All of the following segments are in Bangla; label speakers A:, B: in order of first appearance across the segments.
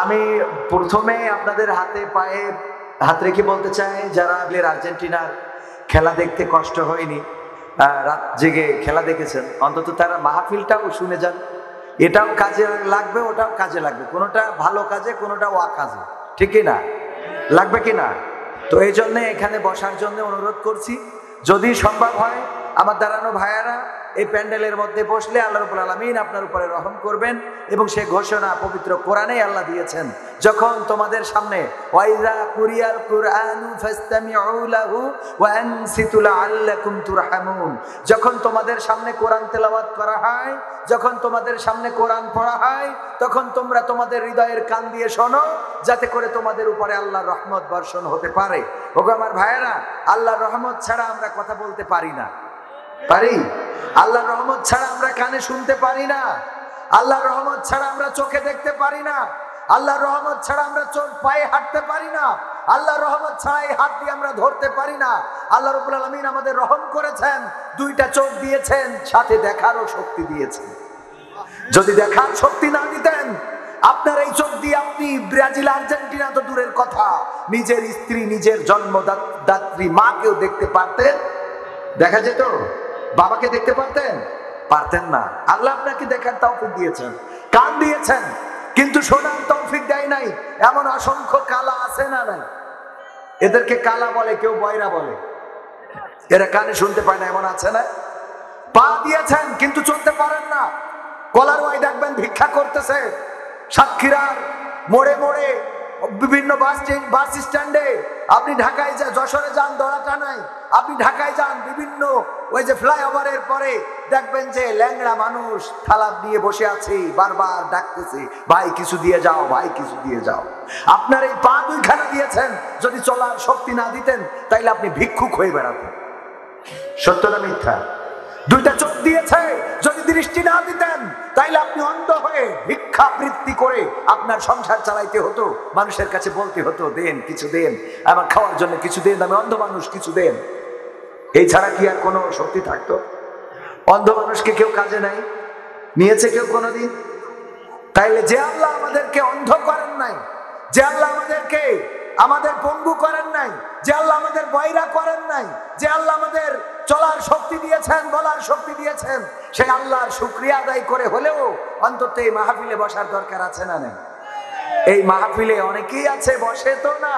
A: আমি প্রথমে আপনাদের হাতে পায়ে হাত রেখে বলতে চাই, যারা আর্জেন্টিনার খেলা দেখতে কষ্ট হয়নি, রাত জেগে খেলা দেখেছেন, অন্তত তারা মাহফিলটাও শুনে যান। এটাও কাজে লাগবে, ওটাও কাজে লাগবে, কোনোটা ভালো কাজে, কোনোটা অকাজে, ঠিক কিনা? লাগবে কিনা? তো এই জন্য এখানে বসার জন্য অনুরোধ করছি। যদি সম্ভব হয় আমার দাঁড়ানো ভাইয়ারা এই প্যান্ডেলের মধ্যে বসলে আল্লাহ রাব্বুল আলামিন আপনার উপরে রহম করবেন। এবং সে ঘোষণা পবিত্র কোরআনে আল্লাহ দিয়েছেন, যখন তোমাদের সামনে ওয়াইযা কুরিয়াল কুরআনু ফাসতামিউ লাহু ওয়া আনসিতু লাআল্লাকুম তুরহামুন, যখন তোমাদের সামনে কোরআন তেলাওয়াত করা হয়, যখন তোমাদের সামনে কোরআন পড়া হয়, তখন তোমরা তোমাদের হৃদয়ের কান দিয়ে শোনো, যাতে করে তোমাদের উপরে আল্লাহর রহমত বর্ষণ হতে পারে। ওগো আমার ভাইয়েরা, আল্লাহর রহমত ছাড়া আমরা কথা বলতে পারি না, পারি? আল্লাহর রহমত ছাড়া আমরা কানে শুনতে পারি না, আল্লাহর রহমত ছাড়া আমরা চোখে দেখতে পারি না, আল্লাহর রহমত ছাড়া আমরা চোখ পায়ে হাঁটতে পারি না, আল্লাহর রহমত ছাড়া এই হাত দিয়ে আমরা ধরতে পারি না। আল্লাহ রাব্বুল আলামিন আমাদের রহম করেছেন, দুইটা চোখ দিয়েছেন, সাথে দেখারও শক্তি দিয়েছেন। যদি দেখার শক্তি না দিতেন, আপনার এই চোখ দিয়ে আপনি ব্রাজিল আর্জেন্টিনা তো দূরের কথা, নিজের স্ত্রী, নিজের জন্মদাত্রী মাকেও দেখতে পারতেন? দেখা যেত? বাবাকে দেখতে পারতেন? পারতেন না। আল্লাহ আপনাকে দেখার তৌফিক দিয়েছেন, কান দিয়েছেন, কিন্তু শোনার তৌফিক দেয় নাই। এমন অসংখ্য কালা আছে না নাই? এদেরকে কালা বলে, কেউ বয়রা বলে, এরা কানে শুনতে পায় না, এমন আছে না? পা দিয়েছেন কিন্তু চলতে পারেন না। কলার ওয়াই দেখবেন ভিক্ষা করতেছে সাতক্ষীরার মোড়ে মোড়ে, বিভিন্ন বাস স্ট্যান্ডে। আপনি ঢাকায় যান, যশোরে যান দড়াটা নাই, আপনি ঢাকায় যান বিভিন্ন ওই যে ফ্লাইওভারের পরে দেখবেন যে ল্যাংড়া মানুষ থালা নিয়ে বসে আছে, বারবার ডাকতেছে, ভাই কিছু দিয়ে যাও, ভাই কিছু দিয়ে যাও। আপনার এই পা দুইখানা দিয়েছেন, যদি চলার শক্তি না দিতেন তাইলে আপনি ভিক্ষুক হয়ে বেড়াতেন। সত্য না মিথ্যা? দুইটা চোখ দিয়েছে, যদি দৃষ্টি না দিতেন তাইলে আপনি অন্ধ হয়ে ভিক্ষাবৃত্তি করে আপনার সংসার চালাইতে হতো, মানুষের কাছে বলতে হতো, দেন কিছু দেন, আমার খাওয়ার জন্য কিছু দেন, আমি অন্ধ মানুষ, কিছু দেন। এই ছাড়া কি আর কোনো শক্তি থাকতো? অন্ধ মানুষকে কেউ কাজে নাই নিয়েছে কেউ কোনোদিন? তাইলে যে আল্লাহ আমাদেরকে অন্ধ করেন নাই, যে আল্লাহ আমাদের পঙ্গু করেন নাই, যে আল্লাহ আমাদের বয়রা করেন নাই, যে আল্লাহ আমাদের চলার শক্তি দিয়েছেন, বলার শক্তি দিয়েছেন, সেই আল্লাহর শুকরিয়া আদায় করে হলেও অন্তত এই মাহফিলে বসার দরকার আছে না নাই? এই মাহফিলে অনেকেই আছে, বসে তো না,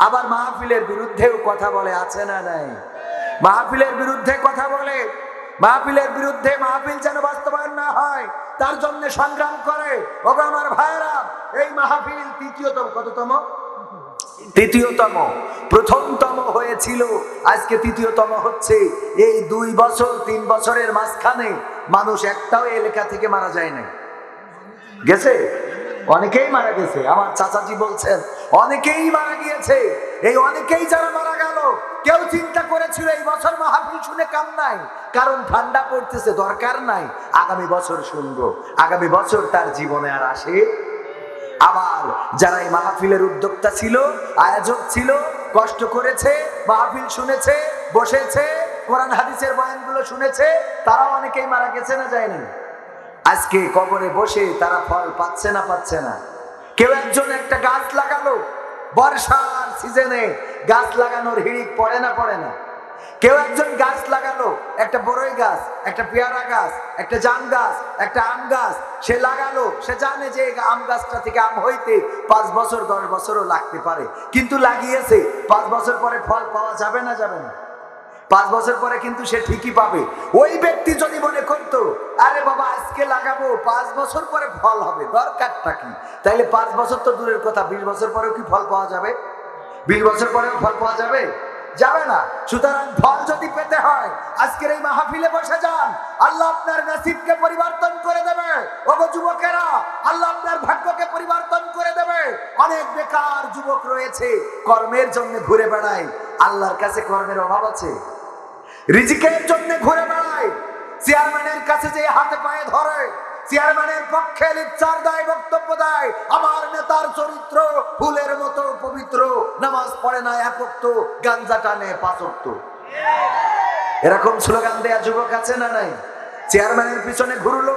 A: আবার মাহফিলের বিরুদ্ধেও কথা বলে, আছে না নাই? মাহফিলের বিরুদ্ধে কথা বলে, মাহফিলের বিরুদ্ধে, মাহফিল যেন বাস্তবায়ন না হয় তার জন্য সংগ্রাম করে। ওগো আমার ভাইরা, এই মাহফিল তৃতীয়তম, কততম? তৃতীয়তম। প্রথমতম হয়েছিল, আজকে তৃতীয়তম হচ্ছে। এই 2 বছর 3 বছরের মাঝখানে মানুষ একটাও এলাকা থেকে মারা যায় নাই। গেছে? অনেকেই মারা গেছে। আমার চাচাজি বলছেন অনেকেই মারা গিয়েছে। এই অনেকেই যারা মারা গেল, কেউ চিন্তা করেছিল এই বছর মাহফিল শুনে কাম নাই, কারণ ঠান্ডা পড়তেছে, দরকার নাই, আগামী বছর শুনবো। আগামী বছর তার জীবনে আর আসে। আবার যারা এই মাহফিলের উদ্যোক্তা ছিল, আয়োজক ছিল, কষ্ট করেছে, মাহফিল শুনেছে, বসেছে, কোরআন হাদিসের বয়ানগুলো শুনেছে, তারাও অনেকেই মারা গেছে না যায়নি? আজকে কবরে বসে তারা ফল পাচ্ছে না, পাচ্ছে না। কেউ একজন একটা গাছ লাগালো, বর্ষার সিজনে গাছ লাগানোর হিড়িক পড়ে না, পড়ে না? কেউ একজন গাছ লাগালো, একটা বড়ই গাছ, একটা পেয়ারা গাছ, একটা জাম গাছ, একটা আম গাছ, সে লাগালো, সে জানে যে আম গাছটা থেকে আম হইতে 5 বছর 10 বছরও লাগতে পারে, কিন্তু লাগিয়েছে। 5 বছর পরে ফল পাওয়া যাবে না, যাবে না? 5 বছর পরে কিন্তু সে ঠিকই পাবে। ওই ব্যক্তি যদি মনে করতো, আরে বাবা আজকে লাগাবো, 5 বছর পরে ফল হবে, দরকারটা কি? তাইলে 5 বছর তো দূরের কথা, 20 বছর পরেও কি ফল পাওয়া যাবে? 20 বছর পরেও ফল পাওয়া যাবে? যাবে না। সুতরাং ফল যদি পেতে হয় আজকের এই মাহফিলে বসে যান, আল্লাহ আপনার নসিবকে পরিবর্তন করে দেবে। ওগো যুবকেরা, আল্লাহ আপনার ভাগ্যকে পরিবর্তন করে দেবে। অনেক বেকার যুবক রয়েছে, কর্মের জন্য ঘুরে বেড়ায়। আল্লাহর কাছে কর্মের অভাব আছে? রিজিকের জন্য ঘুরে বেড়ায়, চেয়ারম্যানের কাছে যে হাতে পায়ে ধরে, চেয়ারম্যানের পক্ষে লিপচার দেয়, বক্তব্য দেয়, আমার নেতার চরিত্র ফুলের মতো পবিত্র, নামাজ পড়ে না 1 ওয়াক্ত, গাঞ্জা টানে 5 ওয়াক্ত। এরকম স্লোগান দেয়া যুবক আছে না নাই? চেয়ারম্যানের পিছনে ঘুরলো,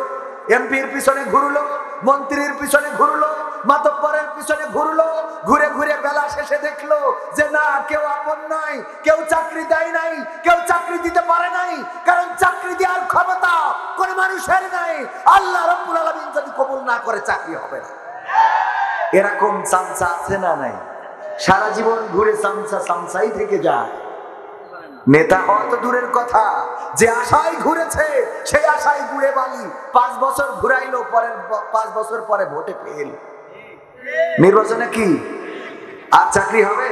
A: এমপির পিছনে ঘুরলো, মন্ত্রীর পিছনে ঘুরলো, মাতব্বরের পিছনে ঘুরলো, ঘুরে ঘুরে বেলা শেষে দেখলো যে না, কেউ আপন নয়, কেউ চাকরি দেয় নাই, কেউ চাকরি দিতে পারে নাই, কারণ চাকরি দেওয়ার ক্ষমতা কোন মানুষের নাই। আল্লাহ রাব্বুল আলামিন যদি কবুল না করে চাকরি হবে না। এরকম চামচা আছে না নাই? সারা জীবন ঘুরে চামচা চামচাই থেকে যায়। নেতা হওয়া তো দূরের কথা, যে আশায় ঘুরেছে সেই আশায় ঘুরে বালি 5 বছর ঘুরাইলো, পরের 5 বছর পরে ভোটে ফেল। নির্বাচনে কি আর চাকরি হবে?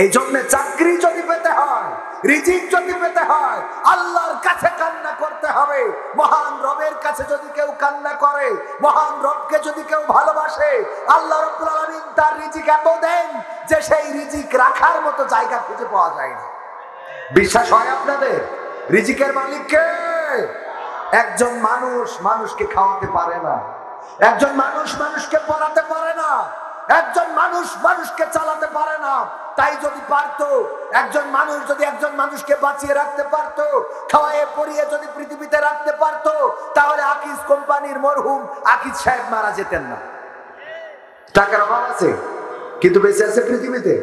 A: এই জন্য চাকরি যদি পেতে হয়, রিজিক যদি পেতে হয়, আল্লাহর কাছে কান্না করতে হবে। মহান রবের কাছে যদি কেউ কান্না করে, মহান রবকে যদি কেউ ভালোবাসে, আল্লাহ রাব্বুল আলামিন তার রিজিক এত দেন যে সেই রিজিক রাখার মতো জায়গা খুঁজে পাওয়া যায় না। বিশ্বাস হয় আপনাদের? রিজিকের মালিক কে? একজন মানুষ মানুষকে খাওয়াতে পারে না, একজন মানুষ মানুষকে পড়াতে পারে না, একজন মানুষ মানুষকে চালাতে পারে না। তাই যদি পারতো, একজন মানুষ যদি একজন মানুষকে বাঁচিয়ে রাখতে পারতো, খাওয়াইয়ে পরিয়ে যদি পৃথিবীতে রাখতে পারতো, তাহলে আকিজ কোম্পানির মরহুম আকিজ সাহেব মারা যেতেন না। টাকার অভাব আছে কিন্তু বেঁচে আছে পৃথিবীতে।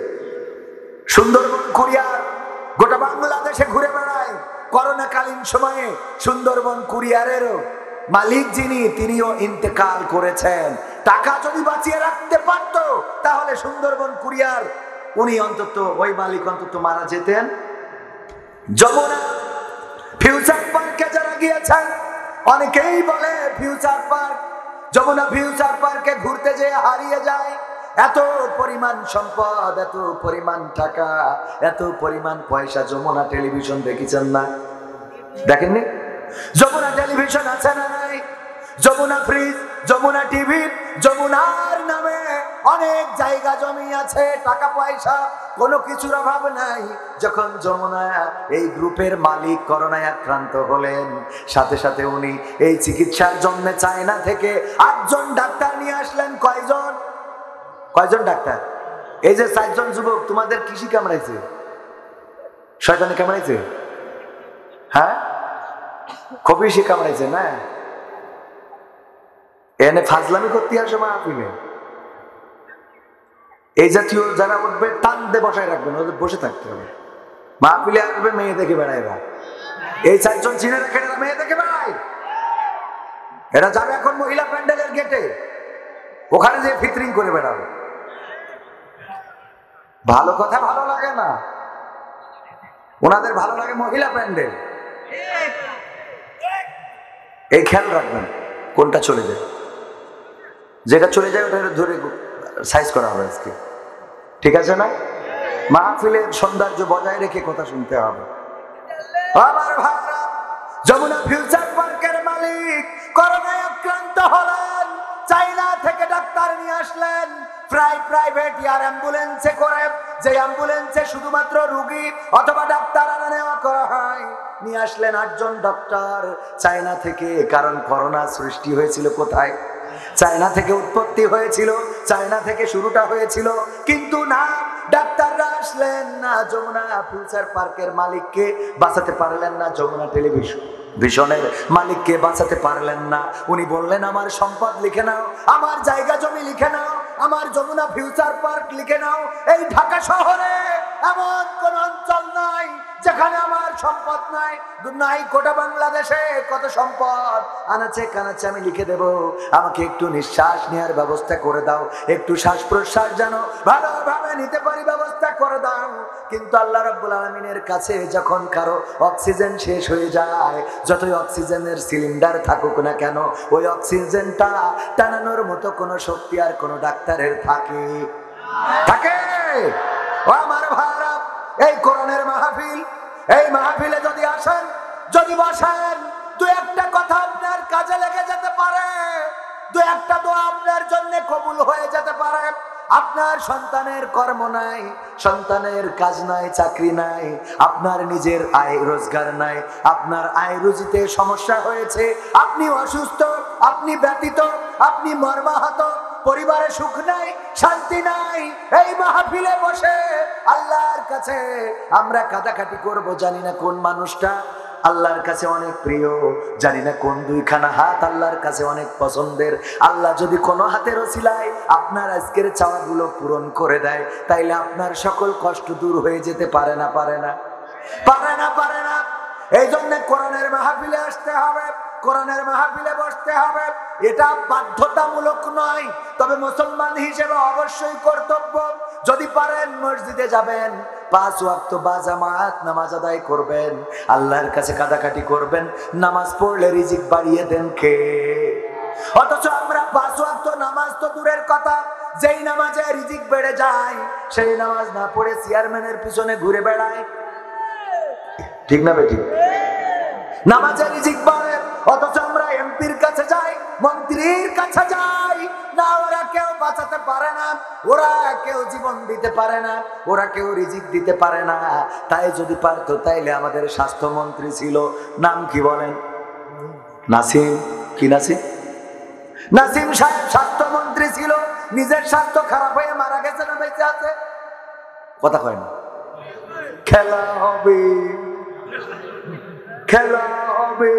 A: সুন্দরবন কুরিয়ার গোটা বাংলাদেশে ঘুরে বেড়ায়। করোনাকালীন সময়ে সুন্দরবন কুরিয়ারেরও মালিক যিনি, তিনিও ইন্তেকাল করেছেন। টাকা যদি বাঁচিয়ে রাখতে পারত তাহলে সুন্দরবন কুরিয়ার উনি অন্তত, ওই মালিক অন্তত মারা যেতেন। যমুনা ফিউচার পার্কে যারা গিয়েছেন, অনেকেই বলে ফিউচার পার্ক, যমুনা ফিউচার পার্কে ঘুরতে যেয়ে হারিয়ে যায়। এত পরিমাণ সম্পদ, এত পরিমাণ টাকা, এত পরিমাণ পয়সা। যমুনা টেলিভিশন দেখেছেন না? দেখেননি? যমুনা টেলিভিশন আছে না নাই? যমুনা ফ্রিজ, যমুনা টিভি, যমুনার নামে অনেক জায়গা জমি আছে, টাকা পয়সা, কোনো কিছুর অভাব নাই। যখন যমুনা এই গ্রুপের মালিক করোনায় আক্রান্ত হলেন, সাথে সাথে উনি এই চিকিৎসার জন্য চায়না থেকে 8 জন ডাক্তার নিয়ে আসলেন। কয়জন ডাক্তার? এই যে 4 জন যুবক, তোমাদের কিসি কামড়াইছে? শয়তানে কামড়াইছে? হ্যাঁ, খবিসি কামড়াইছে না? এনে ফাজলামি করতে আসে মাহফিলে। এই জাতীয় যারা উঠবে টান দিয়ে বসায় রাখবেন, ওদের বসে থাকতে হবে। মাহফিলে আসবে মেয়ে দেখে বেড়াইবা। এই 4 জন চিনে রাখেন, এরা মেয়ে দেখে বেড়ায়। এরা যাবে এখন মহিলা প্যান্ডেলের গেটে, ওখানে যে ফিতরিং করে বেড়াবে। ভালো কথা ভালো লাগে না, ওনাদের ভালো লাগে মহিলা প্যান্ডেল। এই খেয়াল রাখবেন কোনটা চলে যায়, যেটা চলে যায় ওটা ধরে সাইজ করা হবে আজকে, ঠিক আছে না? মাহফিলের সৌন্দর্য বজায় রেখে কথা শুনতে হবে। আমার ভাইরা, যমুনা ফিউচার পার্কের মালিক করোনায় আক্রান্ত হলেন, চায়না থেকে ডাক্তার নিয়ে আসলেন, প্রাইভেট এয়ার অ্যাম্বুলেন্সে করে, যে অ্যাম্বুলেন্সে শুধুমাত্র রোগী অথবা ডাক্তার আনা নেওয়া করা হয়। নিয়ে আসলেন 8 জন ডক্টর চায়না থেকে। কারণ করোনা সৃষ্টি হয়েছিল কোথায়? চায়না থেকে উৎপত্তি হয়েছিল, চায়না থেকে শুরুটা হয়েছিল। কিন্তু না, ডাক্তাররা আসলেন না, যমুনা ফিউচার পার্কের মালিককে বাঁচাতে পারলেন না, যমুনা টেলিভিশনের মালিককে বাঁচাতে পারলেন না। উনি বললেন, আমার সম্পদ লিখে নাও, আমার জায়গা জমি লিখে নাও, আমার যমুনা ফিউচার পার্ক লিখে নাও। এই ঢাকা শহরে এমন কোন অঞ্চল নাই যেখানে আমার সম্পদ নাই। গোটা বাংলাদেশে কত সম্পদ আনাচে কানাচে আমি লিখে দেব। আমাকে একটু নিঃশ্বাস নেওয়ার ব্যবস্থা করে দাও, একটু শ্বাস প্রশ্বাস যেন ভালোভাবে নিতে পারি ব্যবস্থা করে দাও। কিন্তু আল্লাহ রাব্বুল আলামিনের কাছে যখন কারো অক্সিজেন শেষ হয়ে যায়, যতই অক্সিজেনের সিলিন্ডার থাকুক না কেন, ওই অক্সিজেনটা টানানোর মতো কোনো শক্তি আর কোনো ডাক্তারের থাকে? ও আমার ভাইরা, এই কোরআনের মাহফিল, এই মাহফিলে যদি আসেন, যদি বসেন, 2-1টা কথা আপনার কাজে লেগে যেতে পারে, 2-1টা দোয়া আপনার জন্য কবুল হয়ে যেতে পারে। আপনার সন্তানের কর্ম নাই, সন্তানের কাজ নাই, চাকরি নাই, আপনার নিজের আয় রোজগার নাই, আপনার আয় রুজিতে সমস্যা হয়েছে, আপনি অসুস্থ, আপনি ব্যতীত, আপনি মর্মাহত, পরিবারে সুখ নাই, শান্তি নাই। এই মাহফিলে বসে আল্লাহর কাছে আমরা কাটাকাটি করব, জানি না কোন মানুষটা আল্লাহর কাছে অনেক প্রিয়। জানি না কোন দুইখানা হাত আল্লাহর কাছে অনেক পছন্দের। আল্লাহ যদি কোনো হাতের ওসিলায় আপনার আজকের চাওয়াগুলো পূরণ করে দেয়, তাইলে আপনার সকল কষ্ট দূর হয়ে যেতে পারে না? পারে না? পারে না? পারে না? এই জন্য কোরআনের মাহফিলে আসতে হবে, কোরআনের মাহফিলে বসতে হবে। এটা বাধ্যতামূলক নয়, তবে মুসলমান হিসেবে অবশ্যই কর্তব্য। যদি পারেন মসজিদে যাবেন, 5 ওয়াক্ত বা জামাত নামাজ আদায় করবেন, আল্লাহর কাছে কাঁদাকাটি করবেন, নামাজ পড়লে রিজিক বাড়িয়ে দেন কে? অথচ আমরা 5 ওয়াক্ত নামাজ তো দূরের কথা, যেই নামাজে রিজিক বেড়ে যায় সেই নামাজ না পড়ে চেয়ারম্যানের পিছনে ঘুরে বেড়ায়। ঠিক না বেটি? নামাজে রিজিক বাড়ে, অথচ আমরা এমপির কাছে যাই, মন্ত্রীর কাছে যাই না। ওরা কেউ বাঁচাতে পারে না, ওরা কেউ জীবন দিতে পারে না, ওরা কেউ রিজিক দিতে পারে না। তাই যদি পারতো তাইলে আমাদের স্বাস্থ্যমন্ত্রী ছিল, নাম কি বলেন? নাসিম। কি নাসিম? নাসিম সাহেব স্বাস্থ্যমন্ত্রী ছিল, নিজের স্বাস্থ্য খারাপ হয়ে মারা গেছে না বেঁচে আছে? কথা কয় না। খেলা হবে, খেলা হবে,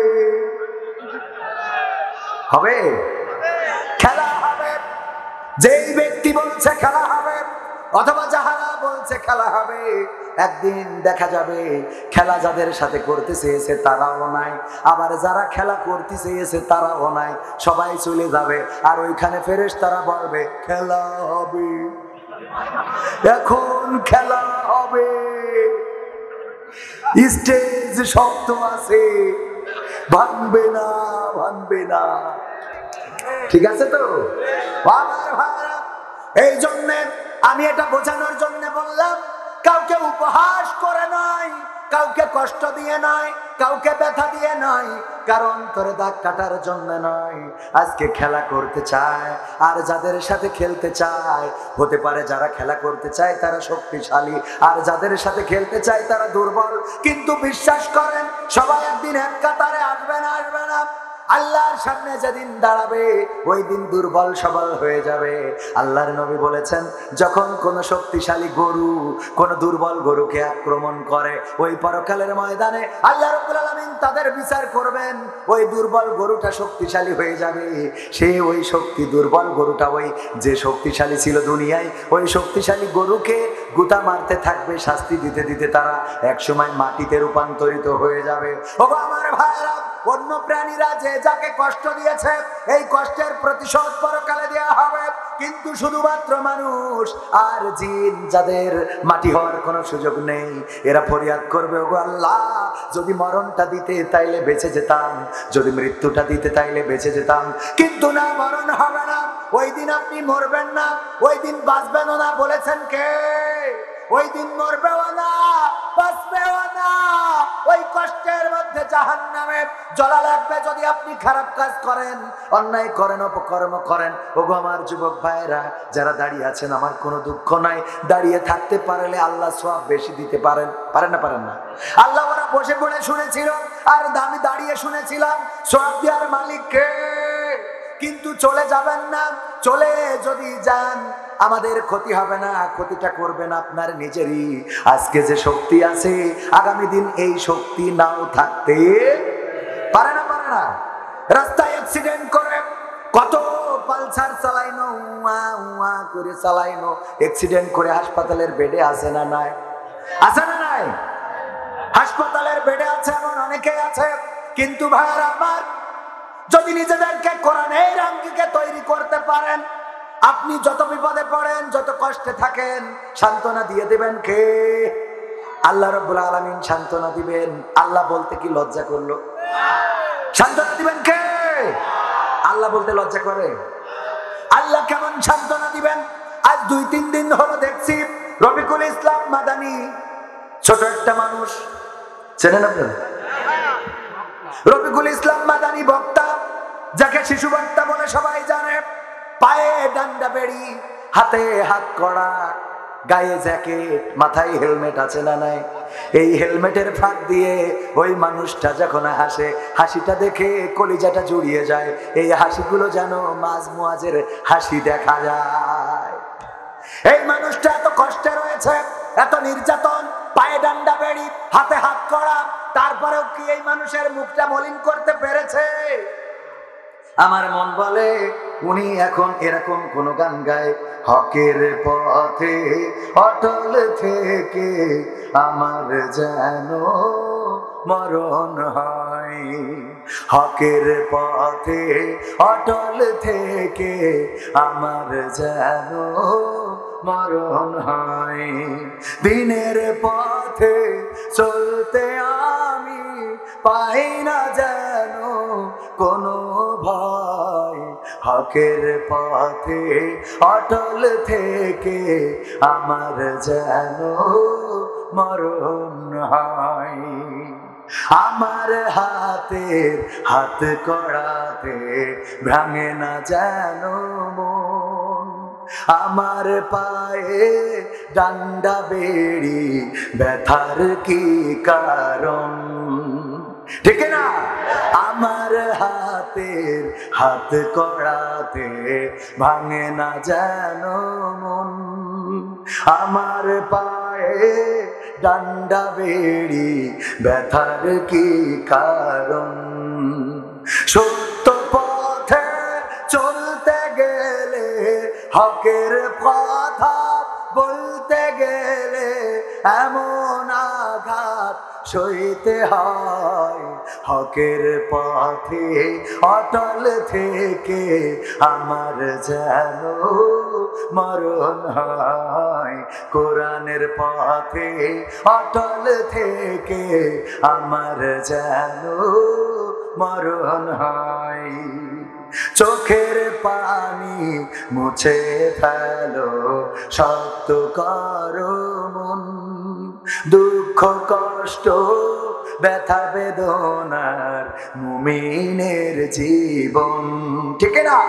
A: হবে, খেলা হবে। যেই ব্যক্তি বলছে খেলা হবে, অথবা যাহারা বলছে খেলা হবে, একদিন দেখা যাবে খেলা যাদের সাথে করতে চেয়েছে তারাও নাই, আবার যারা খেলা করতে চেয়েছে তারাও নাই। সবাই চলে যাবে, আর ওইখানে ফেরেশতারা বলবে খেলা হবে, এখন খেলা হবে। স্টেজ শক্ত আছে, ভাঙবে না, ভাঙবে না। ঠিক আছে তো আমার ভাইরা? এই জন্য আমি এটা বোঝানোর জন্য বললাম, কাউকে উপহাস করে নাই, কাউকে কষ্ট দিয়ে নাই, কাউকে ব্যথা দিয়ে নাই, কারণ তোরে দাগ কাটার জন্য নয়। আজকে খেলা করতে চায়, আর যাদের সাথে খেলতে চায়, হতে পারে যারা খেলা করতে চায় তারা শক্তিশালী, আর যাদের সাথে খেলতে চায় তারা দুর্বল। কিন্তু বিশ্বাস করেন, সবাই একদিন এক কাতারে আসবে না, আসবে না। আল্লাহর সামনে যেদিন দাঁড়াবে, ওই দিন দুর্বল সবল হয়ে যাবে। আল্লাহর নবী বলেছেন, যখন কোন শক্তিশালী গরু কোন দুর্বল গরুকে আক্রমণ করে, ওই পরকালের ময়দানে আল্লাহ রাব্বুল আলামিন তাদের বিচার করবেন। ওই দুর্বল গরুটা শক্তিশালী হয়ে যাবে। সে ওই শক্তি দুর্বল গরুটা, ওই যে শক্তিশালী ছিল দুনিয়ায়, ওই শক্তিশালী গরুকে গুতা মারতে থাকবে, শাস্তি দিতে দিতে তারা একসময় মাটিতে রূপান্তরিত হয়ে যাবে। ওগো আমার ভাইরা, অন্য প্রাণীরা যে যাকে কষ্ট দিয়েছে, এই কষ্টের প্রতিশোধ পরকালে দেওয়া হবে। কিন্তু শুধুমাত্র মানুষ আর জিন, যাদের মাটি হওয়ার কোনো সুযোগ নেই, এরা ফরিয়াদ করবে, ওগো আল্লাহ, যদি মরণটা দিতে তাইলে বেঁচে যেতাম, যদি মৃত্যুটা দিতে তাইলে বেঁচে যেতাম। কিন্তু না, মরণ হবে না। ওই দিন আপনি মরবেন না, ওই দিন বাঁচবেনও না। বলেছেন কে? ওই দিন মরবেও না, বাঁচবেও না। ওই কষ্টের মধ্যে জাহান্নামে জ্বলা লাগবে যদি আপনি খারাপ কাজ করেন, অন্যায় করেন, অপকর্ম করেন। ওগো আমার যুবক ভাইরা, যারা দাঁড়িয়ে আছেন, আমার কোনো দুঃখ নাই। দাঁড়িয়ে থাকতে পারলে আল্লাহ সওয়াব বেশি দিতে পারেন। পারেন না? পারেন না? আল্লাহ ওরা বসে পড়ে শুনেছিল, আর আমি দাঁড়িয়ে শুনেছিলাম। সওয়াব দেওয়ার মালিক কে? কিন্তু চলে যাবেন না। চলে যদি যান, আমাদের ক্ষতি হবে না, ক্ষতিটা করবেন আপনার নিজেরই। আজকে যে শক্তি আছে, আগামী দিন এই শক্তি নাও থাকতে পারে না। পারে না? রাস্তায় অ্যাক্সিডেন্ট করে কত পালসার চালাইনো, উয়া উয়া করে চালাইনো, অ্যাক্সিডেন্ট করে হাসপাতালের বেডে আছে না নাই? আছে না নাই? হাসপাতালের বেডে আছে, এমন অনেকেই আছে। কিন্তু ভাইরা আমার, যদি নিজেদেরকে কোরআনের আঙ্গিকে তৈরি করতে পারেন, আপনি যত বিপদে পড়েন, যত কষ্টে থাকেন, সান্ত্বনা দিয়ে দেবেন কে? আল্লাহ রাব্বুল আলামিন সান্ত্বনা দিবেন। আল্লাহ বলতে কি লজ্জা করলো? সান্ত্বনা দিবেন কে? আল্লাহ বলতে লজ্জা করে? আল্লাহ কেমন সান্ত্বনা দিবেন? আজ 2-3 দিন হলো দেখছি রফিকুল ইসলাম মাদানী, ছোট একটা মানুষ, চেনেন আপনারা? রফিকুল ইসলাম মাদানী বক্তা, যাকে শিশু বক্তা বলে সবাই জানে। পায়ে ডান্ডা বেড়ি, হাতে হাত কড়া, গায়ে জ্যাকেট, মাথায় হেলমেট আছে না নাই? এই হেলমেটের ফাঁক দিয়ে ওই মানুষটা যখন হাসে, হাসিটা দেখে কলিজাটা জুড়িয়ে যায়। এই হাসিগুলো যেন মাঝ মুয়াজের হাসি দেখা যায়। এই মানুষটা এত কষ্টে রয়েছে, এত নির্যাতন, পায়ে ডান্ডা বেড়ি, হাতে হাত কড়া, তারপরেও কি এই মানুষের মুখটা মলিন করতে পেরেছে? আমার মন বলে উনি এখন এরকম কোন গান গায়, হকের পথে অটল থেকে আমার যেন মরণ হয়। হকের পথে অটল থেকে আমার যেন মরণ হয়। দিনের পথে চলতে আমি পাই না যেন কোনো ভয়। হকের পথে অটল থেকে আমার যেন মরণ হয়। আমার হাতের হাত কড়াতে ভাঙে না যেন মন, আমার পায়ে ডান্ডা বেড়ি ব্যথার কি কারণ? ঠিক না? আমার হাতের হাত কড়াতে ভাঙে না যেন মন, আমার পায়ে ডান্ডা বেড়ি ব্যথার কি কারণ? সত্য পথে চলতে গেলে, হকের কথা বলতে গেলে এমন আঘাত সইতে হয়। হকের পথে অটল থেকে আমার যেন মরণ হয়। কোরআনের পথে অটল থেকে আমার যেন মরণ হয়। চোখের পানি মুছে ফেলো, শক্ত করো মন, দুঃখ কষ্ট ব্যথা বেদনার মুমিনের জীবন। ঠিক না?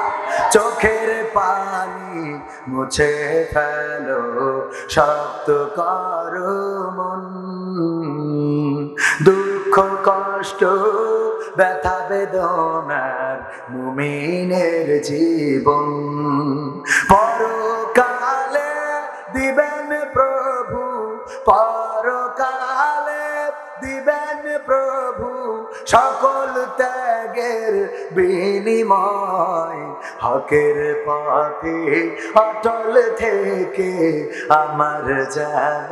A: চোখের পানি মুছে ফেলো, শক্ত করো মন, দুঃখ কষ্ট ব্যথা বেদনার মুমিনের জীবন। পরকালে দিবেন প্রভু, পরকালে দিবেন প্রভু সকল ত্যাগের বিনিময়। হকের পথে অটল থেকে আমার যেন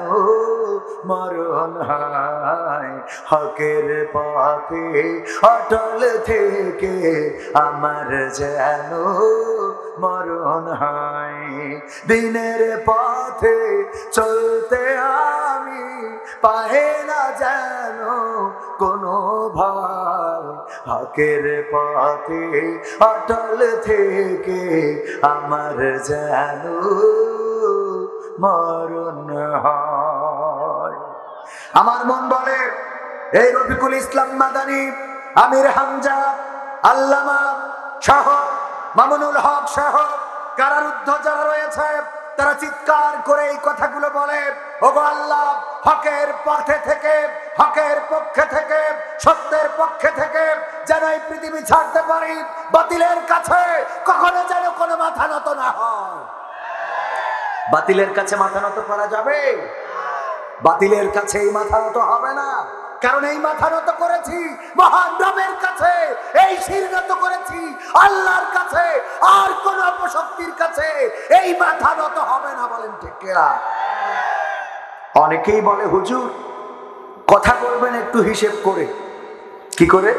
A: মরণ হয়। হকের পথে অটল থেকে আমার যেন মরণ হয়। দিনের পথে চলতে আমি পাই না যেন কোনো ভয়। হকের পথে অটল থেকে আমার যেন মরণ হয়। আমার মন বলে এই রফিকুল ইসলাম মাদানী, আমির হামজা, আল্লামা সহ, মামুনুল হক সহ কারারুদ্ধ যারা রয়েছে তারা চিৎকার করে এই কথাগুলো বলে, ওগো আল্লাহ, হকের পথে থেকে, হকের পক্ষে থেকে, সত্যের পক্ষে থেকে যেন এই পৃথিবী ছাড়তে পারি, বাতিলের কাছে কখনো যেন কোনো মাথা নত না হয়। বাতিলের কাছে মাথা নত করা যাবে? বাতিলের কাছে এই মাথা নত হবে না, কারণ এই মাথা নত করেছি মহান রবের কাছে, এই শির নত করেছি আল্লাহর কাছে, আর কোন অপশক্তির কাছে এই মাথা নত হবে না। বলেন ঠিক কিনা? অনেকেই বলে হুজুর কথা বলবেন একটু হিসেব করে। কি করে?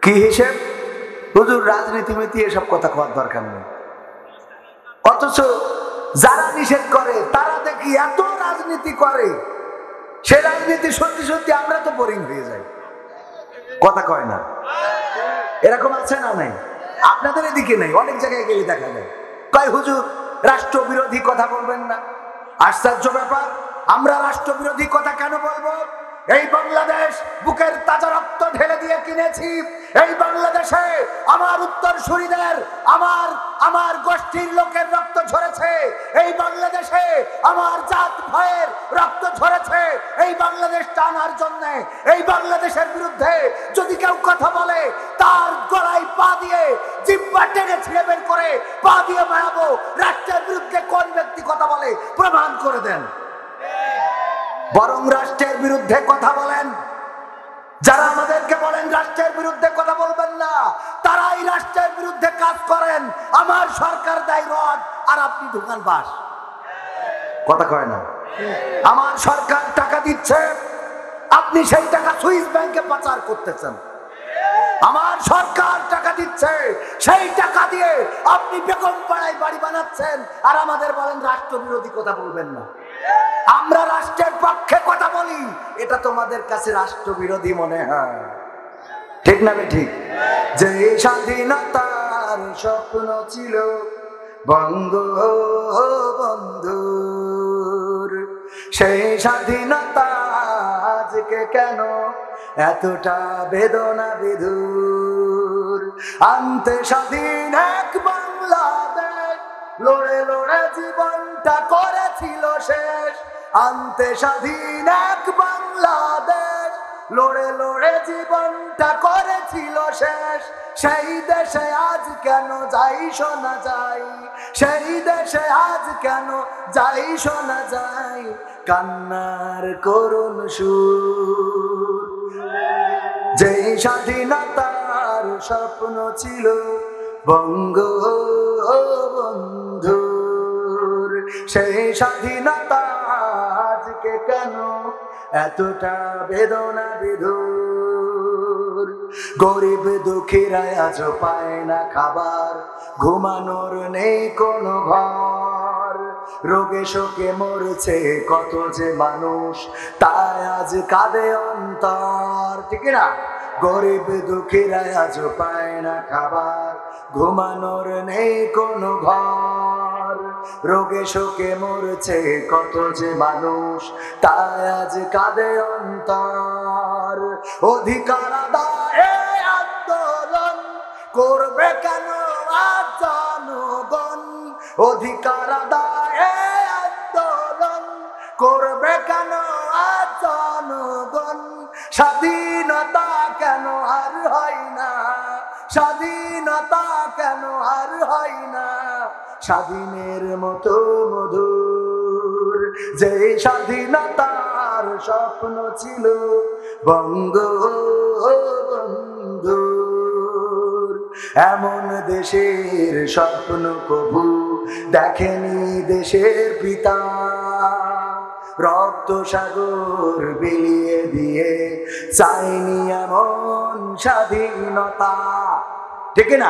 A: কি হিসেব? হুজুর রাজনীতি মিতি এসব কথা কোয়ার দরকার নেই। অথচ যারা নিষেধ করে তারা দেখি এত রাজনীতি করে, সে রাজনীতি সত্যি সত্যি আমরা তো বোরিং হয়ে যাই। কথা কয় না? এরকম আছে না নাই? আপনাদের এদিকে নেই, অনেক জায়গায় গেলে দেখা যায়। কয় হুজুর রাষ্ট্রবিরোধী কথা বলবেন না। আশ্চর্য ব্যাপার, আমরা রাষ্ট্রবিরোধী কথা কেন বলবো? এই বাংলাদেশ বুকের তাজা রক্ত ঢেলে দিয়ে কিনেছি। এই বাংলাদেশে আমার উত্তরসূরিদের, আমার গোষ্ঠীর লোকের রক্ত ঝরেছে। এই বাংলাদেশে আমার জাত ভাইয়ের রক্ত ঝরেছে। এই বাংলাদেশ টানার জন্য, এই বাংলাদেশের বিরুদ্ধে যদি কেউ কথা বলে তার গলায় পা দিয়ে জিহ্বা টেনে ছিঁড়ে বের করে পা দিয়ে মারাবো। রাষ্ট্রের বিরুদ্ধে কোন ব্যক্তি কথা বলে প্রমাণ করে দেন। বরং রাষ্ট্রের বিরুদ্ধে কথা বলেন। যারা আমাদেরকে বলেন রাষ্ট্রের বিরুদ্ধে কথা বলবেন না, তারাই রাষ্ট্রের বিরুদ্ধে কাজ করেন। আমার সরকার দেয় রড আর আপনি ঢুকান বাস। কথা কয় না? আমার সরকার টাকা দিচ্ছে, আপনি সেই টাকা সুইস ব্যাংকে পাচার করতেছেন। আমার সরকার টাকা দিচ্ছে, সেই টাকা দিয়ে আপনি বেগম পাড়ায় বাড়ি বানাচ্ছেন, আর আমাদের বলেন রাষ্ট্রবিরোধী কথা বলবেন না। আমরা রাষ্ট্রের পক্ষে কথা বলি, এটা তোমাদের কাছে রাষ্ট্রবিরোধী মনে হয়। ঠিক না ঠিক? যে স্বাধীনতার স্বপ্ন ছিল বঙ্গবন্ধুর, সেই স্বাধীনতা আজকে কেন এতটা বেদনা বিধুর। আনতে স্বাধীন এক বাংলাদেশ, লড়ে লড়ে জীবনটা করেছিল শেষ। আনতে স্বাধীন এক বাংলাদেশ, লড়ে লড়ে জীবনটা করেছিল শেষ। সেই দেশে আজ কেন যাই শোনা যায়, সেই দেশে আজ কেন যাই শোনা যায় কান্নার করুণ সুর। যে স্বাধীনতার স্বপ্ন ছিল বঙ্গবন্ধুর, সেই স্বাধীনতা আজকে কেন এতটা বেদনা বিধুর। গরিব দুঃখীরা আজ পায় না খাবার, ঘুমানোর নেই কোনো ঘর। রোগে শোকে মরছে কত যে মানুষ, তাই আজ কাঁদে অন্তর। ঠিক না? গরিব দুঃখীরা আজ পায় না খাবার, ঘুমানোর নেই কোনো ঘর। রোগে শোকে মরছে কত যে মানুষ, তাই আজ কাঁদে অন্তর। অধিকার আদায়ে আন্দোলন করবে কেন আজ জনগণ? অধিকার আদায়ে আন্দোলন করবে কেন আজ জনগণ? স্বাধীনতা কেন আর হয় না, স্বাধীনতা কেন আর হয় না স্বাধীনের মতো মধুর। যে স্বাধীনতার স্বপ্ন ছিল বঙ্গবন্ধুর, এমন দেশের স্বপ্ন কবু দেখেনি দেশের পিতা। রক্ত সাগর বিলিয়ে দিয়ে চাইনি এমন স্বাধীনতা। ঠিক না?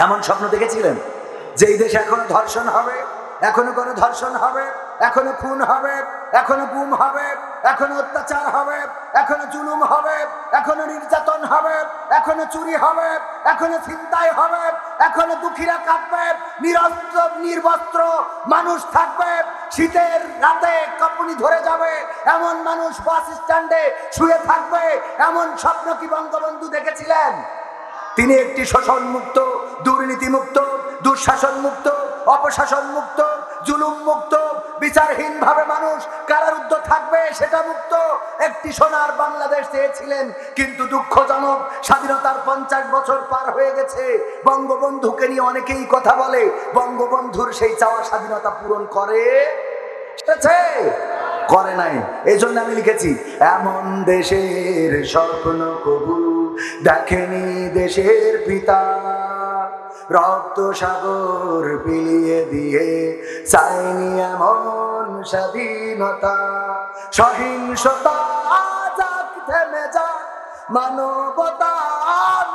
A: এমন স্বপ্ন দেখেছিলেন যে এই দেশে এখনো ধর্ষণ হবে, এখনো কোনো ধর্ষণ হবে, এখনো খুন হবে, এখনো গুম হবে, এখনো অত্যাচার হবে, এখনো জুলুম হবে, এখনো নির্যাতন হবে, এখনো চুরি হবে, এখনো ছিনতাই হবে, এখনো দুঃখীরা কাঁদবে, নিরস্ত্র নির্বস্ত্র মানুষ থাকবে, শীতের রাতে কাঁপুনি ধরে যাবে এমন মানুষ বাস স্ট্যান্ডে শুয়ে থাকবে। এমন স্বপ্ন কি বঙ্গবন্ধু দেখেছিলেন? তিনি একটি শোষণ মুক্ত, দুর্নীতি মুক্ত, দুঃশাসন মুক্ত, অপশাসন মুক্ত, জুলুম মুক্ত, বিচারহীন ভাবে মানুষ কারারুদ্ধ থাকবে সেটা মুক্ত একটি সোনার বাংলাদেশ চেয়েছিলেন। কিন্তু দুঃখজনক, স্বাধীনতার 50 বছর পার হয়ে গেছে, বঙ্গবন্ধুকে নিয়ে অনেকেই কথা বলে, বঙ্গবন্ধুর সেই চাওয়া স্বাধীনতা পূরণ করে নাই। এই জন্য আমি লিখেছি, এমন দেশের স্বপ্ন কবু দেখেনি দেশের পিতা। রক্ত সাগর বিলিয়ে দিয়ে চাইনি এমন স্বাধীনতা। সহিংসতা যাক থেমে যাক, মানবতা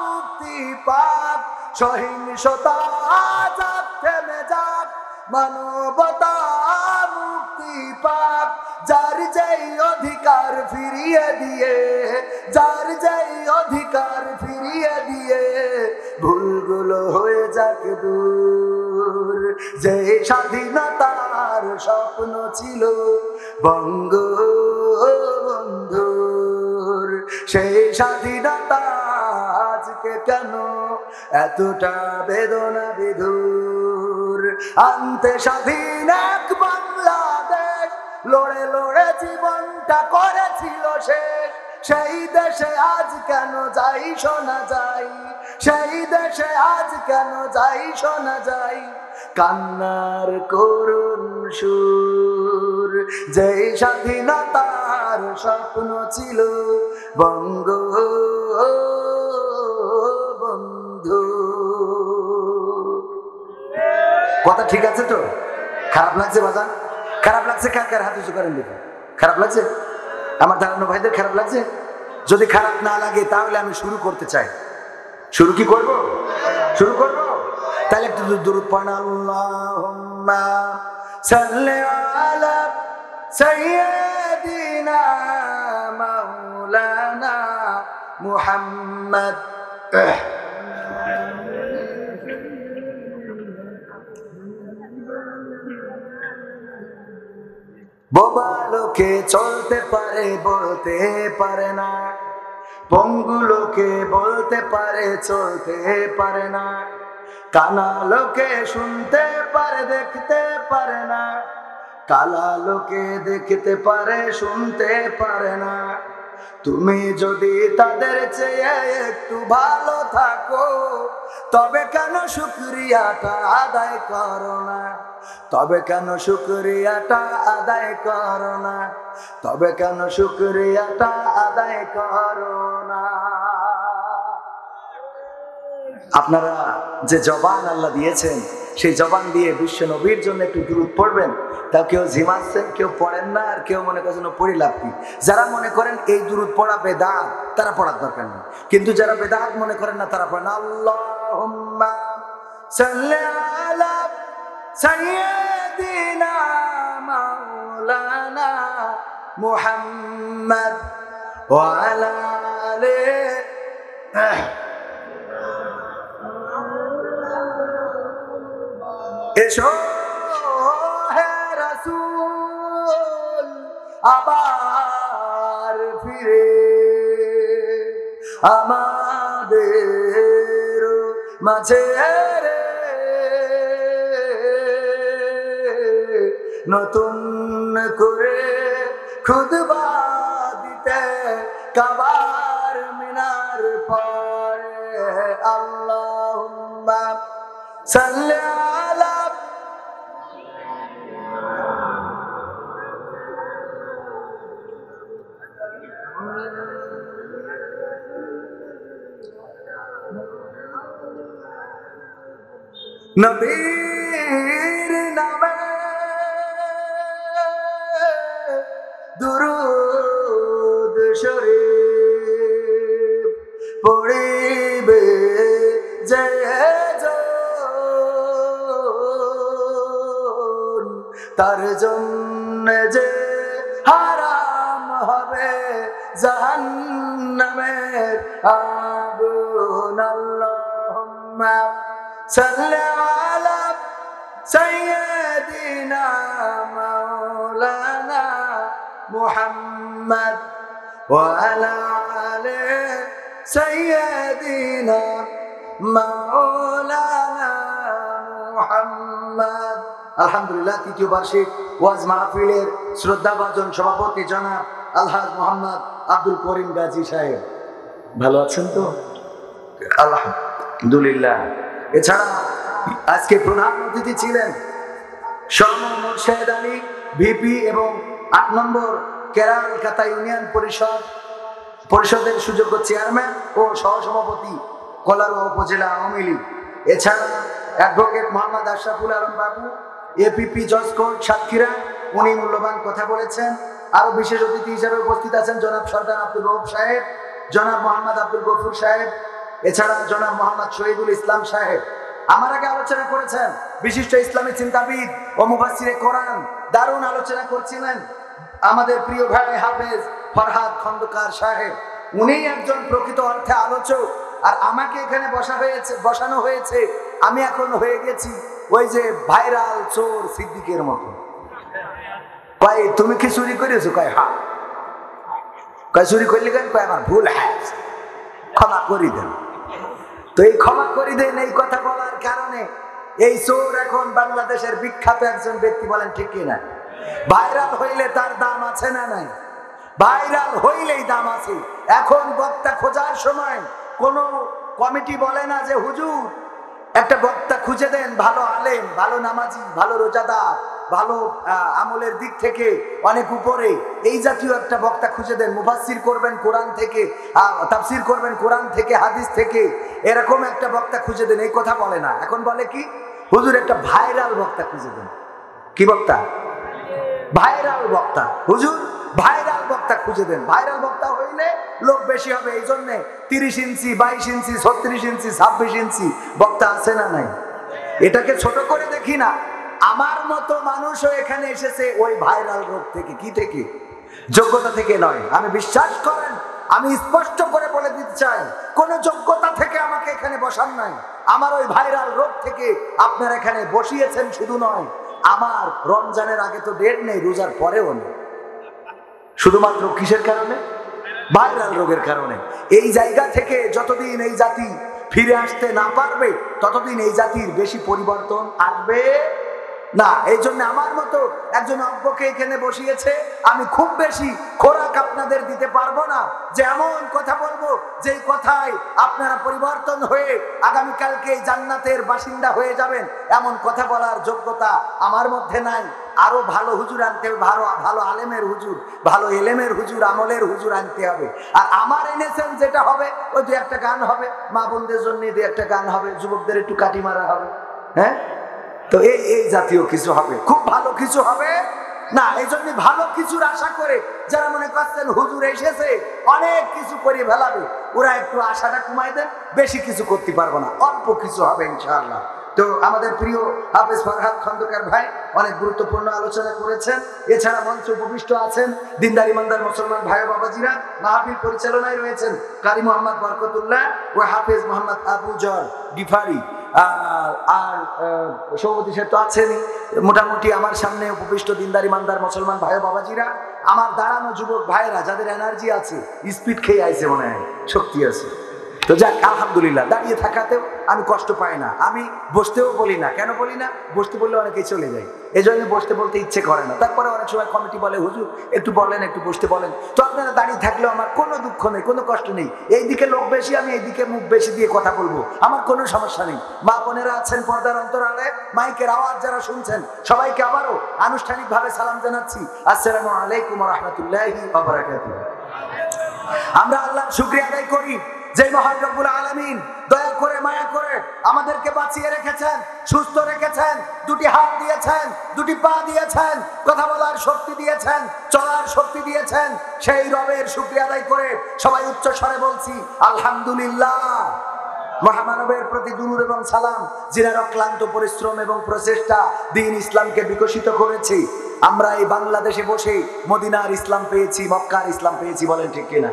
A: মুক্তি পাক। সহিংসতা যাক থেমে যাক, মানবতা মুক্তি পাক। যার যেই অধিকার ফিরিয়ে দিয়ে, যার যেই অধিকার ফিরিয়ে দিয়ে ভুলগুলো হয়ে যাক দূর। যে স্বাধীনতার স্বপ্ন ছিল বঙ্গবন্ধুর, সেই স্বাধীনতা আজকে কেন এতটা বেদনা বিধুর। আনতে স্বাধীন এক বাংলাদেশ, লড়ে লড়ে জীবনটা করেছিল শেষ। সেই দেশে আজ কেন যাই শোনা যায়, সেই দেশে আজ কেন যাই শোনা যায় কান্নার করুণ সুর, যে স্বাধীনতার স্বপ্ন ছিল বঙ্গ বন্ধু। কথা ঠিক আছে তো? খারাপ লাগছে বাজান? খারাপ লাগছে? কার কার হাত উঁচু করেন দেখি। খারাপ লাগছে? আমার দাঁড়ানো ভাইদের খারাপ লাগছে? যদি খারাপ না লাগে তাহলে আমি শুরু করতে চাই। শুরু কি করব? শুরু করব? তাহলে একটু দুরূদ পড়েন। আল্লাহুম্মা সাল্লি আলা সাইয়্যিদিনা মাওলানা মুহাম্মদ। বোবা লোকে চলতে পারে বলতে পারে না, পঙ্গু লোকে বলতে পারে চলতে পারে না, কানা লোকে শুনতে পারে দেখতে পারে না, কালা লোকে দেখতে পারে শুনতে পারে না। তুমি যদি তাদের চেয়ে একটু ভালো থাকো তবে কেন শুকরিয়াটা আদায় করো না? তবে কেন শুকরিয়াটা আদায় করো না? তবে কেন শুকরিয়াটা আদায় করো না? আপনারা যে জবান আল্লাহ দিয়েছেন সেই জবান দিয়ে বিশ্ব নবীর জন্য একটু দুরূদ পড়বেন। তাও কেউ ঝিমাচ্ছেন, কেউ পড়েন না, আর কেউ মনে করছেন পড়ি লাভ কি। যারা মনে করেন এই দুরূদ পড়া বেদাত তারা পড়ার দরকার নেই, কিন্তু যারা বেদাত মনে করেন না তারা পড়েন। আল্লাহুম্মা সাল্লি আলা সাইয়্যিদিনা মাওলানা মুহাম্মদ ওয়া আলা আলিহি। এসো হে রাসূল আবার ফিরে আমাদের মাঝে রে, নতুন করে খুতবা দিতে কাবার মিনার পরে। আল্লাহুম্মা সাল্লি আলা নবীর নামে দুরূদ শরীফ পড়িবে যে জন, তার জন্য যে হারাম হবে জাহান্নামের আগুন। আল্লাহুম্মা সাল্লি আলা সাইয়্যিদিনা মাওলানা মুহাম্মদ ওয়া আলা আলি সাইয়্যিদিনা মাওলানা মুহাম্মদ। আলহামদুলিল্লাহ, তৃতীয় বার্ষিক ওয়াজ মাহফিলের শ্রদ্ধাভাজন সভাপতি জনাব আলহাজ মোহাম্মদ আব্দুল করিম গাজী সাহেব, ভালো আছেন তো? আলহামদুলিল্লাহ। এছাড়া আজকে প্রধান অতিথি ছিলেন শর্মা মোর্শেদ আলী ভিপি এবং ৮ নম্বর কেরাল কাতা ইউনিয়ন পরিষদের সুযোগ্য চেয়ারম্যান ও সহসভাপতি কলারোয়া উপজেলা আওয়ামী লীগ। এছাড়া advocate Mohammad Ashraful Alam Babu APP judge court Satkhira, উনি মূল্যবান কথা বলেছেন। আরো বিশেষ অতিথি হিসেবে উপস্থিত আছেন জনাব সরদার আব্দুল রউফ সাহেব, জনাব মোহাম্মদ আব্দুল গফুর সাহেব, এছাড়া জনাব মোহাম্মদ শহীদুল ইসলাম সাহেব। আমার আগে আলোচনা করেছেন বিশিষ্ট ইসলামী চিন্তাবিদ ও মুফাসসিরে কোরআন, দারুণ আলোচনা করছিলেন আমাদের প্রিয় ভাই হাফেজ ফরহাদ খন্দকার সাহেব। উনি একজন প্রকৃত অর্থে আলোচক, আর আমাকে এখানে বসানো হয়েছে। আমি এখন হয়ে গেছি ওই যে ভাইরাল চোর সিদ্দিকের মতো। কয় তুমি কি চুরি করেছো? কয় হ্যাঁ। কয় চুরি করলে কেন? কয় আমার ভুল হয়েছে, ক্ষমা করে দেন। তো এই ক্ষমা করে দেন এই কথা বলার কারণে এই চোর এখন বাংলাদেশের বিখ্যাত একজন ব্যক্তি, বলেন ঠিক কিনা? ভাইরাল হইলে তার দাম আছে না নাই? ভাইরাল হইলেই দাম আছে। এখন বক্তা খোঁজার সময় কোন কমিটি বলে না যে হুজুর একটা বক্তা খুঁজে দেন, ভালো আলেম, ভালো নামাজি, ভালো রোজাদার, ভালো আমলের দিক থেকে অনেক উপরে, এই জাতীয় একটা বক্তা খুঁজে দেন। মুফাসসির করবেন কোরআন থেকে, তাফসির করবেন কোরআন থেকে, হাদিস থেকে, এরকম একটা বক্তা খুঁজে দেন। এই কথা বলে না, এখন বলে কি, হুজুর একটা ভাইরাল বক্তা খুঁজে দেন। কি বক্তা? ভাইরাল বক্তা। হুজুর ভাইরাল বক্তা খুঁজে দেন। ভাইরাল বক্তা হইলে লোক বেশি হবে, এই জন্য 30 ইঞ্চি, 22 ইঞ্চি, 36 ইঞ্চি, 26 ইঞ্চি বক্তা আছে না নাই? এটাকে ছোট করে দেখি না। আমার মতো মানুষও এখানে এসেছে ওই ভাইরাল রোগ থেকে। কি থেকে? যোগ্যতা থেকে নয়। আমি বিশ্বাস করেন, আমি স্পষ্ট করে বলে দিতে চাই, কোন যোগ্যতা থেকে আমাকে এখানে বসান নাই। আমার ওই ভাইরাল রোগ থেকে আপনারা এখানে বসিয়েছেন। শুধু নয়, আমার রমজানের আগে তো ডেট নেই, রোজার পরেও নেই। শুধুমাত্র কিসের কারণে? ভাইরাল রোগের কারণে। এই জায়গা থেকে যতদিন এই জাতি ফিরে আসতে না পারবে, ততদিন এই জাতির বেশি পরিবর্তন আসবে না। এই জন্য আমার মতো একজন অজ্ঞকে এখানে বসিয়েছে। আমি খুব বেশি খোরাক আপনাদের দিতে পারবো না, যে এমন কথা বলবো যেই কথায় আপনারা পরিবর্তন হয়ে আগামীকালকে জান্নাতের বাসিন্দা হয়ে যাবেন, এমন কথা বলার যোগ্যতা আমার মধ্যে নাই। আরো ভালো হুজুর আনতে হবে, ভালো ভালো আলেমের হুজুর, ভালো এলেমের হুজুর, আমলের হুজুর আনতে হবে। আর আমার এনেছেন যেটা হবে, ওই 2-1টা গান হবে, মা বোনদের জন্য 2-1টা গান হবে, যুবকদের একটু কাটি মারা হবে, হ্যাঁ, তো এই জাতীয় কিছু হবে, খুব ভালো কিছু হবে না। এই জন্য ভালো কিছুর আশা করে যারা মনে করছেন হুজুর এসেছে অনেক কিছু করে ফেলাবে, ওরা একটু আশাটা কমাই দেন। বেশি কিছু করতে পারবো না, অল্প কিছু হবে ইনশাআল্লাহ। তো আমাদের প্রিয় হাফেজ ফরহাদ খন্দকার ভাই অনেক গুরুত্বপূর্ণ আলোচনা করেছেন। এছাড়া মঞ্চে উপবিষ্ট আছেন দিনদার ইমানদার মুসলমান ভাই ও বাবাজিরা। মাহফিল পরিচালনায় রয়েছেন কারি মোহাম্মদ বরকতুল্লাহ ও হাফেজ মোহাম্মদ আবু জর ডিফারি। আর সভাপতি সাহেব তো আছেনই। মোটামুটি আমার সামনে উপবিষ্ট দিনদার ইমানদার মুসলমান ভাই ও বাবাজিরা, আমার দাঁড়ানো যুবক ভাইরা যাদের এনার্জি আছে, স্পিড খেয়ে আইছে, মনে হয় শক্তি আছে। তো যাক, আলহামদুলিল্লাহ। দাঁড়িয়ে থাকাতেও আমি কষ্ট পাই না, আমি বসতেও বলি না। কেন বলি না? বসতে বললে অনেকেই চলে যায়, এই জন্য বসতে বলতে ইচ্ছে করে না। তারপরে অনেক সময় কমিটি বলে, হুজুর একটু বলেন, একটু বসতে বলেন। তো আপনারা দাঁড়িয়ে থাকলেও আমার কোনো দুঃখ নেই, কোনো কষ্ট নেই। এইদিকে লোক বেশি, আমি এইদিকে মুখ বেশি দিয়ে কথা বলবো, আমার কোনো সমস্যা নেই। মা বোনেরা আছেন পর্দার অন্তরালে, মাইকের আওয়াজ যারা শুনছেন, সবাইকে আবারও আনুষ্ঠানিকভাবে সালাম জানাচ্ছি। আসসালামু আলাইকুম ওয়া রাহমাতুল্লাহি ওয়া বারাকাতুহু। আমরা আল্লাহর শুকরিয়া আদায় করি যে মহান রব্বুল আলামিন দয়া করে মায়া করে আমাদেরকে বাঁচিয়ে রেখেছেন, সুস্থ রেখেছেন, 2টি হাত দিয়েছেন, 2টি পা দিয়েছেন, কথা বলার শক্তি দিয়েছেন, চলার শক্তি দিয়েছেন। সেই রবের শুকরিয়া আদায় করে সবাই উচ্চ স্বরে বলছি আলহামদুলিল্লাহ। মহামানবের প্রতি দুরূদ এবং সালাম, যিনার অক্লান্ত পরিশ্রম এবং প্রচেষ্টা দ্বীন ইসলামকে বিকশিত করেছে। আমরা এই বাংলাদেশে বসে মদিনার ইসলাম পেয়েছি, মক্কার ইসলাম পেয়েছি, বলেন ঠিক কিনা?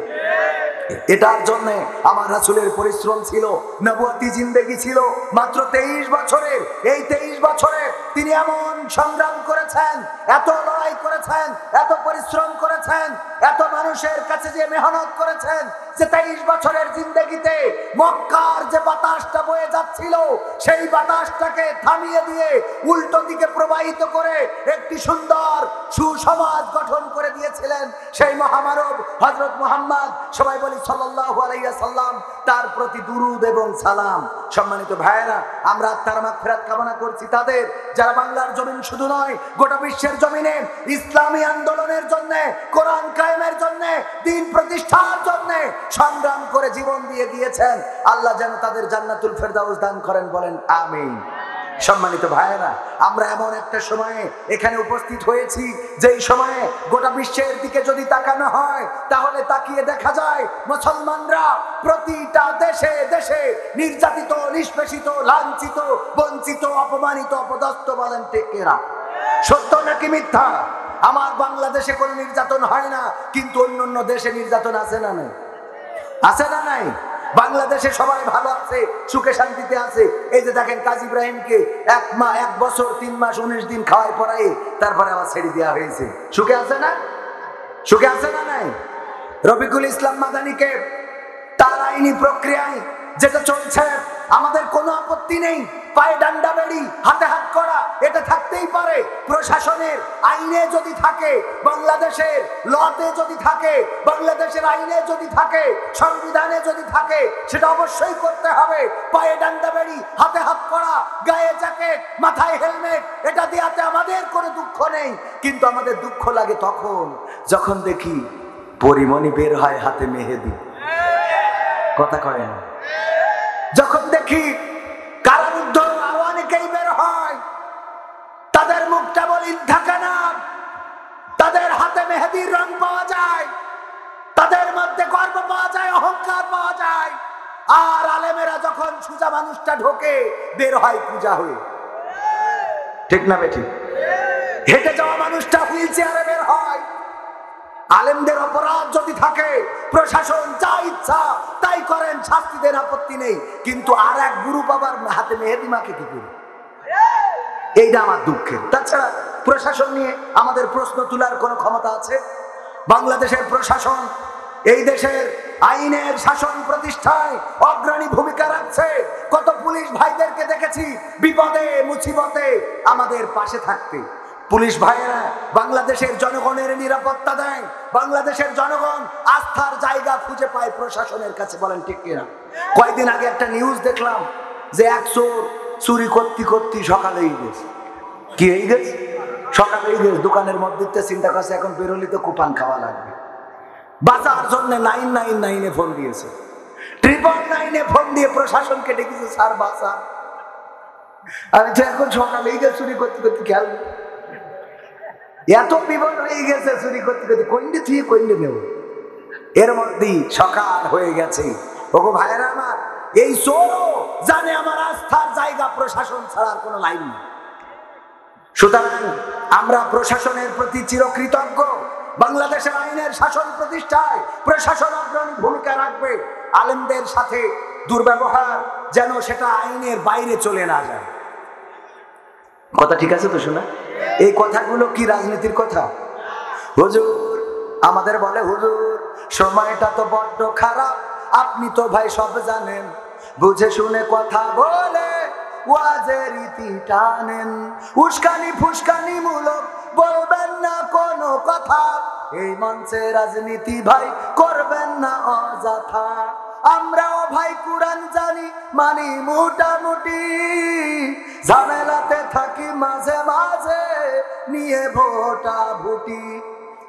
A: এটার জন্য আমার রাসূলের পরিশ্রম ছিল, নবুয়তি জিন্দেগি ছিল মাত্র 23 বছরের। এই 23 বছরে তিনি এমন সংগ্রাম করেছেন, এত লড়াই করেছেন, এত পরিশ্রম করেছেন, এত মানুষের কাছে যে মেহনত করেছেন, যে 23 বছরের জিন্দেগিতে মক্কার যে বাতাসটা বয়ে যাচ্ছিল, সেই বাতাসটাকে থামিয়ে দিয়ে উল্টো দিকে প্রবাহিত করে একটি সুন্দর সুসমাজ গঠন করে দিয়েছিলেন সেই মহামানব হযরত মুহাম্মদ, সবাই বলি সাল্লাল্লাহু আলাইহি ওয়াসাল্লাম। তার প্রতি দুরূদ এবং সালাম। সম্মানিত ভাইয়েরা, আমরা তার মাগফিরাত কামনা করছি তাদের, যারা বাংলার জমিন শুধু নয়, গোটা বিশ্বের জমিনে ইসলামী আন্দোলনের জন্য, কোরআন কায়েমের জন্য, দ্বীন প্রতিষ্ঠার জন্য সংগ্রাম করে জীবন দিয়ে গিয়েছেন। আল্লাহ যেন তাদের জান্নাতুল ফেরদাউস দান করেন, বলেন আমিন। সম্মানিত ভাইয়েরা, আমরা এমন একটা সময়ে এখানে উপস্থিত হয়েছি, যেই সময়ে গোটা বিশ্বের দিকে যদি তাকানো হয়, তাহলে তাকিয়ে দেখা যায় মুসলমানরা প্রতিটা দেশে দেশে নির্যাতিত, নিষ্পেষিত, লাঞ্ছিত, বঞ্চিত, অপমানিত, অপদস্থ, বলেন ঠিক কিনা? সত্য নাকি মিথ্যা? আমার বাংলাদেশে কোনো নির্যাতন হয় না, কিন্তু অন্য দেশে নির্যাতন আছে না নাই? আছে না নাই? বাংলাদেশে সবাই ভালো আছে, সুখে শান্তিতে আছে। এই যে দেখেন কাজী ইব্রাহিমকে 1 বছর 3 মাস 19 দিন খাওয়াই পড়াই, তারপরে আবার ছেড়ে দেওয়া হয়েছে। সুখে আছে না? সুখে আছে না নাই? রফিকুল ইসলাম মাদানিকে তার আইনি প্রক্রিয়ায় যেটা চলছে, আমাদের কোনো আপত্তি নেই। পায়ে ডান্ডা বেড়ি, হাতে হাত করা, এটা থাকতেই পারে। প্রশাসনের আইনে যদি থাকে, বাংলাদেশের লতে যদি থাকে, বাংলাদেশের আইনে যদি থাকে, সংবিধানে যদি থাকে, সেটা অবশ্যই করতে হবে। পায়ে ডান্ডা বেড়ি, হাতে হাত করা, গায়ে জ্যাকেট, মাথায় হেলমেট, এটা দেওয়াতে আমাদের কোনো দুঃখ নেই। কিন্তু আমাদের দুঃখ লাগে তখন যখন দেখি পরিমণি বের হয় হাতে মেহেদি, কথা কয় না। যখন দেখি কারারুদ্ধ আরো অনেকেই বের হয়, তাদের মুখটা মলিন থাকে না, তাদের হাতে মেহেদির রং পাওয়া যায়, তাদের মধ্যে গর্ব পাওয়া যায়, অহংকার পাওয়া যায়। আর আলেমেরা যখন সুজা মানুষটা ঢোকে, বের হয় পূজা হয়ে, ঠিক না বেঠিক? হেঁটে যাওয়া মানুষটা হুইল চেয়ারে বের হয়। আলেমদের অপরাধ যদি থাকে, প্রশাসন যা ইচ্ছা তাই করেন, শাস্তি দেন, আপত্তি নেই। কিন্তু আর এক গুরু বাবার হাতে মেহেদি মাকে কি করে? এইটা আমার দুঃখের। তাছাড়া প্রশাসন নিয়ে আমাদের প্রশ্ন তোলার কোনো ক্ষমতা আছে? বাংলাদেশের প্রশাসন এই দেশের আইনের শাসন প্রতিষ্ঠায় অগ্রণী ভূমিকা রাখছে। কত পুলিশ ভাইদেরকে দেখেছি বিপদে মুসিবতে আমাদের পাশে থাকতে। পুলিশ ভাইয়েরা বাংলাদেশের জনগণের নিরাপত্তা দেয়, বাংলাদেশের জনগণ আস্থার জায়গা খুঁজে পায় প্রশাসনের কাছে, বলেন ঠিক কিনা? কয়েকদিন আগে একটা নিউজ দেখলাম যে এক চোর চুরি করতে করতে সকালেই গেছে। কি হয়ে গেছে? সকালেই গেছে, দোকানের মধ্যে চিন্তা করছে এখন বেরোলি তো কুপান খাওয়া লাগবে, বাঁচার জন্য 999 ফোন দিয়েছে, 999 ফোন দিয়ে প্রশাসনকে ডেকেছে, স্যার বাঁচা। আমি তো এখন সকালেই গেছে চুরি করতে করতে, খেয়াল এত বিপদ হয়ে গেছে চুরি করতে করতে, কইন্ডে থুয়ে কইন্ডে নেব। এর মধ্যেই সকাল হয়ে গেছে। ওগো ভাইয়েরা আমার, এই চোরও জানে আমার আস্থার জায়গা প্রশাসন ছাড়ার কোনো লাইন নেই। সুতরাং আমরা প্রশাসনের প্রতি চিরকৃতজ্ঞ। বাংলাদেশের আইনের শাসন প্রতিষ্ঠায় প্রশাসন অগ্রণী ভূমিকা রাখবে। আলেমদের সাথে দুর্ব্যবহার যেন সেটা আইনের বাইরে চলে না যায়। কথা ঠিক আছে তো শোনা? এই কথাগুলো কি রাজনীতির কথা? হুজুর আমাদের বলে, হুজুর সময়টা তো বড্ড খারাপ, আপনি তো ভাই সব জানেন, বুঝে শুনে কথা বলে ওয়াজের রীতি টানেন, উস্কানি ফুস্কানি মূলক বলবেন না কোনো কথা, এই মঞ্চে রাজনীতি ভাই করবেন না অযথা। আমরাও ভাই কুরআন জানি, মানি মোটামুটি, ঝামেলাতে থাকি মাঝে মাঝে নিয়ে ভোটা ভুটি।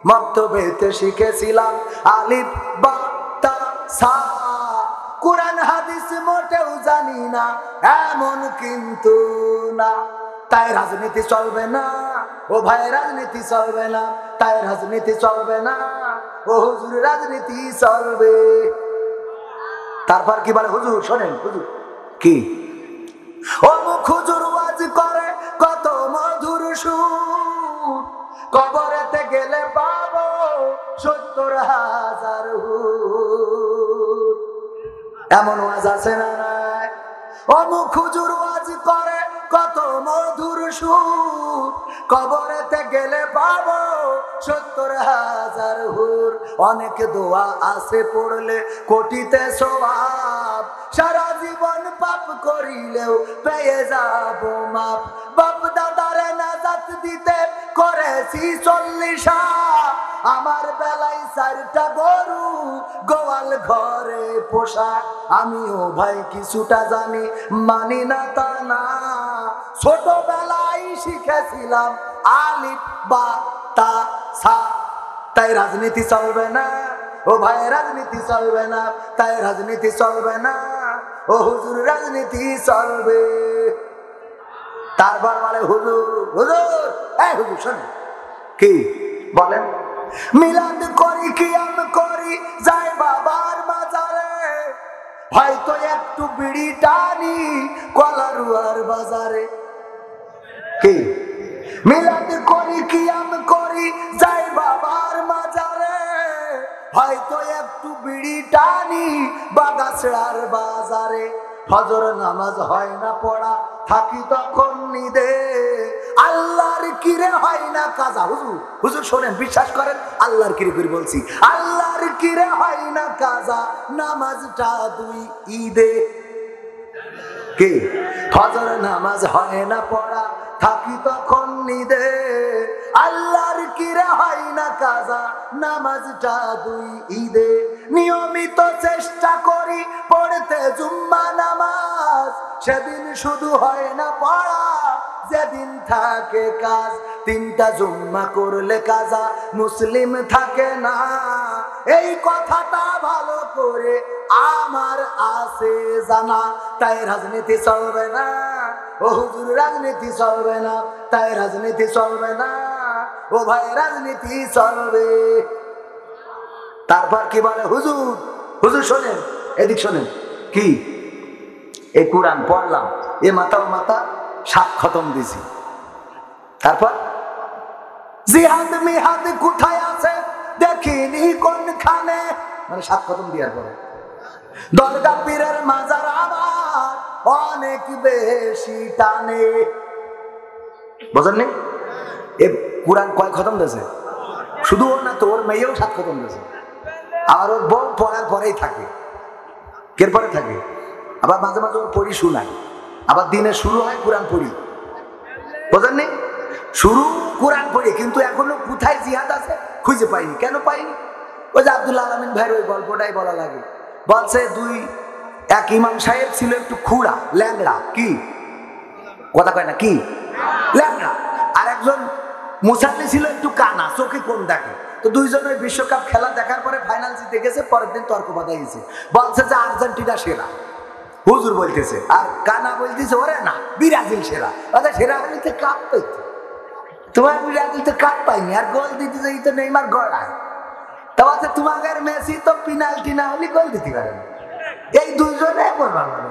A: মক্তবেতে শিখেছিলাম আলিফ বা তা সা, কুরআন হাদিস মোটেও জানি না এমন কিন্তু না। তাই রাজনীতি চলবে না ও ভাই, রাজনীতি চলবে না, তাই রাজনীতি চলবে না ও হুজুর, রাজনীতি চলবে। তারপর কি বলে হুজুর? শোনেন হুজুর কি অমুক হুজুর ওয়াজ করে কত মধুর সুর, কবরেতে গেলে পাবো ৭০,০০০ হুর। এমন ওয়াজ আছে না নাই? অমুক হুজুর ওয়াজ করে কত মধুর সুর, কবরেতে গেলে পাবো ৭০,০০০ হুর। অনেক দোয়া আছে পড়লে কোটিতে সওয়াব, সারা জীবন পাপ করিলেও পেয়ে যাব মাপ। বাপ দাদারে নাজাত দিতে করেছি ৪০, আমার বেলায় ৪টা গরু গোয়াল ঘরে পোষা। আমিও ভাই কিছুটা জানি, মানি না তা না, ছোটবেলায় শিখেছিলাম আলিফ বা তা সা। তাই রাজনীতি চলবে না ও ভাই, রাজনীতি চলবে না, তাই রাজনীতি চলবে না ও হুজুর, রাজনীতি চলবে। তারপর বলে হুজুর, হুজুর এই হুজুর শোনেন কি বলেন, মিলাদ করি কিয়াম করি যাই বাবার মাজারে, হয়তো একটু বিড়ি টানি কলারুয়ার বাজারে। কি মিলাদ করি কিয়াম করি যাই বাবার মাজারে, হয়তো একটু বিড়ি টানি বাগাছড়ার বাজারে। ফজর নামাজ হয় না পড়া, থাকি তখন নিদে, আল্লাহর কিরে হয় না কাজা। হুজুর হুজুর শোনেন, বিশ্বাস করেন, আল্লাহর কিরে করে বলছি, আল্লাহর কিরে হয় না কাজা, নামাজটা 2 ঈদে। কি ফজর নামাজ হয় না পড়া, থাকি তখন নিদে। আল্লাহর কিরে হয় না কাজা, নামাজটা 2 ঈদে। নিয়মিত চেষ্টা করি পড়তে জুম্মা নামাজ, সেদিন শুধু হয় না পড়া, যেদিন থাকে কাজ। 3টা জুম্মা করলে কাজা মুসলিম থাকে না, এই কথাটা ভালো করে আমার আছে জানা। তাই রাজনীতি চলবে না, ও হুজুর রাজনীতি চলবে না, তাই রাজনীতি চলবে না, ও ভাই রাজনীতি চলবে। তারপর কি বলে হুজুর, হুজুর শোনেন, এদিক শোনেন, কি এই কোরআন পড়লাম, এ মাথা ও মাথা 7 খতম দিছি। তারপর জিহাদ মিহাদ কোথায় আছে দেখিনি কোনখানে, মানে 7 খতম দেওয়ার পরে দরগা পীরের মাজার আমার অনেক বেশি টানে। বুঝলেন? এ কোরআন কয় খতম দিয়েছে? শুধু ওর না তো, ওর মেয়েও 7 খতম দিয়েছে। আর ওর বউ পড়ার পরেই থাকে, কের পরে থাকে। আবার মাঝে মাঝে ওর পড়ি শোনায়, আবার দিনে শুরু হয় কোরআন পড়ি। বুঝলেন? শুরু কোরআন পড়ি, কিন্তু এখনো কোথায় জিহাদ আছে খুঁজে পাইনি। কেন পাইনি? ওই যে আব্দুল্লাহ আলামিন ভাইয়ের ওই গল্পটাই বলা লাগে। বলছে এক ইমাম সাহেব ছিল একটু খুড়া, ল্যাংড়া, কি কথা কয় না, কি ল্যাংড়া। আর একজন মুসাল্লি ছিল একটু কানা, চোখে কোন দেখে। তো দুইজনের বিশ্বকাপ খেলা দেখার পরে ফাইনাল জিতে গেছে। পরের দিন তর্ক বাঁধাইছে, বলছে যে আর্জেন্টিনা সেরা। হুজুর বলতেছে, আর কানা বলতেছে ওরে না, ব্রাজিল সেরা। সেরা হলে তো কাপ পাইতো, তোমার ব্রাজিল তো কাপ পাইনি, আর গোল দিতেছে এই তো নেইমার গড়ায়। তা বলছে তোমাদের মেসি তো পেনাল্টি না হলে গোল দিতে পারে না। এই দুইজনে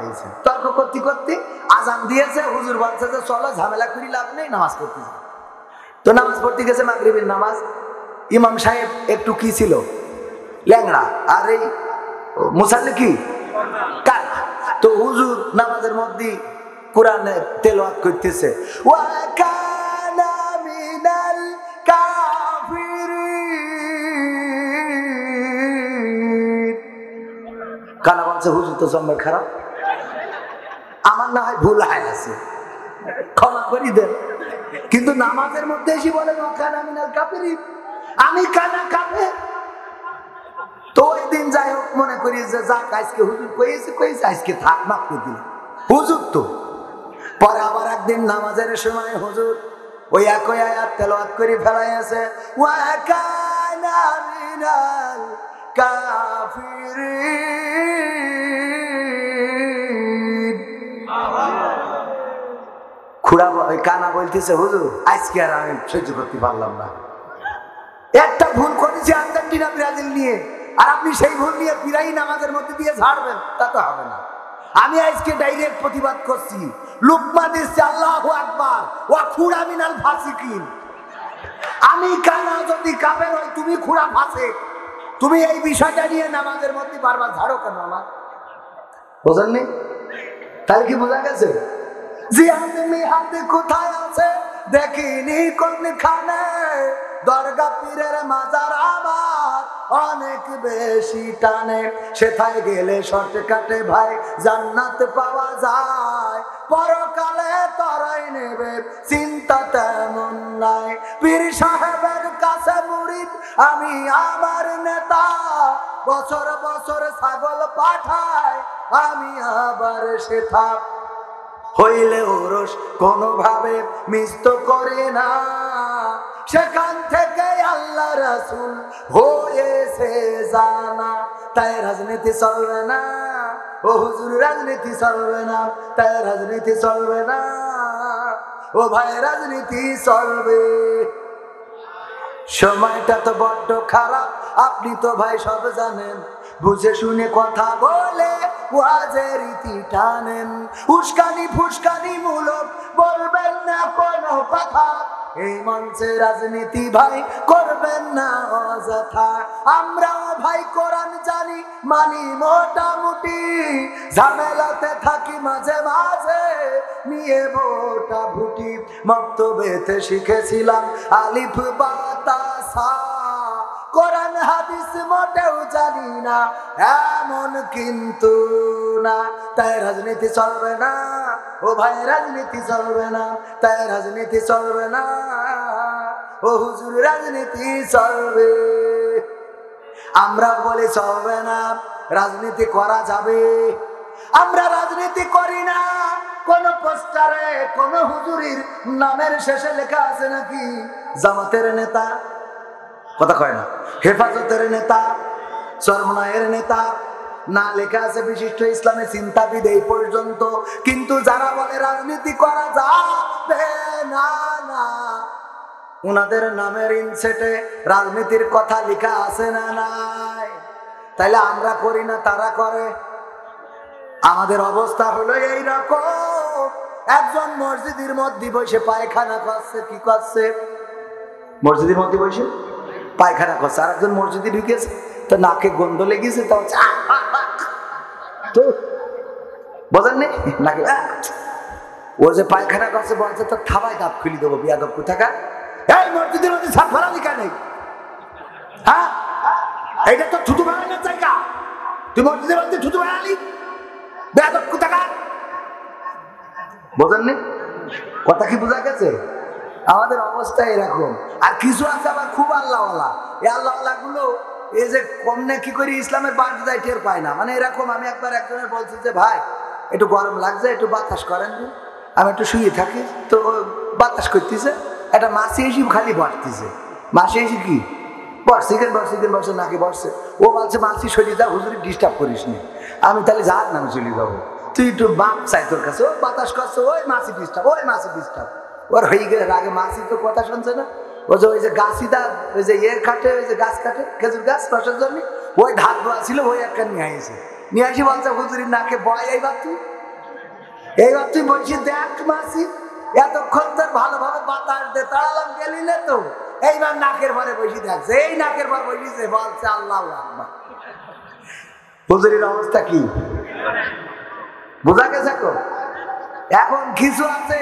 A: হয়েছে। তর্ক করতে করতে আজান দিয়েছে, হুজুর বলছে যে চলো ঝামেলা করি লাভ নেই, নামাজ পড়তে যাও। তো নামাজ পড়তে গেছে, মাগরিবের নামাজ। ইমাম সাহেব একটু কি ছিল, ল্যাংড়া, আর এই মুসাল্লি কি কানা। তো হুজুর নামাজের মধ্যে কোরআনের তেলাওয়াত করতেছে, ওয়া কানা মিনাল কাফিরিন। কানা বলছে হুজুর তো জন্মের খারাপ, আমার না হয় ভুল হয় আছে, ক্ষমা করি দেন। কিন্তু নামাজের মধ্যে এসে বলে ওয়া কানা মিনাল কাফিরিন, আমি কানা কাফের। তো ওই দিন যাই হোক মনে করি যে যাক আজকে হুজুর কইছে আজকে থাক, মাফ করে দিল হুজুর। তো পরে আবার একদিন নামাজের সময় হুজুর ওই একই আয়াত তেলাওয়াত করে ফেলাই আছে, ওয়া কানা মিনাল কাফিরিন। খুড়া ওই কানা বলতেছে হুজুর আজকে আর আমি সহ্য করতে পারলাম না, একটা ভুল করেছি আর্জেন্টিনা ব্রাজিল নিয়ে, আর আপনি সেই ভুল নিয়ে পিরাই নামাজের মধ্যে দিয়ে ছাড়বেন, তা তো হবে না। আমি আজকে ডাইরেক্ট প্রতিবাদ করছি, লুকমান দিচ্ছে আল্লাহু আকবার ওয়া খুড়া মিনাল ফাসিকিন। আমি কানা যদি কাফের হই, তুমি খুড়া ফাসিক। তুমি এই বিষয়টা নিয়ে নামাজের মধ্যে বারবার ঝাড়ো কেন আমার? বুঝলেন? তাহলে কি বোঝা গেছে? জিহাদ মিহাদ কোথায় আছে দেখিনি কোনখানে, দরগা পীরের মাজার আমার অনেক বেশি টানে। সেথায় গেলে শর্টকাটে ভাই জান্নাত পাওয়া যায়, পরকালে তরাই নেবে চিন্তা তেমন নাই। পীর সাহেবের কাছে মুরিদ আমি আমার নেতা, বছর বছর ছাগল পাঠায় আমি আবার সেথা। হইলে ওরস কোনোভাবে মিষ্ট করে না, সেখান থেকে আল্লাহ রাসূল হয়েছে জানা। তাই রাজনীতি চলবে না, ও হুজুর রাজনীতি চলবে না, তাই রাজনীতি চলবে না, ও ভাই রাজনীতি চলবে। সময়টা তো বড্ড খারাপ, আপনি তো ভাই সব জানেন, বুঝে শুনে কথা বলে ওয়াজের রীতি টানেন। উস্কানি ফুসকানি মূলক বলবেন না কোনো কথা, এই মঞ্চে রাজনীতি ভাই করবেন না অযথা। আমরাও ভাই কোরআন জানি মানি মোটামুটি, ঝামেলাতে থাকি মাঝে মাঝে নিয়ে ভোটা ভুটি। মক্তবেতে শিখেছিলাম আলিফ বা তা সা, কোরআন হাদিস মোটেও জানি না, এমন কিন্তু না। তাই রাজনীতি চলবে না ও ভাই, রাজনীতি চলবে না, তাই রাজনীতি চলবে না ও হুজুর, রাজনীতি চলবে। আমরা বলি চলবে না, রাজনীতি করা যাবে। আমরা রাজনীতি করি না। কোন পোস্টারে কোন হুজুরির নামের শেষে লেখা আছে নাকি জামাতের নেতা? কথা কয় না। হেফাজতের নেতা, চরমনায়ের নেতা, না লেখা আছে বিশিষ্ট ইসলামী চিন্তাবিদ এই পর্যন্ত। কিন্তু যারা বলে রাজনীতি করা যাবে না, না, উনাদের নামের ইনসেটে রাজনীতির কথা লেখা আছে না নাই? তাইলে আমরা করি না, তারা করে। আমাদের অবস্থা হলো এইরকম। একজন মসজিদের মধ্যে বসে পায়খানা করছে। কি করছে? মসজিদের মধ্যে বসে পায়খানা করছে। আর একজন মসজিদে ঢুকেছে, তো নাকে গন্ধ লেগেছে, তো বোঝেননি নাকি? ও যে পায়খানা করছে বলছে তো থাবায় দাপ খুলি দেবো, বিয়াদব কোথাকা। এই মসজিদের মধ্যে সাফ ফেলা লিখা নেই, হ্যাঁ? এইটা তো থুতু বেড়ানোর জায়গা, তুই মসজিদের মধ্যে থুতু বেড়ালি, বেয়াদব কোথাকা। বোঝেননি কথা? কি বোঝা গেছে? আমাদের অবস্থা এরকম। আর কিছু আছে আবার খুব আল্লাহওয়ালা। এই আল্লাহওয়ালা গুলো এই যে কমনে কি করি ইসলামের বাড়তে যায় টের পায় না। মানে এরকম, আমি একবার একজনের বলছি যে ভাই একটু গরম লাগছে, একটু বাতাস করেন। আমি একটু শুয়ে থাকি, তো বাতাস করতেছে, একটা মাসি এসে খালি বসতেছে। মাসি এসে কি বসে নাকি বসছে। ও বলছে মাসি সরিয়ে যা, হুজুরি ডিস্টার্ব করিস নি। আমি তাহলে যার নামে চলে যাবো, তুই একটু বাপ চাই তোর কাছে। ও বাতাস করছে, ওই মাসি ডিস্টার্ব, ওই মাসি ডিস্টার্ব। ওর হয়ে গেলে আগে মাসি তো কথা শুনছে না। ও যে ওই যে গাছিদা, ওই যে ইয়ে কাটে, ওই যে গাছ কাটে, খেজুর গাছ রসের জন্য, ওই ধাত দেওয়া ছিল, ওই একটা নিয়ে আসি বলছে হুজুরির নাকে বয়। এইবার তুই বলছি দেখ মাসি, এতক্ষণ তোর ভালোভাবে বাতাস দে তাড়ালাম, গেলি না তো, এইবার নাকের ভরে বসি দেখছে। এই নাকের ভর বসিছে, বলছে আল্লাহ আকবার। হুজুরির অবস্থা কি বোঝা গেছে? এখন কিছু আছে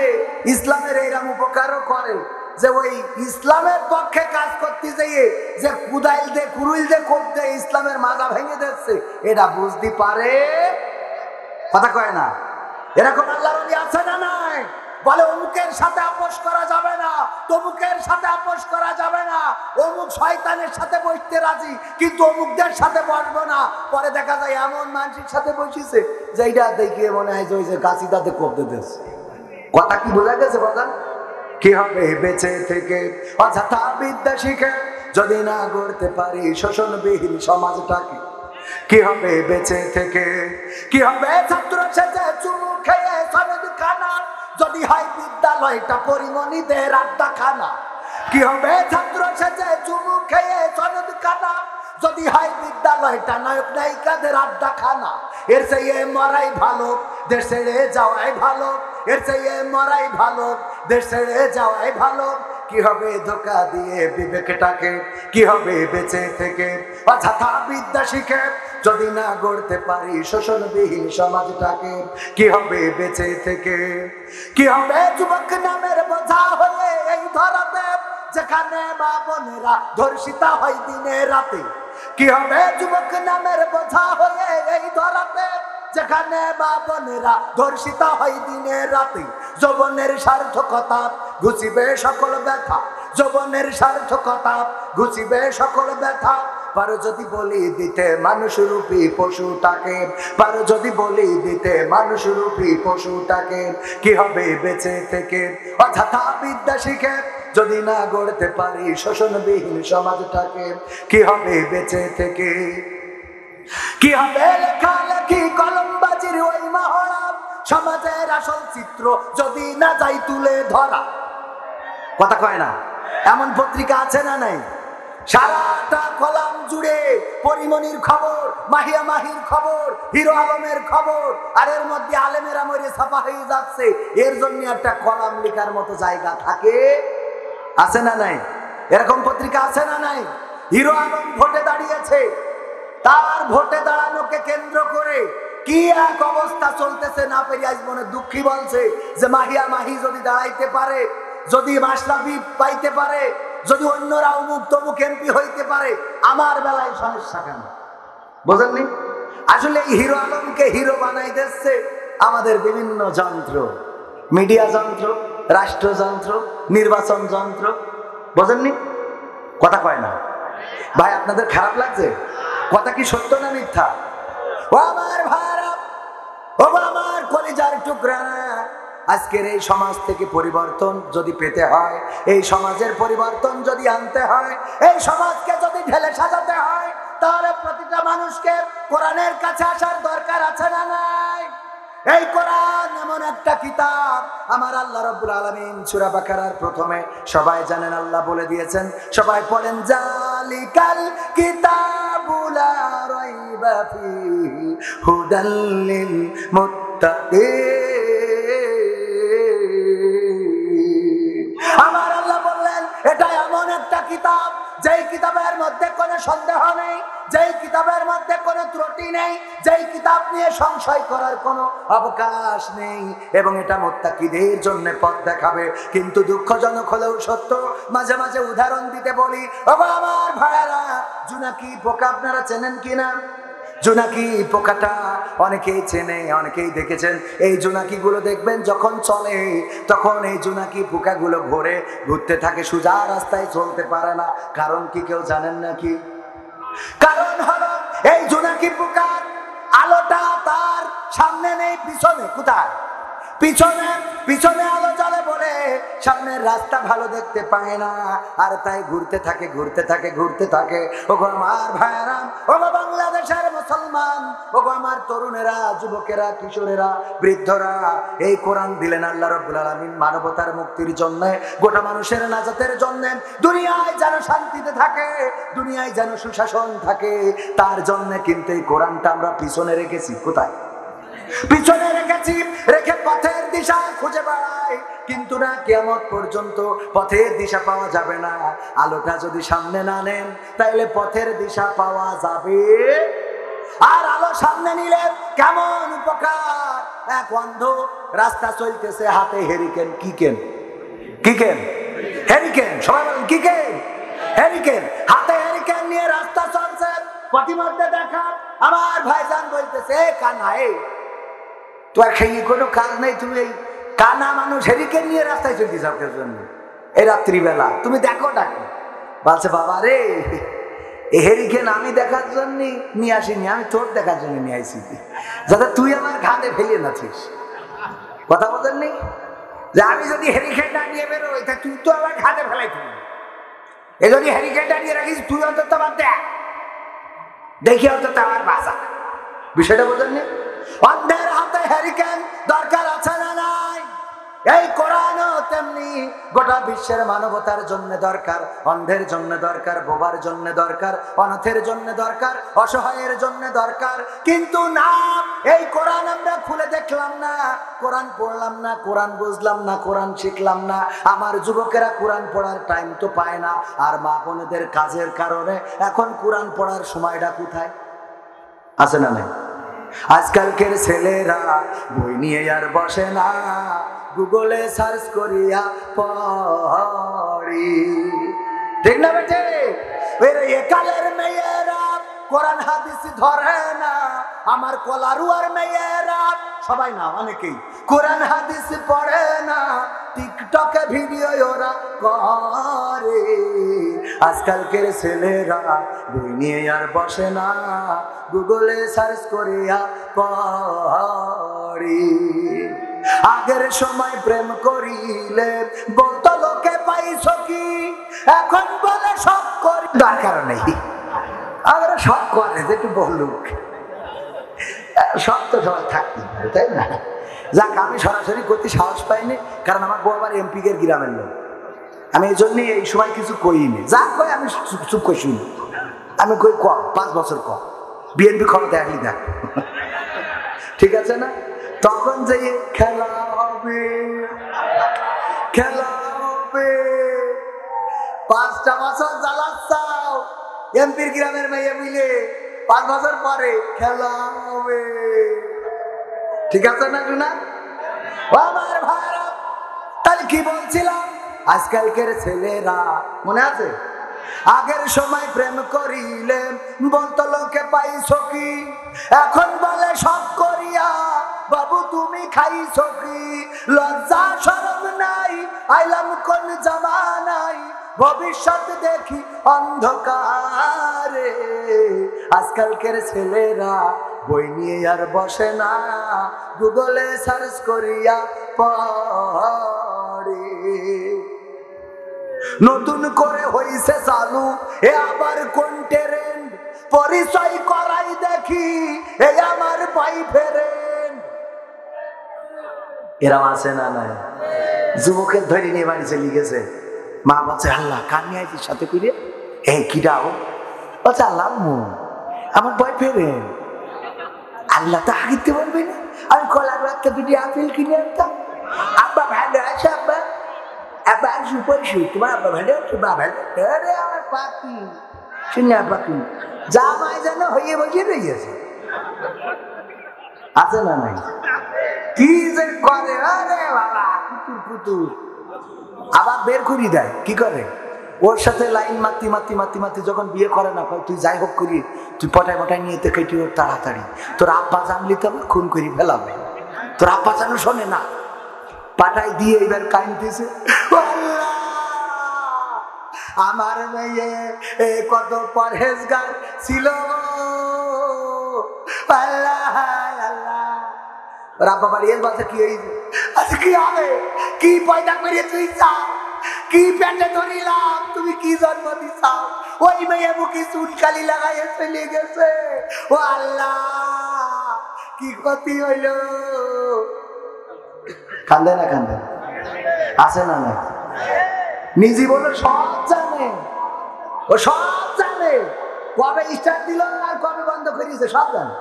A: ইসলামের এইরকম উপকারও করে, যে ওই ইসলামের পক্ষে কাজ করতে যেয়ে যে কুদাইল দে কুরুইল দে কোপ দে ইসলামের মাজা ভেঙে দিচ্ছে, এটা বুঝতে পারে। কথা কয় না? এরকম আল্লাহর ওলি আছে না নাই? বলে অমুকের সাথে আপোষ করা যাবে না, তমুকের সাথে আপোষ করা যাবে না, অমুক শয়তানের সাথে বসতে রাজি, কিন্তু অমুকদের সাথে বসবো না। পরে দেখা যায় এমন মানুষের সাথে বসিছে যে এইটা দেখিয়ে মনে হয় যে ওই যে গাছিটাতে কোপ দিতেছে। কথা কি বোঝা গেছে? বাজান কি হবে বেঁচে থেকে অযথা বিদ্যা শিখে যদি না গড়তে পারি শোষণবিহীন সমাজটাকে? কি হবে বেঁচে থেকে? কি হবে ছাত্র সেজে চুমু খেয়ে সনদ খানা যদি হয় বিদ্যালয়টা পরিমণিদের আড্ডা খানা? কি হবে ছাত্র সেজে চুমু খেয়ে সনদ খানা যদি হয় বিদ্যালয়টা নায়ক নায়িকাদের আড্ডা খানা? এর চেয়ে মরাই ভালো, দেশ ছেড়ে যাওয়াই ভালো। এর চেয়ে মরাই ভালো, দেশ ছেড়ে যাওয়াই ভালো। কি হবে ধোকা দিয়ে বিবেকটাকে? কি হবে বেঁচে থেকে অযথা বিদ্যা শিখে যদি না গড়তে পারি শোষণবিহীন সমাজটাকে? কি হবে বেঁচে থেকে? কি হবে যুবক নামের বোঝা হয়ে এই ধরাতে যেখানে মা বোনেরা ধর্ষিতা হয় দিনে রাতে? কি হবে যুবক নামের বোঝা হয়ে এই ধরাতে যেখানে মা বোনেরা ধর্ষিতা হয় দিনে রাতে? যৌবনের সার্থকতা ঘুচিবে সকল ব্যথা, যৌবনের সার্থকতা ঘুচিবে সকল ব্যথা। পারো যদি বলি দিতে মানুষরূপী পশুটাকে, পারো যদি বলি দিতে মানুষরূপী পশুটাকে? কি হবে বেঁচে থেকে অযথা বিদ্যা শিখে যদি না গড়তে পারি শোষণবিহীন সমাজটাকে? কি হবে বেঁচে থেকে? কি হবে লেখালেখি কলমবাজির ওই মহড়া সমাজের আসল চিত্র যদি না যাই তুলে ধরা? কথা কয় না? এমন পত্রিকা আছে না নাই? সারাটা কলাম জুড়ে পরিমণির খবর, মাহিয়া মাহির খবর, হিরো আলমের খবর, আর এর মধ্যে আলেমেরা মরে ছাপা হয়ে যাচ্ছে। এর জন্য একটা কলাম লেখার মতো জায়গা থাকে? আছে না নাই? এরকম পত্রিকা আছে না নাই? হিরো আলম ভোটে দাঁড়িয়েছে, তার ভোটে দাঁড়ানোকে কেন্দ্র করে কি এক অবস্থা চলতেছে না পেরে আজ মনে দুঃখী বলছে যে মাহিয়া মাহি যদি দাঁড়াইতে পারে, যদি মাশরাফি পাইতে পারে, যদি অন্যরা অমুক তমুক এমপি হইতে পারে, আমার বেলায় সমস্যা কেন? বোঝেননি? আসলে হিরো আলমকে হিরো বানাই দিচ্ছে আমাদের বিভিন্ন যন্ত্র, মিডিয়া যন্ত্র, রাষ্ট্রযন্ত্র, নির্বাচন যন্ত্র। বোঝেননি? কথা কয় না ভাই, আপনাদের খারাপ লাগছে? কথা কি সত্য না মিথ্যা? ও আমার ভাইরা, ও আমার কলিজার টুকরা, আজকের এই সমাজ থেকে পরিবর্তন যদি পেতে হয়, এই সমাজের পরিবর্তন যদি আনতে হয়, এই সমাজকে যদি ঢেলে সাজাতে হয়, তাহলে প্রতিটা মানুষকে কোরআনের কাছে আসার দরকার আছে না নাই? এই কোরআন এমন একটা কিতাব, আমার আল্লাহ রাব্বুল আলামিন সূরা বাকারার প্রথমে সবাই জানেন, আল্লাহ বলে দিয়েছেন, সবাই পড়েন, জালিকাল কিতাবুল লা রাইবা ফীহি হুদাল লিল মুত্তাকিন। আমার আল্লাহ বললেন, এটা এমন একটা কিতাব যেই কিতাবের মধ্যে কোনো সন্দেহ নেই, যেই কিতাবের মধ্যে কোনো ত্রুটি নেই, যেই কিতাব নিয়ে সংশয় করার কোনো অবকাশ নেই, এবং এটা মুত্তাকিদের জন্য পথ দেখাবে। কিন্তু দুঃখজনক হলেও সত্য, মাঝে মাঝে উদাহরণ দিতে বলি, ও আমার ভাইরা, জোনাকি পোকা আপনারা চেনেন কিনা? জোনাকি পোকাটা অনেকেই চেনে, অনেকেই দেখেছেন। এই জোনাকি গুলো দেখবেন যখন চলে, তখন এই জোনাকি পোকাগুলো ঘুরে ঘুরতে থাকে, সোজা রাস্তায় চলতে পারে না। কারণ কি কেউ জানেন নাকি? কারণ হলো এই জোনাকি পোকার আলোটা তার সামনে নেই, পিছনে। কোথায়? পিছনে। পিছনে আলো জ্বলে বলে সামনের রাস্তা ভালো দেখতে পায় না, আর তাই ঘুরতে থাকে ঘুরতে থাকে ঘুরতে থাকে। ওগো আমার ভাইরা, ওগো বাংলাদেশের মুসলমান, ওগো আমার তরুণেরা, যুবকেরা, কিশোরেরা, বৃদ্ধরা, এই কোরআন দিলেন আল্লাহ রাব্বুল আলামিন মানবতার মুক্তির জন্য, গোটা মানুষের নাজাতের জন্য, দুনিয়ায় যেন শান্তিতে থাকে, দুনিয়ায় যেন সুশাসন থাকে, তার জন্য কিন্তু এই কোরআনটা আমরা পিছনে রেখেছি। কোথায়? পিছনে রেখেছি, রেখে পথের দিশা খুঁজে বেড়াই। কিন্তু না, কিয়ামত পর্যন্ত পথের দিশা পাওয়া যাবে না। আলোটা যদি সামনে না নেন, তাইলে পথের দিশা পাওয়া যাবে। আর আলো সামনে নিলে কেমন উপকার! এক অন্ধ রাস্তা চলতেছে, হাতে হেরিকেন। কি কেন? কি কেন? হেরিকেন। সবাই বলেন কি কেন? হেরিকেন। হাতে হেরিকেন নিয়ে রাস্তা চলছে, পথিমধ্যে দেখা আমার ভাইজান বলতেছে, কানা, তোর খেয়ে কোনো কাজ নেই, তুমি এই কানা মানুষ হেরিকেন নিয়ে রাস্তায় চলতে যাও কের জন্য এই রাত্রিবেলা? তুমি দেখো ডাকে। বলছে, বাবা রে, এই হেরিকেন আমি দেখার জন্য নিয়ে আসিনি, আমি তোর দেখার জন্য নিয়ে আসি, যাতে তুই আমার ঘাটে ফেলিয়ে নাছিস। কথা বলেননি যে আমি যদি হেরিকেনটা নিয়ে বেরোই, তা তুই তো আমার ঘাটে ফেলাই তুই। এই যদি হেরিকেনটা নিয়ে রাখিস, তুই অন্তত আমার দেখ, দেখি অন্তত আমার বাঁচা। বিষয়টা বোঝেননি? অন্ধের হাতে হেরিকেন দরকার আছে না নাই? এই কোরআনও তেমনি গোটা বিশ্বের মানবতার জন্য দরকার। অন্ধের জন্য দরকার, বোবার জন্য দরকার, অনাথের জন্য দরকার, অসহায়ের জন্য দরকার। কিন্তু না, এই কোরআন আমরা খুলে দেখলাম না, কোরআন পড়লাম না, কোরআন বুঝলাম না, কোরআন শিখলাম না। আমার যুবকেরা কোরআন পড়ার টাইম তো পায় না, আর মা বোনেদের কাজের কারণে এখন কোরআন পড়ার সময়টা কোথায়? আছে না নাই? আজকালকের ছেলেরা বই নিয়ে আর বসে না, গুগলে সার্চ করিয়া পড়ি। ঠিক না বেটে? একালের মেয়েরা কোরআন হাদিস ধরে না, আমার কলারুয়ার মেয়েরা, সবাই না, অনেকেই কোরআন হাদিস পড়ে না, টিকটকে ভিডিও ওরা করে। আজকালকের ছেলেরা বই নিয়ে আর বসে না, গুগলে সার্চ করিয়া পড়ি। আগের সময় প্রেম করিলে বলতো লোকে পাইছো কি, এখন বলে সব করি। দরকার নেই, আমরা সব করে যে একটু বলুক, সব তো সবাই থাকতেই পারে, তাই না? যাক, আমি সরাসরি করতে সাহস পাইনি, কারণ আমার বউ আবার এমপি এর গ্রামের লোক। আমি এই জন্যই এই সময় কিছু কইনি, যা কই আমি চুপ করে শুনি। আমি কই ক 5 বছর ক বিএনপি ক্ষমতা আসলি দেখ, ঠিক আছে না? তখন যে খেলা হবে, খেলা হবে, 5টা বছর জ্বালাচ্ছাও এমপির গ্রামের মেয়ে মিলে, 5 বছর পরে খেলা হবে, ঠিক আছে না? শোনা আমার ভাইরা, তাহলে কি বলছিলাম? আজকালকের ছেলেরা মনে আছে আগের সময় প্রেম করিলে বলতো লোকে পাইছো কি, এখন বলে সব করিয়া বাবু তুমি খাইছো কি। লজ্জা শরম নাই আইলাম কোন জামানায়, ভবিষ্যৎ দেখি অন্ধকারে। আজকালকের ছেলেরা বই নিয়ে আর বসে না, গুগলে সার্চ করিয়া পড়ে। নতুন করে হইছে চালু এ আবার কোন ট্রেন্ড, পরিচয় করাই দেখি এই আমার বয়ফ্রেন্ড। এরাম আছে না নাই? যুবকের ধরে নিয়ে বাড়ি চলে গেছে, মা বলছে আল্লাহ কার নিয়ে আইছিস সাথে করে? এই কিডাও? বলছে আল্লাহ আমার বয়ফ্রেন্ড। আল্লাহ তো আগিতে বলবে না, আমি কলার বাচ্চা দুটি আপেল কিনে আনতাম। আব্বা ভালো আছে আব্বা? আব্বা সুপার সু তোমার আব্বা ভালো আছে? বাবা আরে আমার পাখি শুনে পাখি জামাই যেন হইয়ে বসে রয়েছে। আছে না নাই? কি যে করে আরে বাবা কুতুর কুতুর, আবার বের করি দেয়। কি করে? ওর সাথে লাইন মাতি মাতি মাতি মাতি যখন বিয়ে করে না, তুই যাই হোক করি তুই পটায় পটায় নিয়ে তো কেটে ওর তাড়াতাড়ি, তোর আব্বা জানলি তো আবার খুন করি ফেলাবে। তোর আব্বা জানো শোনে না, পাটায় দিয়ে এবার কাইনতেছে আমার মেয়ে কত পরহেজগার ছিল। আল্লাহ আল্লাহ ওর আব্বা বাড়ি এর বাচ্চা কি হয়েছে? আচ্ছা কি হবে? কি পয়দা করে তুই চাও? কি পেটে ধরিলাম? তুমি কি জন্ম দিছাও? ওই মেয়ে মুখে চুনকালি লাগাইয়ে চলে গেছে। ও আল্লাহ কি ক্ষতি হইল। কান্দে না কান্দে আছে না না? নিজে বলো সব জানে, ও সব জানে, কবে স্টার্ট দিল আর কবে বন্ধ করিয়েছে সব জানে।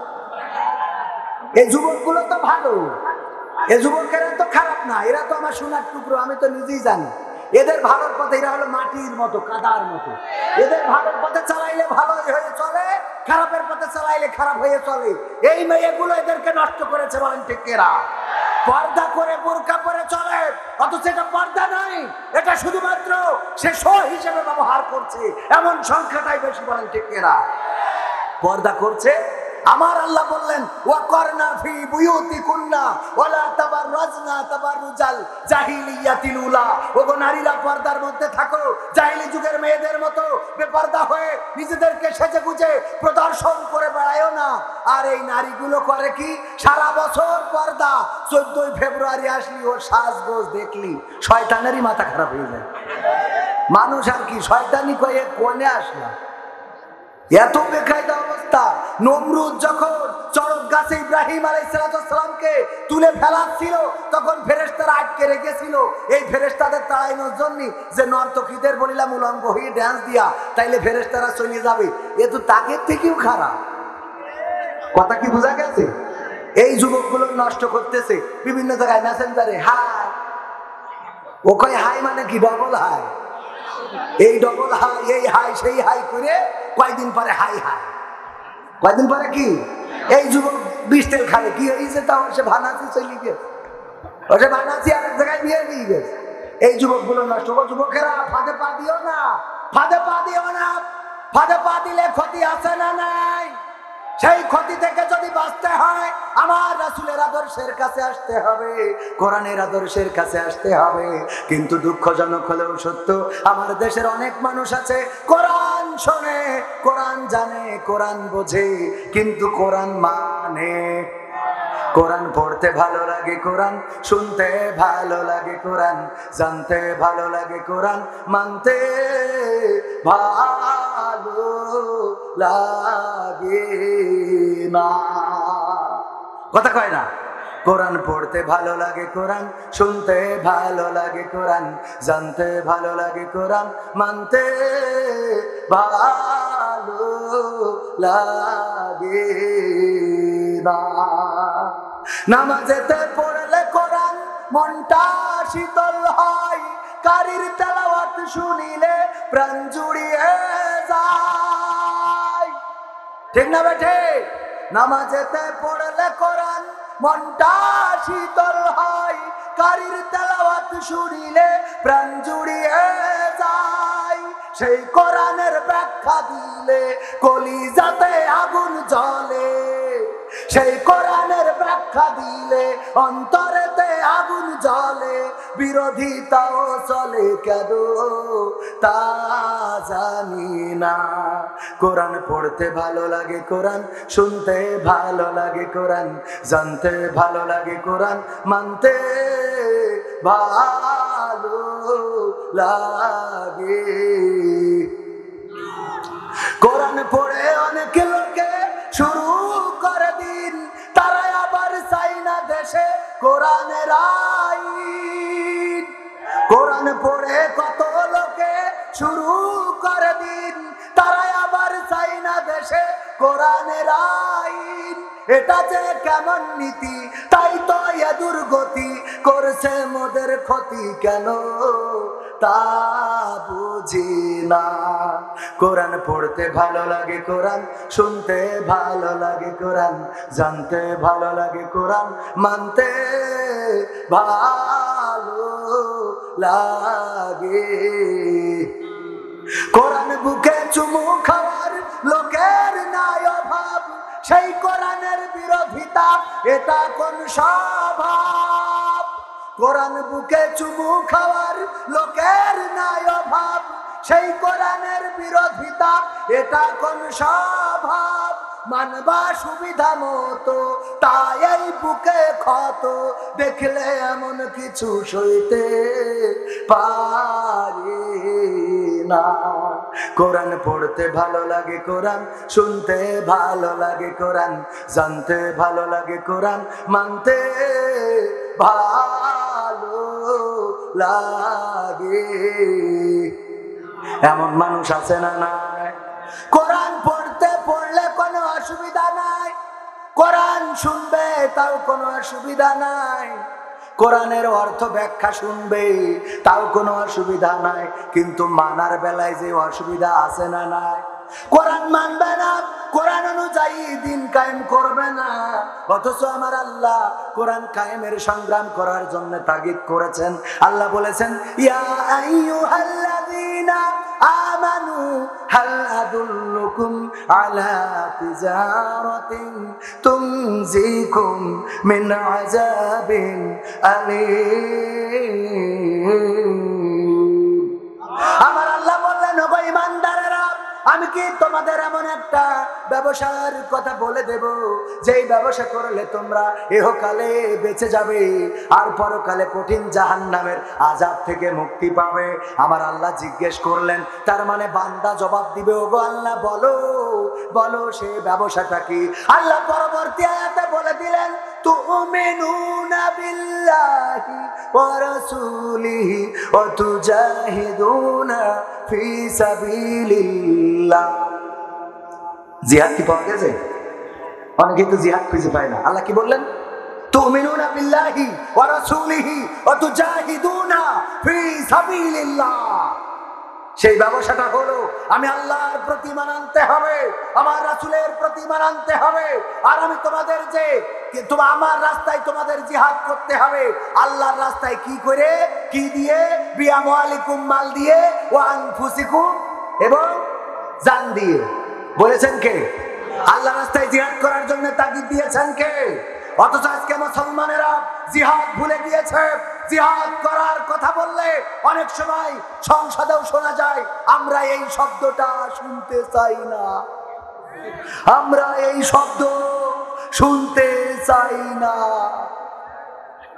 A: এই যুবক গুলো তো ভালো, এই যুবকেরা তো খারাপ না, এরা তো আমার সোনার টুকরো, আমি তো নিজেই জানি। এদের ভালোর পথে, এরা হলো মাটির মতো কাদার মতো, এদের ভালোর পথে চালাইলে ভালো হয়ে চলে, খারাপের পথে চালাইলে খারাপ হয়ে চলে। এই মেয়েগুলো এদেরকে নষ্ট করেছে। বলেন ঠিক এরা পর্দা করে বোরকা পরে চলে, অথচ এটা পর্দা নাই, এটা শুধুমাত্র সে শো হিসেবে ব্যবহার করছে, এমন সংখ্যাটাই বেশি। বলেন ঠিক এরা পর্দা করছে। আমার আল্লাহ বললেন ওয়াকরনা ফি বুয়ুতিকুন্না ওয়ালা তাবাররাজনা তাবাররুজাল জাহিলিয়াতিল উলা, ওগো নারীরা পর্দার মধ্যে থাকো, জাহিলি যুগের মেয়েদের মতো বেপর্দা হয়ে নিজেদেরকে সেজেগুজে প্রদর্শন করে বেড়ায়ও না। আর এই নারীগুলো করে কি? সারা বছর পর্দা, 14 ফেব্রুয়ারি আসলি ওর সাজগোজ দেখলি শয়তানেরই মাথা খারাপ হয়ে যায়। মানুষ আর কি শয়তানি কয়ে কোণে আসলা, এত বেকায়দা অবস্থা। নমরুদ যখন চড়ক গাছে ইব্রাহিম আলাইহিসসালামকে তুলে ফেলাচ্ছিল, তখন ফেরেশতারা আটকে রেখেছিল এই ফেরেশতাদের তাড়ানোর জন্য, যে নর্তকীদের বলিলাম উলঙ্গ হয়ে ড্যান্স দিয়া, তাইলে ফেরেশতারা চলে যাবে। এ তো তাদের থেকেও খারাপ। কথা কি বোঝা গেছে? এই যুবকগুলো নষ্ট করতেছে বিভিন্ন জায়গায় মেসেঞ্জারে হাই, ও কয় হাই মানে কি? ডবল হাই। এই ডবল হাই, এই হাই সেই হাই করে কয়দিন পরে হাই হাই, কয়দিন পরে কি এই যুবক বিষ তেল খাবে। কি হয়েছে? তাও সে ভানাচি চলে গেছে, ও সে ভানাচি আরেক জায়গায় নিয়ে নিয়ে গেছে। এই যুবকগুলো নষ্ট। যুবকেরা ফাঁদে পা দিও না, ফাঁদে পা দিও না। ফাঁদে পা দিলে ক্ষতি আছে না নাই? সেই ক্ষতি থেকে যদি বাঁচতে হয় আমার রাসূলের আদর্শের কাছে আসতে হবে, কোরআনের আদর্শের কাছে আসতে হবে। কিন্তু দুঃখজনক হলেও সত্য, আমার দেশের অনেক মানুষ আছে কোরআন শোনে, কোরআন জানে, কোরআন বোঝে, কিন্তু কোরআন মানে। কোরআন পড়তে ভালো লাগে, কোরআন শুনতে ভালো লাগে, কোরআন জানতে ভালো লাগে, কোরআন মানতে ভালো লাগে না। কথা কয় না? কোরআন পড়তে ভালো লাগে, কোরআন শুনতে ভালো লাগে, কোরআন জানতে ভালো লাগে, কোরআন মানতে ভালো লাগে না। নামাজেতে পড়লে কোরআন মনটা শীতল হয়, কারির তেলাওয়াত শুনিলে প্রাণ জুড়িয়ে যায়। ঠিক না বেঠে? নামাজেতে পড়লে কোরআন মনটা শীতল হয়, কারির তেলাওয়াত শুনিলে প্রাণ জুড়িয়ে যায়, সেই কোরআনের ব্যাখ্যা দিলে কলিজাতে আগুন জ্বলে, সেই কোরআনের ব্যাখ্যা দিলে অন্তরেতে আগুন জ্বলে, বিরোধিতাও চলে কেন তা জানি না। কোরআন পড়তে ভালো লাগে, কোরআন শুনতে ভালো লাগে, কোরআন জানতে ভালো লাগে, কোরআন মানতে ভালো লাগে। কোরআন পড়ে অনেক লোকে শুরু করে দিন, তারা আবার চাই না দেশে কোরআনের আইন। কোরআন পড়ে কত লোকে শুরু করে দিন, তারা আবার চাই না দেশে কোরআনের আইন। এটা যে কেমন নীতি, তাই তো এ দুর্গতি, করছে মোদের ক্ষতি কেন তা বুঝি না। কোরআন পড়তে ভালো লাগে, কোরআন শুনতে ভালো লাগে, কোরআন জানতে ভালো লাগে, কোরআন মানতে ভালো লাগে। কোরআন বুকে চুমু খাওয়ার লোকের নাই অভাব, সেই কোরআনের বিরোধিতা এটা কোন স্বভাব। কোরআন বুকে চুমু খাওয়ার লোকের নাই অভাব, সেই কোরআনের বিরোধিতা এটা কোন স্বভাব। মানবা সুবিধা মতো তাই এই বুকে ক্ষত, দেখলে এমন কিছু সইতে পারি না। কোরআন পড়তে ভালো লাগে, কোরআন শুনতে ভালো লাগে, কোরআন জানতে ভালো লাগে, কোরআন মানতে ভালো লাগে। এমন মানুষ আছে না নাই? কোরআন পড়লে কোনো অসুবিধা নাই, কোরআন শুনবে তাও কোনো অসুবিধা নাই, কোরআনের অর্থ ব্যাখ্যা শুনবে তাও কোনো অসুবিধা নাই, কিন্তু মানার বেলায় যে অসুবিধা আছে না নাই? কোরআন মানবে না, কোরআন অনুযায়ী দিন কায়েম করবে না, অথচ আমার আল্লাহ কোরআন কায়েমের সংগ্রাম করার জন্য তাগিদ করেছেন। আল্লাহ বলেছেন, ইয়া আইয়ুহাল্লাযীনা আমানু হাল আদুল্লুকুম আলা তিজারাতিন তুনজিকুম মিন আযাবিন আলীম। আমার আল্লাহ বললেন, ওগো ঈমানদারেরা, আমি কি তোমাদের এমন একটা ব্যবসার কথা বলে দেব, যেই ব্যবসা করলে তোমরা ইহকালে বেঁচে যাবে আর পরকালে কঠিন জাহান্নামের আযাব থেকে মুক্তি পাবে? আমার আল্লাহ জিজ্ঞেস করলেন, তার মানে বান্দা জবাব দিবে, ওগো আল্লাহ বলো বলো সেই ব্যবসাটা কি? আল্লাহ পরবর্তী আয়াতে বলে দিলেন, তুমিনুনা বিল্লাহি ওয়া রাসূলিহি ওয়া তুজাহিদুনা ফি সাবিলিল্লাহ। জিহাদ কি পাওয়া গেছে? অনেকে তো জিহাদ খুঁজে পায় না। আল্লাহ কি বললেন? তুমিনুনা বিল্লাহি ওয়া রাসূলিহি ওয়া তুজাহিদুনা ফি সাবিলিল্লাহ। সেই ব্যবসাটা হলো আমি আল্লাহর প্রতি ঈমান আনতে হবে, আমার রাসূলের প্রতি ঈমান আনতে হবে, আর আমি তোমাদের যে আমার রাস্তায় তোমাদের জিহাদ করতে হবে। আল্লাহর রাস্তায় কি করে? কি দিয়ে? বিআমওয়ালিকুম, মাল দিয়ে, ওয়া আনফুসিকুম, এবং জান দিয়ে। বলেছেন কে? আল্লাহর রাস্তায় জিহাদ করার জন্য তাগিদ দিয়েছেন কে? অথচ আজকে মুসলমানেরা জিহাদ ভুলে গিয়েছে। জিহাদ করার কথা বললে অনেক সময় সংসদেও শোনা যায়, আমরা এই শব্দটা শুনতে চাই না, আমরা এই শব্দ শুনতে চাই না।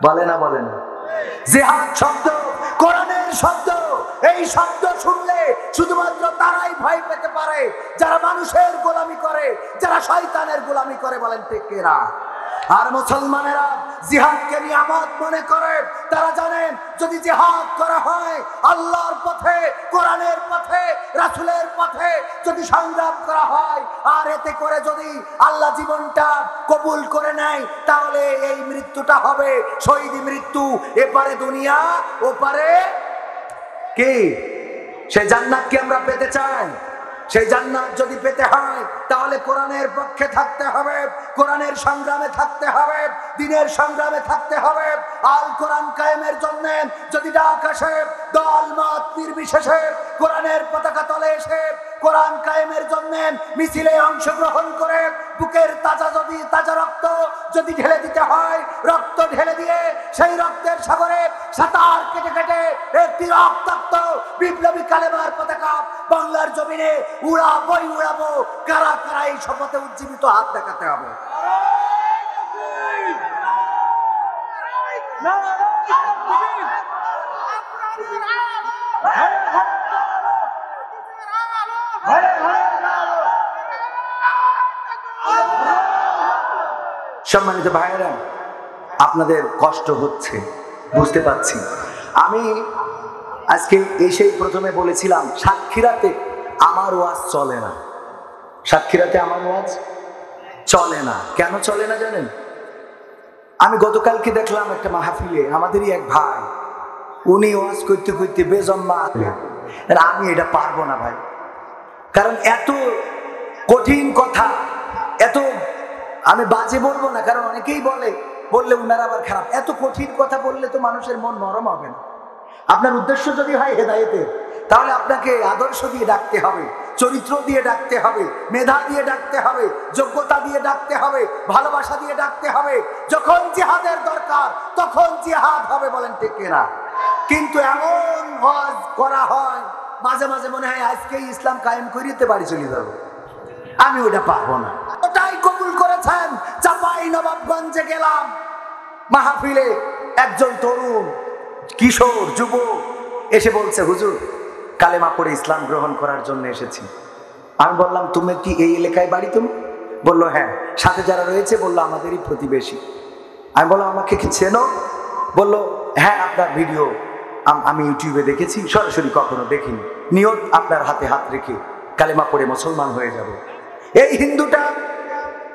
A: বলে না? বলে না? জিহাদ শব্দ কোরআনের শব্দ। এই শব্দ শুনলে শুধুমাত্র তারাই ভয় পেতে পারে যারা মানুষের গোলামি করে, যারা শয়তানের গোলামি করে। বলেন ঠিক কিনা? আর মুসলমানেরা জিহাদকে নিয়ামত মনে করে। তারা জানেন, যদি জিহাদ করা হয় আল্লাহর পথে, কোরআনের পথে, রাসূলের পথে যদি সংগ্রাম করা হয়, আর এতে করে যদি আল্লাহ জীবনটা কবুল করে নেয়, তাহলে এই মৃত্যুটা হবে শহীদি মৃত্যু। এপারে দুনিয়া, ওপারে কি? সে জান্নাত কি আমরা পেতে চাই? সেই জান্নাত যদি পেতে হয় তাহলে কোরআনের পক্ষে থাকতে হবে, কোরআনের সংগ্রামে থাকতে হবে, দ্বীনের সংগ্রামে থাকতে হবে। আল কোরআন কায়েমের জন্য যদি ডাক আসে, দল মত নির্বিশেষে কোরআনের পতাকা তলে এসে কোরআন কায়েমের জন্য মিছিলে অংশগ্রহণ করে বুকের তাজা রক্ত যদি ঢেলে দিতে হয়, রক্ত ঢেলে দিয়ে সেই রক্তের সাগরে সাঁতার কেটে কেটে একটি রক্তাক্ত বিপ্লবী কালেমার পতাকা বাংলার জমিনে উড়াবো। কারা কারা এই শপথে উজ্জীবিত হাত দেখাতে হবে। সম্মানিত ভাইয়েরা, আপনাদের কষ্ট হচ্ছে বুঝতে পারছি। আমি আজকে এসেই প্রথমে বলেছিলাম সাতক্ষীরাতে আমার ওয়াজ চলে না, সাতক্ষীরাতে আমার ওয়াজ চলে না। কেন চলে না জানেন? আমি গতকালকে দেখলাম একটা মাহফিলে আমাদেরই এক ভাই, উনি ওয়াজ করতে করতে বেজম্মা। আমি এটা পারবো না ভাই, কারণ এত কঠিন কথা, এত আমি বাজে বলবো না, কারণ অনেকেই বললে উনার আবার খারাপ। এত কঠিন কথা বললে তো মানুষের মন নরম হবে না। আপনার উদ্দেশ্য যদি হয় হেদায়েতের, তাহলে আপনাকে আদর্শ দিয়ে ডাকতে হবে, চরিত্র দিয়ে ডাকতে হবে, মেধা দিয়ে ডাকতে হবে, যোগ্যতা দিয়ে ডাকতে হবে, ভালোবাসা দিয়ে ডাকতে হবে। যখন জিহাদের দরকার তখন জিহাদ হবে, বলেন ঠিক কিনা? কিন্তু এমন ওয়াজ করা হয় মাঝে মাঝে মনে হয় আজকেই ইসলাম কায়েম করিতে বাড়ি চলে যাবো। আমি ওটা পারবো না। ওটাই কবুল করেছেন। চাপাই নবাবগঞ্জে গেলাম মাহফিলে, একজন তরুণ কিশোর যুবক এসে বলছে, হুজুর কালেমা পড়ে ইসলাম গ্রহণ করার জন্য এসেছি। আমি বললাম, তুমি কি এই এলাকায় বাড়ি? তুমি? বললো হ্যাঁ। সাথে যারা রয়েছে? বললো আমাদেরই প্রতিবেশী। আমি বললাম, আমাকে কি চেনো? বললো হ্যাঁ, আপনার ভিডিও আমি ইউটিউবে দেখেছি, সরাসরি কখনো দেখিনি। নিয়ত আপনার হাতে হাত রেখে কালেমা পড়ে মুসলমান হয়ে যাব। এই হিন্দুটা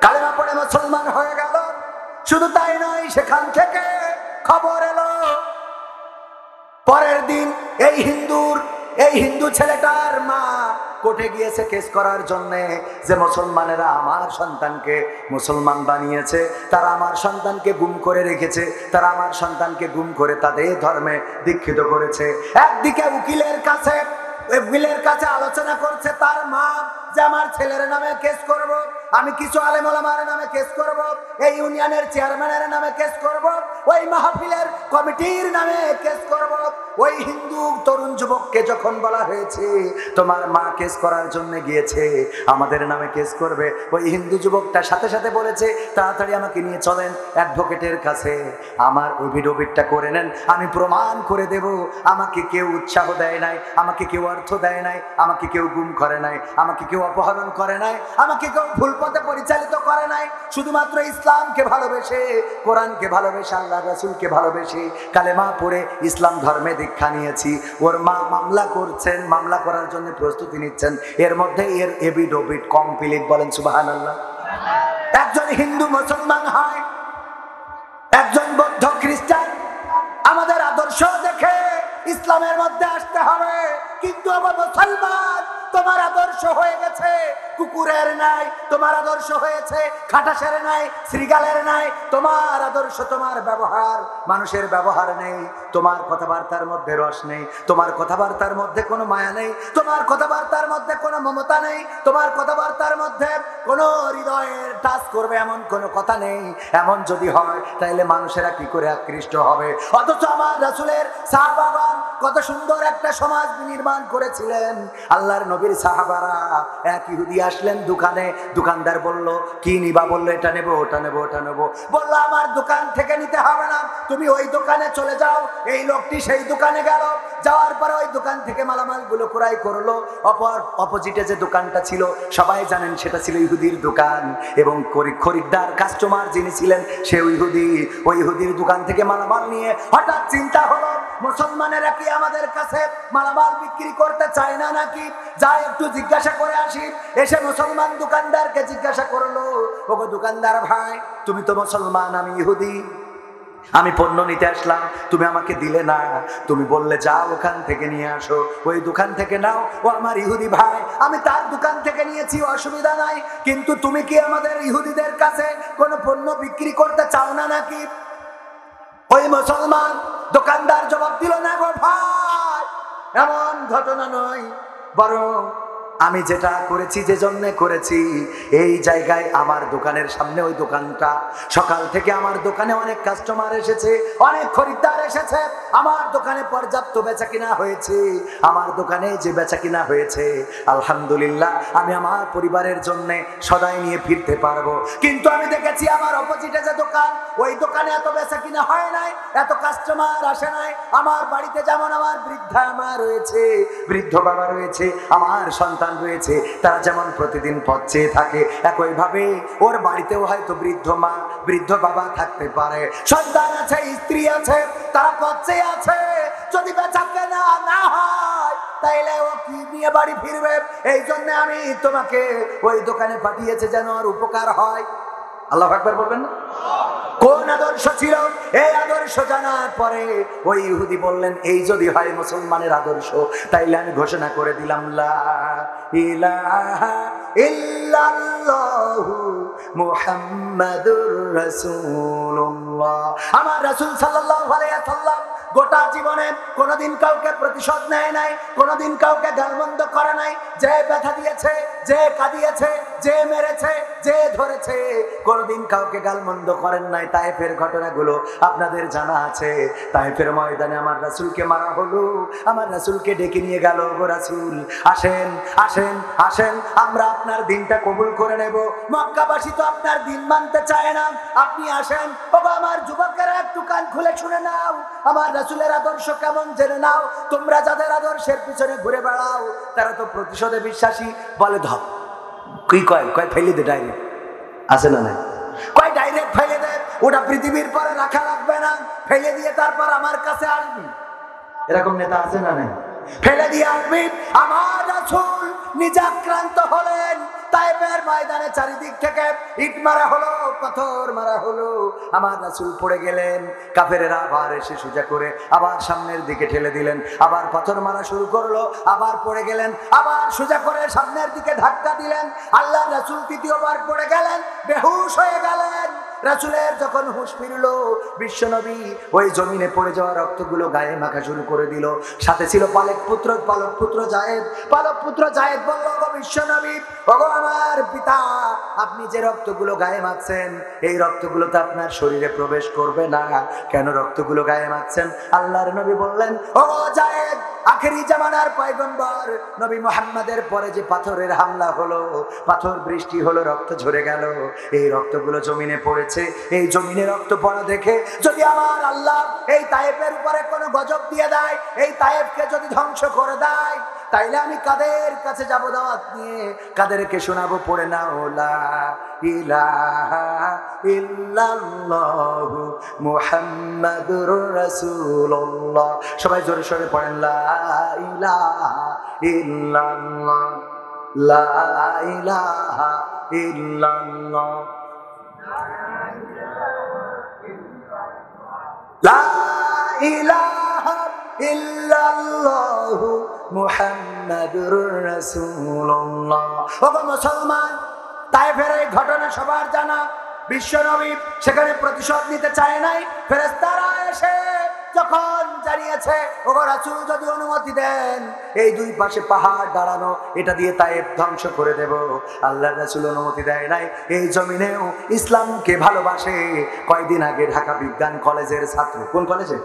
A: কালেমা পড়ে মুসলমান হয়ে গেল। শুধু তাই নয়, সেখান থেকে খবর এলো পরের দিন এই হিন্দু ছেলেটার মা কোর্টে গিয়েছে কেস করার জন্য, যে মুসলমানেরা আমার সন্তানকে মুসলমান বানিয়েছে, তারা আমার সন্তানকে গুম করে রেখেছে, তারা আমার সন্তানকে গুম করে তাদের ধর্মে দীক্ষিত করেছে। একদিকে উকিলের কাছে আলোচনা করছে তার মা যে আমার ছেলের নামে কেস করব, আমি কিছু আলেম ওলামার নামে কেস করব, এই ইউনিয়নের চেয়ারম্যানের নামে কেস করব, ওই মাহফিলের কমিটির নামে কেস করব। ওই হিন্দু তরুণ যুবককে যখন বলা হয়েছে তোমার মা কেস করার জন্য গিয়েছে, আমাদের নামে কেস করবে, ওই হিন্দু যুবকটা সাথে সাথে বলেছে, তাড়াতাড়ি আমাকে নিয়ে চলেন অ্যাডভোকেটের কাছে, আমার এফিডেভিটটা করে নেন, আমি প্রমাণ করে দেব আমাকে কেউ উৎসাহ দেয় নাই, আমাকে কেউ অর্থ দেয় নাই, আমাকে কেউ গুম করে নাই, আমাকে কেউ অপহরণ করে নাই, আমাকে কেউ ভুল পথে পরিচালিত করে নাই। শুধুমাত্র ইসলামকে ভালোবেসে, কোরআনকে ভালোবেসে, আল্লাহ রাসূলকে ভালোবেসে কালেমা পড়ে ইসলাম ধর্মে দীক্ষা নিয়েছি। ওর মা মামলা করছেন, মামলা করার জন্য প্রস্তুতি নিচ্ছেন, এর মধ্যে এর এফিডেভিট কমপ্লিট। বলেন সুবহানাল্লাহ। একজন হিন্দু মুসলমান হয়, একজন বৌদ্ধ খ্রিস্টান। আমাদের আদর্শ দেখে ইসলামের মধ্যে আসতে হবে। কিন্তু আমার মুসলমান, তোমার আদর্শ হয়ে গেছে কুকুরের নাই, তোমার আদর্শ হয়েছে খাটাসের নাই, শ্রীগালের নাই। তোমার আদর্শ, তোমার ব্যবহার মানুষের ব্যবহার নেই, তোমার কথাবার্তার মধ্যে রস নেই, তোমার কথাবার্তার মধ্যে কোনো মায়া নেই, তোমার কথাবার্তার মধ্যে কোনো মমতা নেই, তোমার কথাবার্তার মধ্যে কোনো হৃদয়ের টাচ করবে এমন কোনো কথা নেই। এমন যদি হয় তাহলে মানুষেরা কি করে আকৃষ্ট হবে? অথচ আমার রাসূলের সাহাবাগণ কত সুন্দর একটা সমাজ নির্মাণ করেছিলেন। আল্লাহর নবীর সাহাবারা, এক ইহুদি আসলেন দোকানে, দোকানদার বলল কি নিবা? বললো এটা নেবো, ওটা নেবো, ওটা নেবো। বললো আমার দোকান থেকে নিতে হবে না, তুমি ওই দোকানে চলে যাও। এই লোকটি সেই দোকানে গেল, যাওয়ার পরে ওই দোকান থেকে মালামাল গুলো ক্রয় করলো। অপোজিটে যে দোকানটা ছিল সবাই জানেন সেটা ছিল ইহুদির দোকান, এবং খরিদ্দার কাস্টমার যিনি ছিলেন সে ইহুদি। ওই ইহুদির দোকান থেকে মালামাল নিয়ে হঠাৎ চিন্তা হলো, মুসলমানেরা কি আমাদের কাছে মালামাল বিক্রি করতে চায় না নাকি? যাই একটু জিজ্ঞাসা করে আসি। এসে মুসলমান দোকানদারকে জিজ্ঞাসা করলো, ওগো দোকানদার ভাই, তুমি তো মুসলমান, আমি ইহুদি, আমি পণ্য নিতে আসলাম, তুমি আমাকে দিলে না, তুমি বললে যাও ওখান থেকে নিয়ে আসো, ওই দোকান থেকে নাও। ও আমার ইহুদি ভাই, আমি তার দোকান থেকে নিয়েছি, অসুবিধা নাই, কিন্তু তুমি কি আমাদের ইহুদিদের কাছে কোনো পণ্য বিক্রি করতে চাও না নাকি? ওই মুসলমান দোকানদার জবাব দিল, না গো ভাই, এমন ঘটনা নয়, বরং আমি যেটা করেছি, যে জন্য করেছি, এই জায়গায় আমার দোকানের সামনে ওই দোকানটা, সকাল থেকে আমার দোকানে অনেক কাস্টমার এসেছে, অনেক খরিদ্দার এসেছে, আমার দোকানে পর্যাপ্ত বেচা কিনা হয়েছে। আমার দোকানে যে বেচা কিনা হয়েছে, আলহামদুলিল্লাহ, আমি আমার পরিবারের জন্য সদাই নিয়ে ফিরতে পারবো। কিন্তু আমি দেখেছি আমার অপোজিটে যে দোকান, ওই দোকানে এত বেচা কিনা হয় নাই, এত কাস্টমার আসে নাই। আমার বাড়িতে যেমন আমার বৃদ্ধা মা রয়েছে, বৃদ্ধ বাবা রয়েছে, আমার সন্তান রয়েছে, তারা যেমন প্রতিদিন পথ চেয়ে থাকে, একইভাবে ওর বাড়িতেও হয়তো বৃদ্ধ মা, বৃদ্ধ বাবা থাকতে পারে, সন্তান আছে, স্ত্রী আছে, তারা পথ চেয়ে আছে। যদি বেচা কেনা না হয়, তাইলে ও কি নিয়ে বাড়ি ফিরবে? এই জন্য আমি তোমাকে ওই দোকানে পাঠিয়েছে, যেন আর উপকার হয়। আল্লাহু আকবার বলবেন না? কোন আদর্শ ছিল? এই আদর্শ জানার পরে ওই ইহুদি বললেন, এই যদি হয় মুসলমানের আদর্শ, তাইলে আমি ঘোষণা করে দিলাম, লা ইলাহা ইল্লাল্লাহু মুহাম্মাদুর রাসূলুল্লাহ। আমার রাসূল সাল্লাল্লাহু আলাইহি ওয়াসাল্লাম গোটা জীবনে কোনোদিন কাউকে প্রতিশোধ নেয় নাই, কোনোদিন কাউকে গালমন্দ করে নাই। যে ব্যথা দিয়েছে, যে কাঁদিয়েছে, যে মেরেছে, যে ধরেছে, কোনোদিন কাউকে গালমন্দ করেন নাই। তায়েফের ঘটনাগুলো আপনাদের জানা আছে। তায়েফের ময়দানে আমার রাসূলকে মারা হলো, আমার রাসূলকে ডেকে নিয়ে গেল, গো রাসূল আসেন, আসেন, আসেন, আমরা আপনার দিনটা কবুল করে নেব। মক্কাবাসী তো আপনার দিন মানতে চায় না, আপনি আসেন। বাবা আমার যুবকেরা, একটু কান খুলে শুনে নাও, আমার রাসূলের আদর্শ কেমন জেনে নাও। তোমরা যাদের আদর্শের পিছনে ঘুরে বেড়াও, তারা তো প্রতিশোধে বিশ্বাসী। বলে ধপ কি কয়, কয় ফেলে দে ডাইরেক্ট, আছে না নাই? কয় ডাইরেক্ট ফেলে দে, ওটা পৃথিবীর পরে রাখা লাগবে না, ফেলে দিয়ে তারপর আমার কাছে আসবি। এরকম নেতা আছে না নাই? ফেলে দিয়ে আসবি। আমার রাসূল নিজে আক্রান্ত হলেন, তায়েফের ময়দানে চারিদিক থেকে ইট মারা হলো, পাথর মারা হলো, আমার রাসূল পড়ে গেলেন। কাফেরেরা আবার এসে সোজা করে আবার সামনের দিকে ঠেলে দিলেন, আবার পাথর মারা শুরু করলো, আবার পড়ে গেলেন, আবার সোজা করে সামনের দিকে ধাক্কা দিলেন। আল্লাহর রাসূল তৃতীয়বার পড়ে গেলেন, বেহুশ হয়ে গেলেন। রাসূলের যখন হুঁশ ফিরল, বিশ্বনবী ওই জমিনে পড়ে যাওয়া রক্তগুলো গায়ে মাখা শুরু করে দিল। সাথে ছিল পালক পুত্র জায়েদ। পালক পুত্র জায়েদ বলল, গো বিশ্বনবী, ওগো আমার পিতা, আপনি যে রক্তগুলো গায়ে মাখছেন, এই রক্তগুলো তো আপনার শরীরে প্রবেশ করবে না, কেন রক্তগুলো গায়ে মাখছেন? আল্লাহর নবী বললেন, ওগো জায়েদ, আখেরি জামানার পয়গম্বর নবী মুহাম্মাদের পরে যে পাথরের হামলা হলো, পাথর বৃষ্টি হলো, রক্ত ঝরে গেল, এই রক্তগুলো জমিনে পড়েছে। এই জমিনে রক্ত পড়া দেখে যদি আমার আল্লাহ এই তায়েফের উপরে কোনো গজব দিয়ে দেয়, এই তায়েফকে যদি ধ্বংস করে দেয়, তাইলে আমি কাদের কাছে যাব দাওয়াত নিয়ে? কাদেরকে শোনাবো? পড়ে না, লা ইলাহা ইল্লাল্লাহু মুহাম্মাদুর রাসূলুল্লাহ। সবাই জোরে সোরে পড়েন, লা ইলাহা ইল্লাল্লাহ, লা ইলাহা ইল্লাল্লাহ, লা ইলাহা ইল্লাল্লাহু মুহাম্মাদুর রাসূলুল্লাহ। ওগো মুসলমান, তায়েফের এই ঘটনা সবার জানা। বিশ্বনবী সেখানে প্রতিশোধ নিতে চায় নাই। ফেরেশতারা এসে যখন জানিয়েছে, ওগো রাসূল যদি অনুমতি দেন, এই দুই পাশে পাহাড় দাঁড়ানো, এটা দিয়ে তায়েফ ধ্বংস করে দেব। আল্লাহর রাসূল অনুমতি দেয় নাই। এই জমিনেও ইসলামকে ভালোবাসে। কয়দিন আগে ঢাকা বিজ্ঞান কলেজের ছাত্র, কোন কলেজে?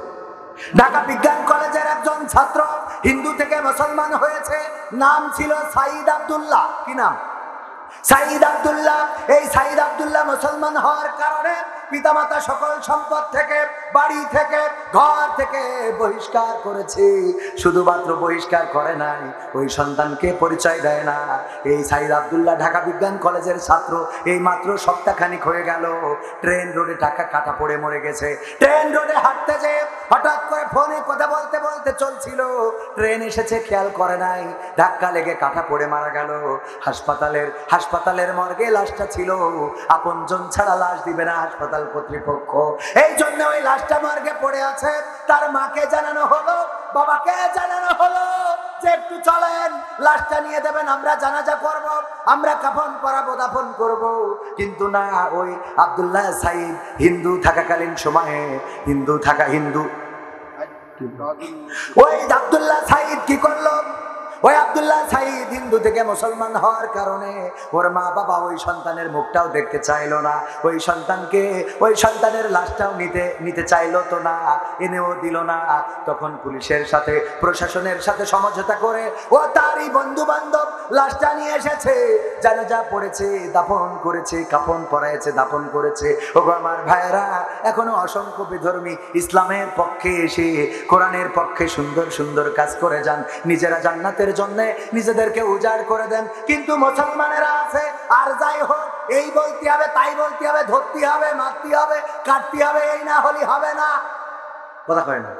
A: ঢাকা বিজ্ঞান কলেজের একজন ছাত্র হিন্দু থেকে মুসলমান হয়েছে, নাম ছিল সাইদ আব্দুল্লাহ। কি নাম? সাইদ আব্দুল্লাহ। এই সাইদ আব্দুল্লাহ মুসলমান হওয়ার কারণে পিতামাতা সকল সম্পদ থেকে, বাড়ি থেকে, ঘর থেকে বহিষ্কার করেছে। শুধুমাত্র বহিষ্কার করে নাই, ওই সন্তানকে পরিচয় দেয় না। এই সাইদ আব্দুল্লাহ ঢাকা বিজ্ঞান কলেজের ছাত্র। এই মাত্র সপ্তাহখানিক হয়ে গেল, ট্রেন রোডে টাকা কাটা পড়ে মরে গেছে। ট্রেন রোডে হাঁটতে যে হঠাৎ করে ফোনে কথা বলতে বলতে চলছিল, ট্রেন এসেছে খেয়াল করে নাই, ধাক্কা লেগে কাটা পড়ে মারা গেল। হাসপাতালের মর্গে লাশটা ছিল, আপনজন ছাড়া লাশ দিবে না হাসপাতালে। হাসপাতাল কর্তৃপক্ষ। এই জন্য ওই লাশটা মর্গে পড়ে আছে। তার মাকে জানানো হলো, বাবাকে জানানো হলো যে একটু চলেন, লাশটা নিয়ে দেবেন, আমরা জানাজা করব, আমরা কাফন পরাবো, দাফন করব। কিন্তু না, ওই আব্দুল্লাহ সাইদ হিন্দু থাকাকালীন সময়ে ওই আব্দুল্লাহ সাইদ কি করলো? ওই আব্দুল্লাহ সাইদ হিন্দু থেকে মুসলমান হওয়ার কারণে ওর মা বাবা ওই সন্তানের মুখটাও দেখতে চাইলো না, ওই সন্তানের লাশটাও নিতে চাইলো তো না, এনেও দিল না। তখন পুলিশের সাথে, প্রশাসনের সাথে সমঝোতা করে ও তারই বন্ধু বান্ধব লাশটা নিয়ে এসেছে, জানাজা পড়েছে, দাফন করেছে, কাফন পরাইছে, দাফন করেছে। ওগো আমার ভাইয়েরা, এখনো অসংখ্য বিধর্মী ইসলামের পক্ষে এসে, কোরআনের পক্ষে সুন্দর সুন্দর কাজ করে যান, নিজেরা জান্নাতের জন্য নিজেদেরকে উজাড় করে দেন। কিন্তু মুসলমানেরা আছে, আর যাই হোক এই বলতে হবে, তাই বলতে হবে, ধরতে হবে, মারতে হবে, কাটতে হবে, এই না হলে হবে না। কথা কয় না?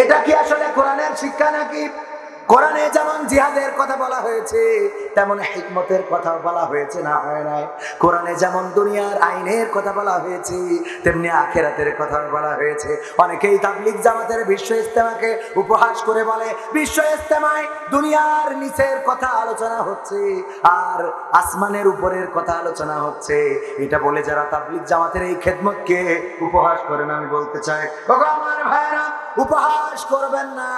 A: এটা কি আসলে কোরআনের শিক্ষা নাকি? কোরআনে যেমন জিহাদের কথা বলা হয়েছে, তেমন হিকমতের কথা বলা হয়েছে, না হয় নাই? কোরআনে যেমন দুনিয়ার আইনের কথা বলা হয়েছে, তেমনি আখিরাতের কথা বলা হয়েছে। অনেকেই তাবলীগ জামাতের বিশ্ব ইজতেমাকে উপহাস করে বলে, বিশ্ব ইজতেমায় দুনিয়ার নিচের কথা আলোচনা হচ্ছে আর আসমানের উপরের কথা আলোচনা হচ্ছে। এটা বলে যারা তাবলীগ জামাতের এই খেদমতকে উপহাস করেন, আমি বলতে চাই, ওগো আমার ভাইরা, উপহাস করবেন না,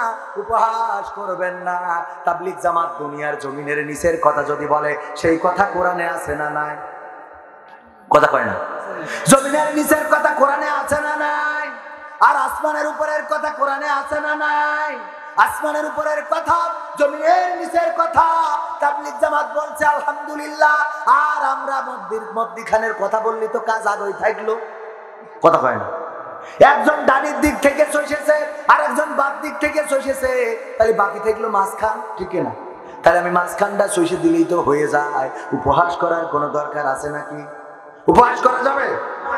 A: উপহাস করবেন না। তাবলীগ জামাত দুনিয়ার জমিনের নিচের কথা যদি বলে, সেই কথা কোরআনে আছে না নাই? কথা কয় না? জমিনের নিচের কথা কোরআনে আছে না নাই? আর আসমানের উপরের কথা কোরআনে আছে না নাই? আসমানের উপরের কথা, জমিনের নিচের কথা তাবলীগ জামাত বলছে, আলহামদুলিল্লাহ। আর আমরা মধ্যিখানের কথা বললি তো কাজ আগেই থাকলো। কথা কয় না? একজন ডানির দিক থেকে চষেছে, আর একজন বাম দিক থেকে চষেছে, তাহলে বাকি থাকলো মাঝখান, ঠিক না? তাহলে আমি মাঝখানটা চষে দিলেই তো হয়ে যায়। উপহাস করার কোনো দরকার আছে নাকি? উপহাস করা যাবে?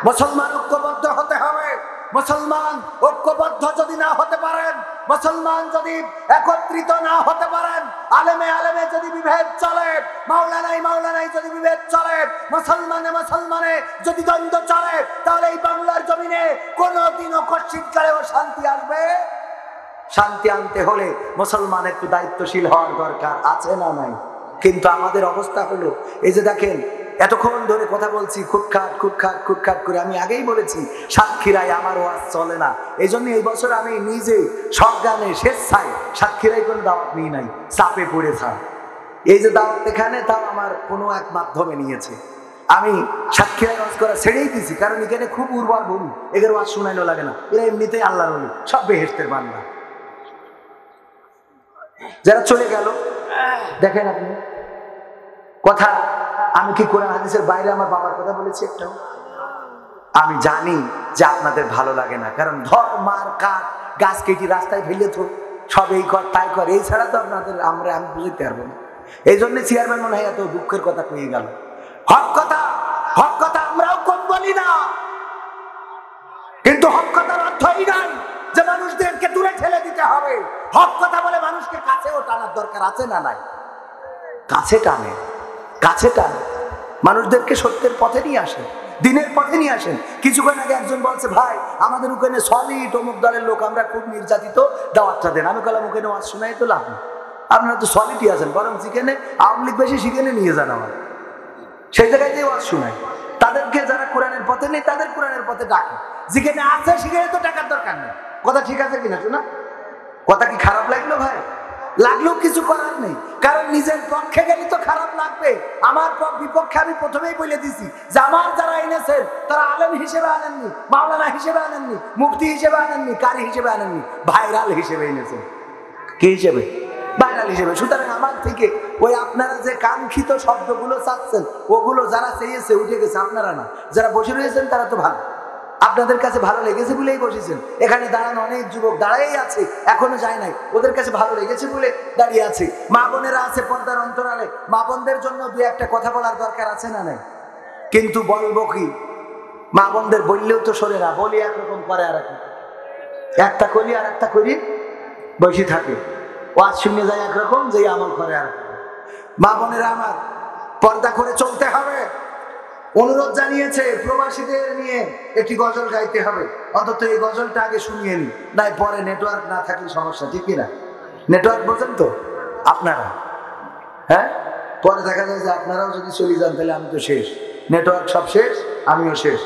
A: মুসলমান ঐক্যবদ্ধ হতে হবে। মুসলমান ঐক্যবদ্ধ যদি না হতে পারেন, মুসলমান যদি একত্রিত না হতে পারেন, আলেমে আলেমে যদি বিভেদ চলে, মাওলানায় যদি বিভেদ চলে, মুসলমানে যদি দ্বন্দ্ব চলে, তাহলে এই বাংলার জমিনে কোনোদিনও কশ্চিৎকালেও শান্তি আসবে? শান্তি আনতে হলে মুসলমান একটু দায়িত্বশীল হওয়ার দরকার আছে না নাই? কিন্তু আমাদের অবস্থা হলো, এই যে দেখেন, এতক্ষণ ধরে কথা বলছি, খুটখাট করে। আমি আগেই বলেছি, সাতক্ষীরায় আমার ওয়াজ চলে না। এই জন্য এই বছর আমি নিজে সজ্ঞানে স্বেচ্ছায় সাতক্ষীরায় কোনো দাওয়াত নিই নাই, চাপে পড়ে থাক। এই যে দাওয়াত এখানে, তাও আমার কোনো এক মাধ্যমে নিয়েছে। আমি সাতক্ষীরায় ওয়াজ করা ছেড়েই দিছি, কারণ এখানে খুব উর্বর ভূমি, এদের ওয়াজ শুনাইনো লাগে না। এরা এমনিতেই আল্লাহর ওলি, সব বেহেশতের বান্দা। যারা চলে গেল, দেখেন আপনি কথা, আমি কি কোরআন হাদিসের বাইরে আমার বাবার কথা বলেছি একটাও? আমি জানি যে আপনাদের ভালো লাগে না, কারণ ধর মার কাঠ, গাছ কেটে রাস্তায় ফেলে তো সব এই কর তাই কর, এই ছাড়া তো আপনাদের আমি বুঝতে পারবো না। এই জন্য চেয়ারম্যান মনে হয় এত দুঃখের কথা কয়ে গেল। হক কথা আমরাও কম বলি না, কিন্তু হক কথার অর্থই নাই যে মানুষদেরকে দূরে ঠেলে দিতে হবে। হক কথা বলে মানুষকে কাছেও টানার দরকার আছে না নাই? কাছে টানে, মানুষদেরকে সত্যের পথে নিয়ে আসেন, দিনের পথে নিয়ে আসেন। কিছুক্ষণ আগে একজন বলছে, ভাই আমাদের ওখানে সলিড অমুক দলের লোক, আমরা খুব নির্যাতিত, দাওয়াতটা দেন। আমি বললাম, ওখানে ওয়াজ শোনাই তো লাভ নেই, আপনারা তো সলিডই আছেন, বরং যেখানে আওয়ামী লীগ বেশি সেখানে নিয়ে যান, আমার সেই জায়গায় যে ওয়াজ শোনায়। তাদেরকে যারা কোরআনের পথে নেই, তাদের কোরআনের পথে ডাকে। যেখানে আছে সেখানে তো টাকার দরকার নেই। কথা ঠিক আছে কিনা শোনা? কথা কি খারাপ লাগলো ভাই? লাগলেও কিছু করার নেই, কারণ নিজের পক্ষে গেলে তো খারাপ লাগবে। আমার বিপক্ষে আমি প্রথমেই বলে দিছি যে আমার যারা এনেছেন তারা আলেম হিসেবে আনেননি, মাওলানা হিসেবে আনেননি, মুফতি হিসেবে আনেননি, কারি হিসেবে আনেননি, ভাইরাল হিসেবে এনেছেন। কি হিসেবে? ভাইরাল হিসেবে। সুতরাং আমার থেকে ওই আপনারা যে কাঙ্ক্ষিত শব্দগুলো চাচ্ছেন, ওগুলো যারা চেয়েছে উঠে গেছে, আপনারা না। যারা বসে রয়েছেন তারা তো ভালো, আপনাদের কাছে ভালো লেগেছে বলেই বসেছেন। এখানে দাঁড়ানো অনেক যুবক দাঁড়াই আছে, এখনো যায় নাই, ওদের কাছে ভালো লেগেছে বলে দাঁড়িয়ে আছে। মা বোনেরা আছে পর্দার অন্তরালে, মা বোনদের জন্য দু একটা কথা বলার দরকার আছে না নাই? কিন্তু বলবো কি, মা বোনদের বললেও তো শোনে না, বলি একরকম করে আর একটা করি আর একটা করি বসে থাকে, ওয়াজ শুনে যায় একরকম, যে আমল করে আর। মা বোনেরা আমার, পর্দা করে চলতে হবে। অনুরোধ জানিয়েছে প্রবাসীদের নিয়ে একটি গজল গাইতে হবে, অন্তত এই গজলটা আগে শুনিয়ে নি, নাই পরে নেটওয়ার্ক না থাকলে সমস্যা, ঠিক কিনা? নেটওয়ার্ক বোঝেন তো আপনারা? হ্যাঁ, পরে দেখা যায় যে আপনারাও যদি চলে যান তাহলে আমি তো শেষ, নেটওয়ার্ক সব শেষ, আমিও শেষ।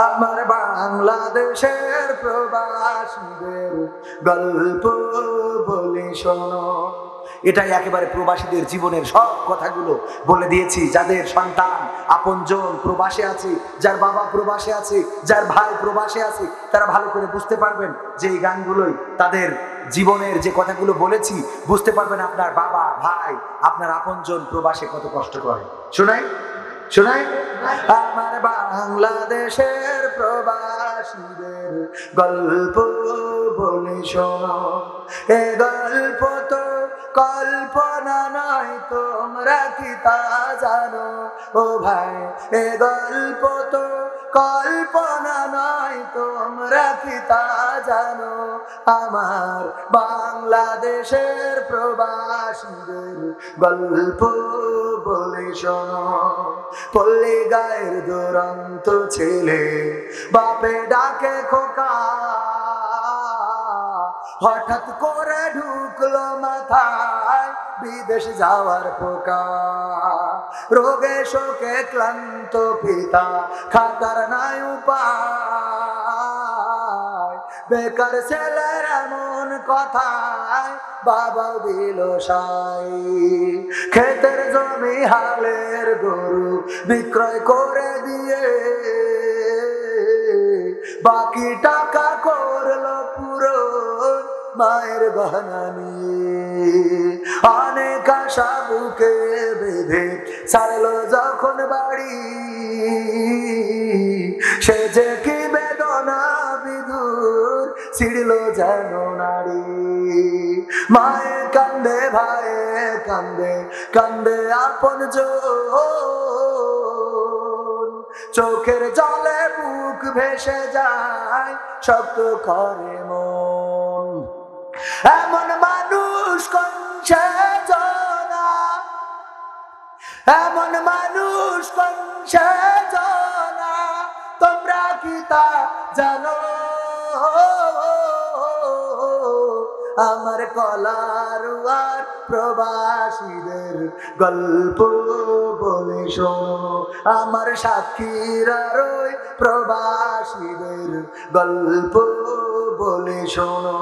A: আমার বাংলাদেশের প্রবাসীদের গল্প বলি শোনো। এটাই একেবারে প্রবাসীদের জীবনের সব কথাগুলো বলে দিয়েছি। যাদের সন্তান আপনজন প্রবাসে আছে, যার বাবা প্রবাসে আছে, যার ভাই প্রবাসে আছে, তারা ভালো করে বুঝতে পারবেন যে এই গানগুলোই তাদের জীবনের যে কথাগুলো বলেছি, বুঝতে পারবেন আপনার বাবা ভাই আপনার আপনজন প্রবাসে কত কষ্ট করে। শোনাই শোনাই, আমার বাংলাদেশের প্রবাসীদের গল্প বলি শোনো। এ গল্প তো কল্পনা নয়, তোমরা কি তা জানো? ও ভাই, এ গল্প তো কল্পনা নয়, তোমরা কি তা জানো? আমার বাংলাদেশের প্রবাসীদের গল্প বলি শোনো। পল্লী গায়ের দুরন্ত ছেলে বাপে ডাকে খোকা, হঠাৎ করে ঢুকলো মাথায় বিদেশ যাওয়ার পোকা। রোগে শোকে ক্লান্ত পিতা খাতার নাই উপায়, বেকার ছেলের এমন কথায় বাবা দিল সাই। ক্ষেতের জমি হালের গরু বিক্রয় করে দিয়ে বাকি টাকা করলো পুরো মায়ের গহনা নিয়ে। অনেক আশা বুকে বেঁধে ছাড়লো যখন বাড়ি, সে যে কি বেদনা বিদুর ছিড়ল যেন নারী। মায়ে কান্দে ভাইয়ে কান্দে, কান্দে আপন জন, চোখের জলে বুক ভেসে যায়, শব্দ করে মন। এমন মানুষ কোন সে জানা, এমন মানুষ কোন সে জানা, তোমরা কি তা জানো? আমার কলারুয়ার প্রবাসীদের গল্প বলে শোনো। আমার সাথীরা রই প্রবাসীদের গল্প বলে শোনো।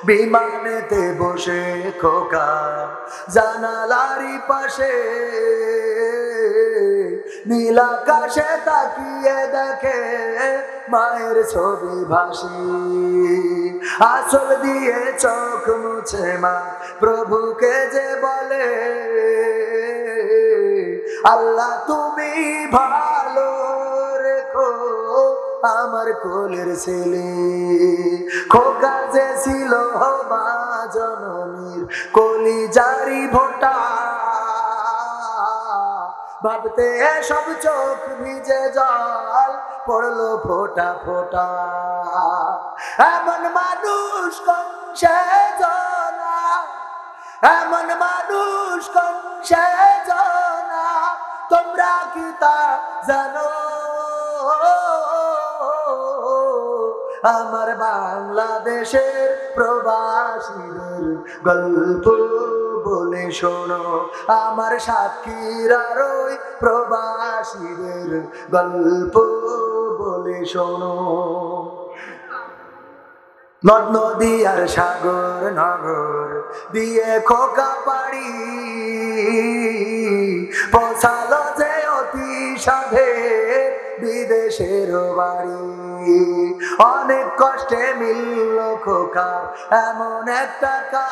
A: বিমানেতে বসে খোকা জানালারি পাশে, নীল আকাশে তাকিয়ে দেখে মায়ের ছবি ভাসি। আঁচল দিয়ে চোখ মুছে মা প্রভুকে যে বলে, আল্লাহ তুমি ভালো রেখো আমার কোলের ছেলে। খোকা যে ছিল মা জননীর কলিজারি ভোটা, ভাবতে সব চোখ ভিজে জল পড়লো ফোটা ফোটা। এমন মানুষ কোন সে জানা, এমন মানুষ কোন সে জানা, তোমরা কি তা জানো? আমার বাংলাদেশের প্রবাসীদের গল্প বলে শোনো। আমার সাথীরা রই প্রবাসীদের গল্প বলে শোনো। নদ নদী আর সাগর নগর দিয়ে খোকা পাড়ি, পৌঁছালো যে অতি সাধে বিদেশের বাড়ি। অনেক কষ্টে মিলল খোকার এমন একটা কাজ,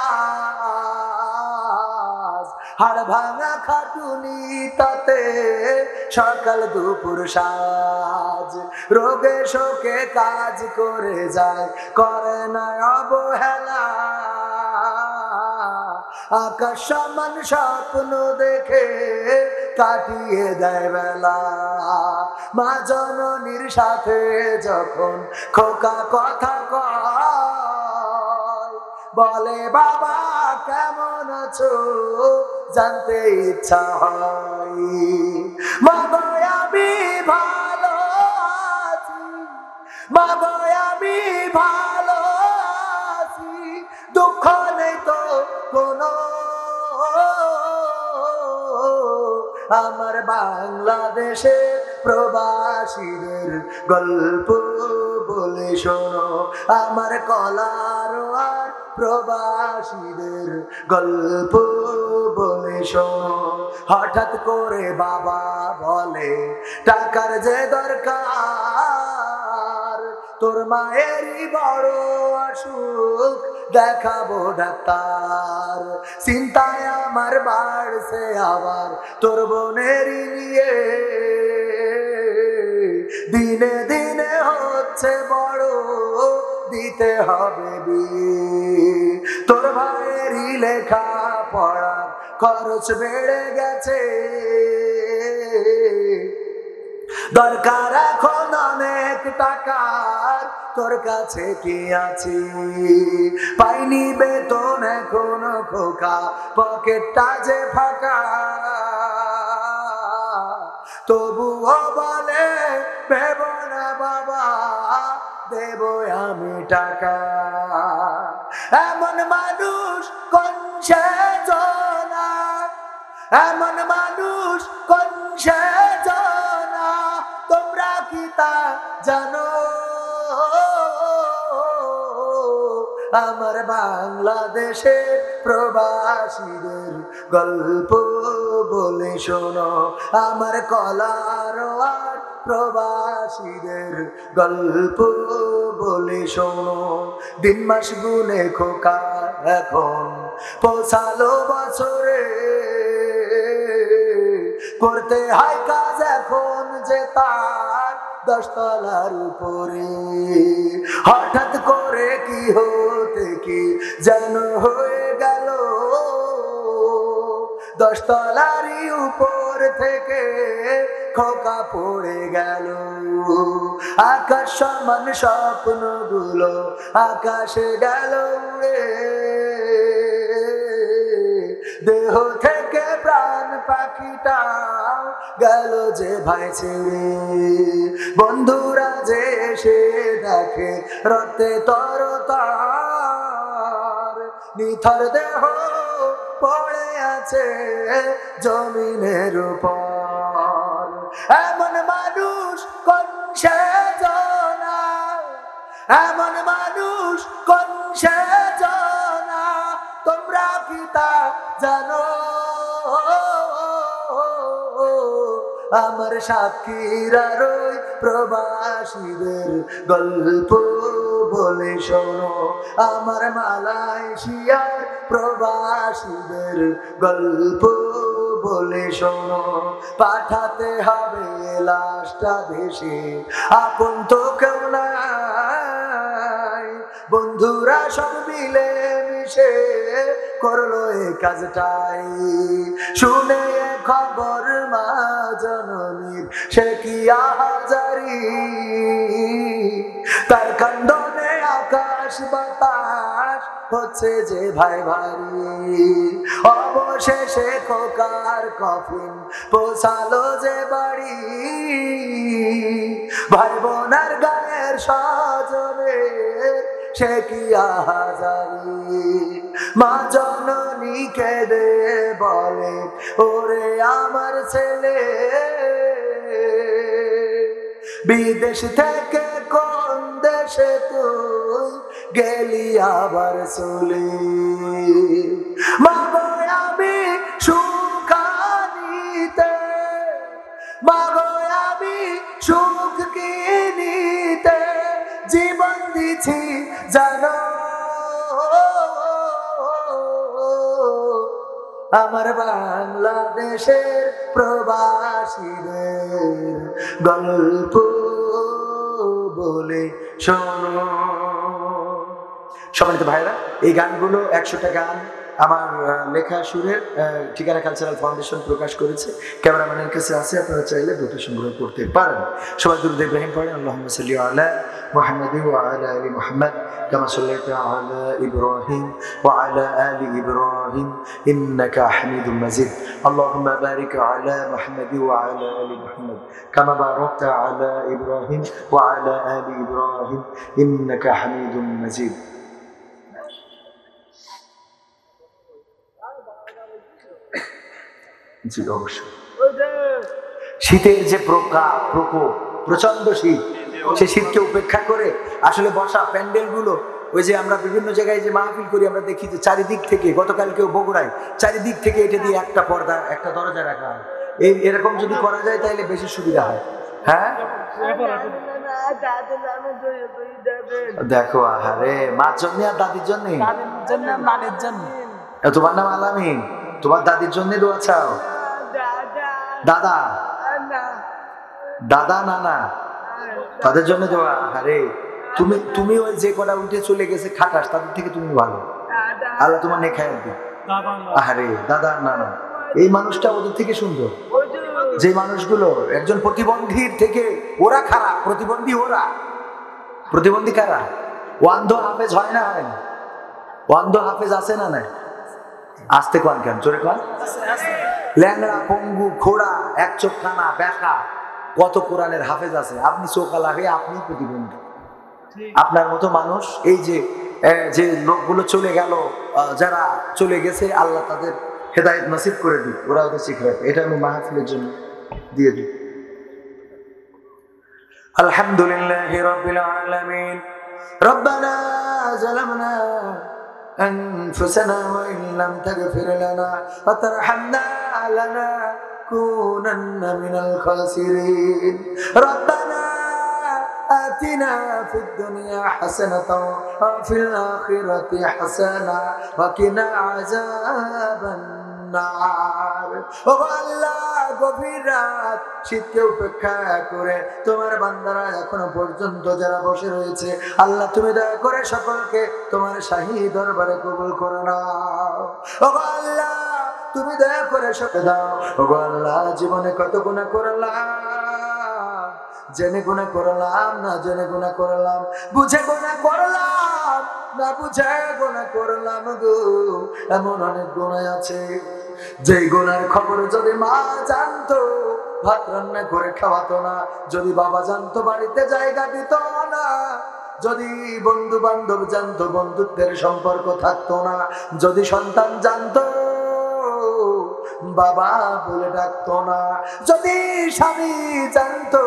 A: হাড় ভাঙা খাটুনি তাতে সকাল দুপুর সাজ। রোগে শোকে কাজ করে যায়, করে না অবহেলা। আকাশ সমান স্বপ্ন দেখে কাটিয়ে দেয় বেলা। মা জননীর সাথে যখন খোকা কথা কয়, বলে বাবা কেমন আছো, জানতে ইচ্ছা হয়। মাগো আমি ভালো আছি, মাগো আমি ভালো আছি, দুঃখ নেই তো কোনো। আমার বাংলাদেশের প্রবাসীদের গল্প বলে শোনো, আমার কলার আর প্রবাসীদের গল্প বলে শোনো। হঠাৎ করে বাবা বলে টাকার যে দরকার, তোর মায়েরই বড় অসুখ, দেখাবো ডাক্তার। চিন্তায় আমার বাড়ছে আবার তোর বোনেরই নিয়ে, দিনে দিনে হচ্ছে বড়, দিতে হবে বিয়ে। তোর ভাইয়েরই লেখা পড়ার খরচ বেড়ে গেছে, দরকার এখন অনেক টাকার, তোর কাছে কি আছে? পাইনি বেতন এখনো খোকা, পকেটটা যে ফাঁকা, তবুও বলে ভেব না বাবা, দেব আমি টাকা। এমন মানুষ কোন সেজনা, এমন মানুষ কোন সেজনা, তোমরা কি তা জানো? আমার বাংলাদেশের প্রবাসীদের গল্প বলে শোনো, আমার কলার আর প্রবাসীদের গল্প বলে শোনো। দিন মাস গুনে খোকা এখন পৌঁছালো বছরে, করতে হয় কাজ এখন যে তার 10 তলার উপরে। হঠাৎ করে কি হতে কি যেন হয়ে গেল, 10 তলারই উপর থেকে খোকা পড়ে গেল। আকাশ সমান স্বপ্নগুলো আকাশে গেল উড়ে, দেহ থেকে প্রাণ পাখিটা গেল যে ভাই ছেড়ে। বন্ধুরা যে এসে দেখে রক্তে তরতার, নিথর দেহ পড়ে আছে জমিনের উপর। এমন মানুষ কোন সেজনা, এমন মানুষ কোন সেজনা, তোমরা কি তা জানো? আমার সাক্ষীরা রই প্রবাসীদের গল্প বলে শোনো, আমার মালয়েশিয়ার প্রবাসীদের গল্প বলে শোনো। পাঠাতে হবে লাশটা দেশে, আপন তো কেউ নাই, বন্ধুরা সব মিলে মিশে করলো এই কাজটাই। শুনে খবর মা জননীর সে কি আহাজারি, তার কান্দনে আকাশ বাতাস হচ্ছে যে ভাই ভারী। অবশেষে খোকার কফিন পৌঁছালো যে বাড়ি, ভাই বোনার গায়ের স্বজনের সে কি আহাজারি। মা জননী কেঁদে বলে ওরে আমার ছেলে, বিদেশ থেকে কোন দেশে তুই গেলি আবার চলে। মাগো আমি সুখানিতে, মাগো আমি সুখ কিনিতে জীবন দিছি জানো। আমার বাংলাদেশের প্রবাসীদের গল্প বলে শোনো। সম্মানিত ভাইরা, এই গানগুলো 100টা গান আমার লেখা সুরের ঠিকানা কালচারাল ফাউন্ডেশন প্রকাশ করেছে, ক্যামেরাম্যানের কাছে আছে, আপনারা চাইলে দুটো সংগ্রহ করতে পারেন। সবাই দুরূদ ইব্রাহিম পড়েন, আল্লাহুম্মা সাল্লি আলা محمد وعلى آل محمد كما صليت على إبراهيم وعلى آل إبراهيم إنك حميد مجيد اللهم بارك على محمد وعلى آل محمد كما باركت على إبراهيم وعلى آل إبراهيم إنك حميد مجيد জি অবশ্যই শীতের যে প্রকোপ প্রচন্ড শীত সেই শীতকে উপেক্ষা করে আসলে বসা প্যান্ডেল গুলো ওই যে আমরা বিভিন্ন জায়গায় যে মাহফিল করি আমরা দেখি যে চারিদিক থেকে গতকালকেও বগুড়ায় চারিদিক থেকে এটা দিয়ে একটা পর্দা একটা দরজা রাখা হয় এরকম যদি করা যায় তাহলে বেশি সুবিধা হয় হ্যাঁ দেখো আহারে মার জন্য আর দাদির জন্য
B: নানির জন্য
A: তোমার নাম আলামিন তোমার দাদির জন্য দোয়া চাও দাদা দাদা নানা তাদের জন্য দোয়া আরে তুমি ওই যে কটা উঠে চলে গেছে খাটাস তাদের থেকে তুমি ভালো আল্লাহ তোমার নেখায় দিন আরে দাদা নানা এই মানুষটা ওদের থেকে সুন্দর যে মানুষগুলো একজন প্রতিবন্ধীর থেকে ওরা খারাপ প্রতিবন্ধী কারা ওয়ান্ধ হাফেজ হয় না ওয়ান্ধ হাফেজ আছে না নাই আসতে কোন কেন চোরে কোন ল্যাংড়া পঙ্গু খোড়া এক চোখ কানা ব্যাকা কত কোরআনের হাফেজ আছে আপনি চোখা হয়ে আপনি প্রতিবন্ধী আপনার মতো মানুষ এই যে লোকগুলো চলে গেল যারা চলে গেছে আল্লাহ তাদের হেদায়েত নসিব করে দিই ওরা ওদের শিখে এটা আমি মাহফিলের জন্য দিয়ে দিই আলহামদুলিল্লাহি রাব্বিল আলামিন রব্বানা যালামনা أنفسنا وإن لم تغفر لنا وترحمنا لنكونن من الخاسرين ربنا آتنا في الدنيا حسنة وفي الآخرة حسنة وقنا عذاب النار আল্লাহ গভীর রাত শীতকে উপেক্ষা করে তোমার বান্দারা এখনো পর্যন্ত যারা বসে রয়েছে আল্লাহ তুমি দয়া করে সকলকে তোমার শাহী দরবারে কবুল করে নাও আল্লাহ তুমি দয়া করে সকলে দাও আল্লাহ জীবনে কত গুনাহ করলাম জেনে গুনাহ করলাম না জেনে গুনাহ করলাম বুঝে গুনাহ করলাম না বুঝে গুনাহ করলাম গো এমন অনেক গুনাহ আছে যেই গুনার খবর যদি মা জানতো ভাত রান্না করে খাওয়াতো না যদি বাবা জানতো বাড়িতে জায়গা দিত না যদি বন্ধু বান্ধব জানতো বন্ধুত্বের সম্পর্ক থাকতো না যদি সন্তান জানতো বাবা বলে ডাকতো না যদি স্বামী জানতো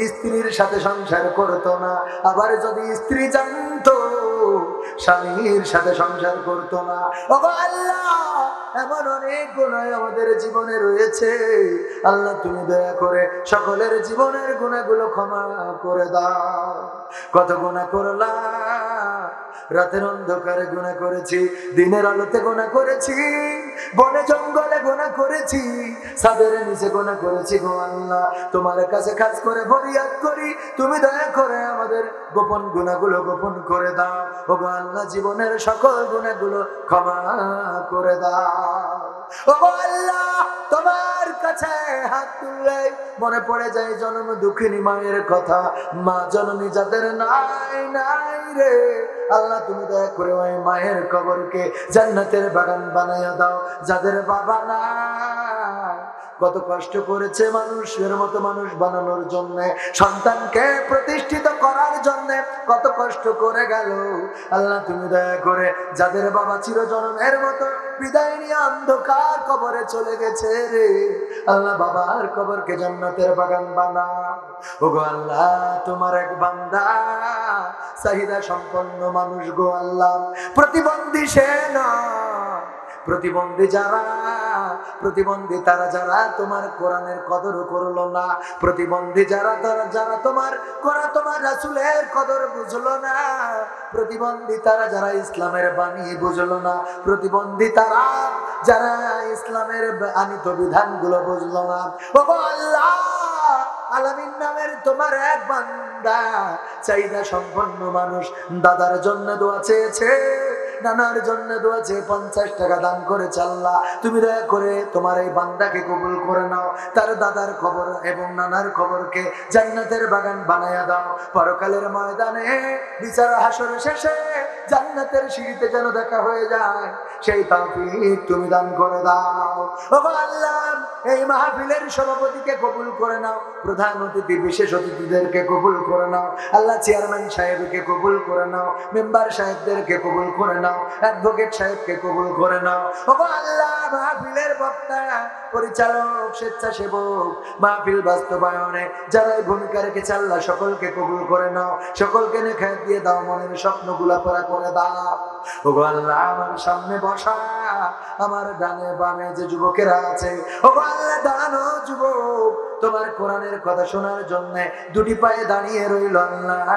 A: স্ত্রীর সাথে সংসার করতো না আবার যদি স্ত্রী জানতো স্বামীর সাথে সংসার করতো না ও আল্লাহ এমন অনেক গুনাহ আমাদের জীবনে রয়েছে আল্লাহ তুমি দয়া করে সকলের জীবনের গুনাহগুলো ক্ষমা করে দাও কত গুনাহ করলাম রাতের অন্ধকারে গুনাহ করেছি দিনের আলোতে গুনাহ করেছি বনে জঙ্গলে গুনাহ করেছি ছাদের নিচে গুনাহ করেছি গো আল্লাহ তোমার কাছে খাস করে ফরিয়াদ করি তুমি দয়া করে আমাদের গোপন গুনাহগুলো গোপন করে দাও ও গো আল্লাহ জীবনের সকল গুনাহগুলো ক্ষমা করে দাও ও গো আল্লাহ তোমার কাছে হাত তুললে মনে পড়ে যায় জন্ম দুঃখিনী মায়ের কথা মা জননী যাদের নাই রে আল্লাহ তুমি দয়া করে ওই মায়ের কবরকে জান্নাতের বাগান বানাইয়া দাও যাদের বাবা নাই কত কষ্ট করেছে মানুষের মতো মানুষ বানানোর জন্য সন্তানকে প্রতিষ্ঠিত করার জন্য কত কষ্ট করে গেল আল্লাহ তুমি দয়া করে যাদের বাবা চিরজন্মের মতো বিদায় নিয়ে অন্ধকার কবরে চলে গেছে রে আল্লাহ বাবার কবরকে জান্নাতের বাগান বানাও ওগো আল্লাহ তোমার এক বান্দা চাহিদা সম্পন্ন মানুষ গো আল্লাহ প্রতিবন্ধী সে না প্রতিবন্ধী তারা যারা তোমার কোরআনের কদর করলো না প্রতিবন্ধী যারা তোমার রাসূলের কদর বুঝলো না প্রতিবন্ধী তারা যারা ইসলামের বাণী বুঝলো না প্রতিবন্ধী তারা যারা ইসলামের আনিত বিধানগুলো বুঝলো না ওগো আল্লাহ আলামিন নামের তোমার এক বান্দা চাহিদা সম্পন্ন মানুষ দাদার জন্য দোয়া চেয়েছে নানার জন্য দোয়া চেয়ে 50 টাকা দান করেছে আল্লাহ তুমি দয়া করে তোমার এই বান্দাকে কবুল করে নাও, তার দাদার খবর এবং নানার খবরকে জান্নাতের বাগান বানায়া দাও, পরকালের ময়দানে বিচার হাসর শেষে জান্নাতের সিঁড়িতে যেন দেখা হয়ে যায় সেই তৌফিক তুমি দান করে দাও। ও আল্লাহ এই মাহফিলের সভাপতিকে কবুল করে নাও, প্রধান অতিথি বিশেষ অতিথিদেরকে কবুল করে নাও আল্লাহ, চেয়ারম্যান সাহেবকে কবুল করে নাও, মেম্বার সাহেবদেরকে কবুল করে নাও, অ্যাডভোকেট সাহেবকে কবুল করে নাও। ও আল্লাহ মাহফিলের বক্তা, পরিচালক, স্বেচ্ছাসেবক, মাহফিল বাস্তবায়নে যারা এই ভূমিকা রেখেছে আল্লাহ সকলকে কবুল করে নাও, সকলকে নেখায় দিয়ে দাও, মনের স্বপ্নগুলা পুরা করে দাও। ও আল্লাহ আমার সামনে বসা আমার ডানে বামে যে যুবকেরা আছে, ও আল্লাহ দাঁড়ানো যুবক তোমার কোরআনের কথা শোনার জন্য দুটি পায়ে দাঁড়িয়ে রইল আল্লাহ,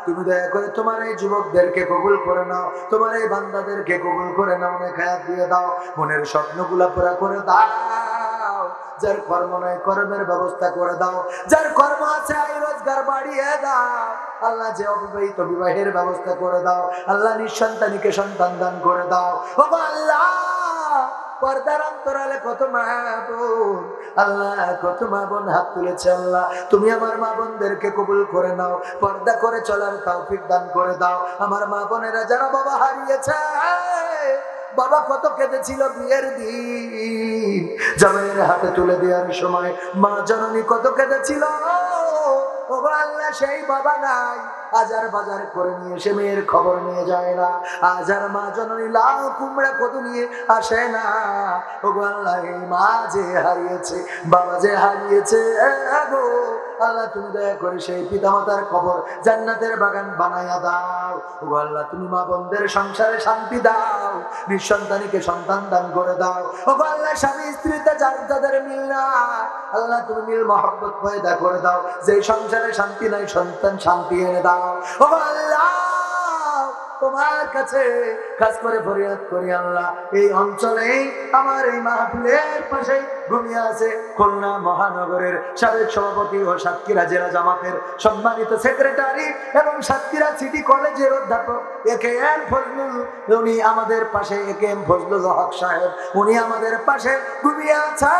A: তুমি দয়া করে তোমার এই যুবকদেরকে কবুল করে নাও, তোমার এই বান্দাদেরকে কবুল করে নাও, নেখায়াত দিয়ে দাও, মনের স্বপ্নগুলা পুরা করে দাও। যার কর্ম নয় কর্মের ব্যবস্থা করে দাও, যার কর্ম আছে আয় রোজগার বাড়িয়ে দাও আল্লাহ, যে অবিবাহিত বিবাহের ব্যবস্থা করে দাও আল্লাহ, নিঃসন্তানীকে সন্তান দান করে দাও। ও আল্লাহ পর্দার অন্তরালে কত মা বোন আল্লাহ, কত মা বোন হাত তুলেছে আল্লাহ, তুমি আমার মা বোনদেরকে কবুল করে নাও, পর্দা করে চলার তৌফিক দান করে দাও। আমার মা বোনেরা যারা বাবা হারিয়েছে, বাবা কত কেঁদেছিল বিয়ের দিন, জামাইয়ের হাতে তুলে দেওয়ার সময় মা জননী কত কেঁদেছিল, ও আল্লাহ সেই বাবা নাই, আজার বাজার করে নিয়ে এসে মেয়ের খবর নিয়ে যায় না, আজার মা জননী লাউ কুমড়া কত নিয়ে আসে না, ও আল্লাহ এই মা যে হারিয়েছে, বাবা যে হারিয়েছে গো আল্লাহ, তুমি দয়া করে সেই পিতামাতার খবর জান্নাতের বাগান বানায়া দাও। ও আল্লাহ তুমি মা বোনদের সংসারে শান্তি দাও, নিঃসন্তানীকে সন্তান দান করে দাও। ও আল্লাহ স্বামী স্ত্রীতে যার যাদের মিল না আল্লাহ তুমি মিল মহব্বত পয়দা করে দাও, যে সংসারে শান্তি নাই সন্তান শান্তি এনে দাও। ও আল্লাহ তোমার কাছে খাস করে ফরিয়াদ করি আল্লাহ, এই অঞ্চলে আমার এই মাহফিলের পাশে ঘুমিয়ে আছে খুলনা মহানগরের সাবেক সভাপতি ও সাতক্ষীরা জেলা জামাতের সম্মানিত সেক্রেটারি এবং সাতক্ষীরা সিটি কলেজের অধ্যাপক একেএম ফজলুল, উনি আমাদের পাশে একেএম ফজলুল হক সাহেব, উনি আমাদের পাশে ঘুমিয়ে আছে।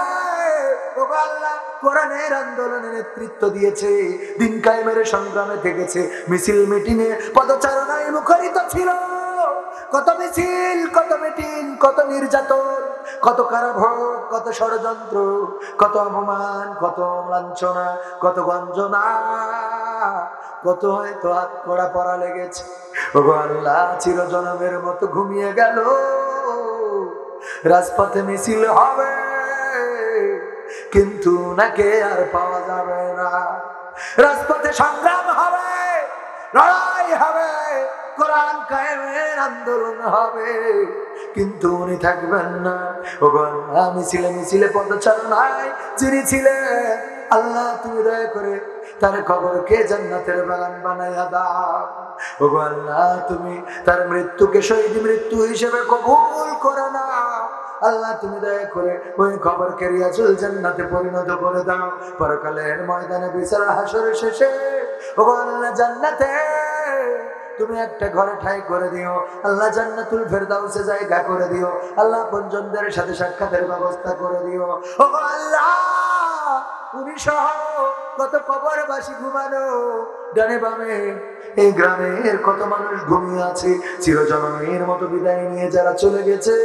A: ও আল্লাহ কোরআনের আন্দোলনে নেতৃত্ব দিয়েছে, দিন কায়েমের সংগ্রামে থেকেছে, মিছিল মিটিং এ পদচারণায় মুখরিত ছিল, কত মিছিল, কত মিটিং, কত নির্যাতন, কত কারাভোগ, কত ষড়যন্ত্র, কত অপমান, কত লাঞ্ছনা, কত গঞ্জনা, কত হয়তো হাত কড়া পড়া লেগেছে। ও আল্লাহ চিরজনমের মতো ঘুমিয়ে গেল, রাজপথে মিছিল হবে কিন্তু নাকে আর পাওয়া যাবে না, রাজপথে সংগ্রাম হবে, লড়াই হবে, কোরআন কায়েমের আন্দোলন হবে কিন্তু উনি থাকবেন না। ও আল্লাহ মিছিলে মিছিলে পদচারণায় যিনি ছিলেন আল্লাহ তুমি দয়া করে তার খবরকে জান্নাতের বাগান বানাইয়া দাও। ও আল্লাহ তুমি তার মৃত্যুকে শহীদ মৃত্যু হিসেবে কবুল করে নাও আল্লাহ, তুমি দয়া করে ওই খবরকে রিয়াজুল জান্নাতে পরিণত করে দাও, পরকালের ময়দানে বিচার হাসর শেষে ও আল্লাহ জান্নাতে তুমি একটা ঘরে ঠাই করে দিও আল্লাহ, জান্নাতুল ফেরদাউসে জায়গা করে দিও আল্লাহ, আপনজনদের সাথে সাক্ষাতের ব্যবস্থা করে দিও। ও আল্লাহ উনি সহ কত কবরবাসী ঘুমানো, ডানে বামে এই গ্রামের কত মানুষ ঘুমিয়ে আছে, চিরজনমের মতো বিদায় নিয়ে যারা চলে গেছে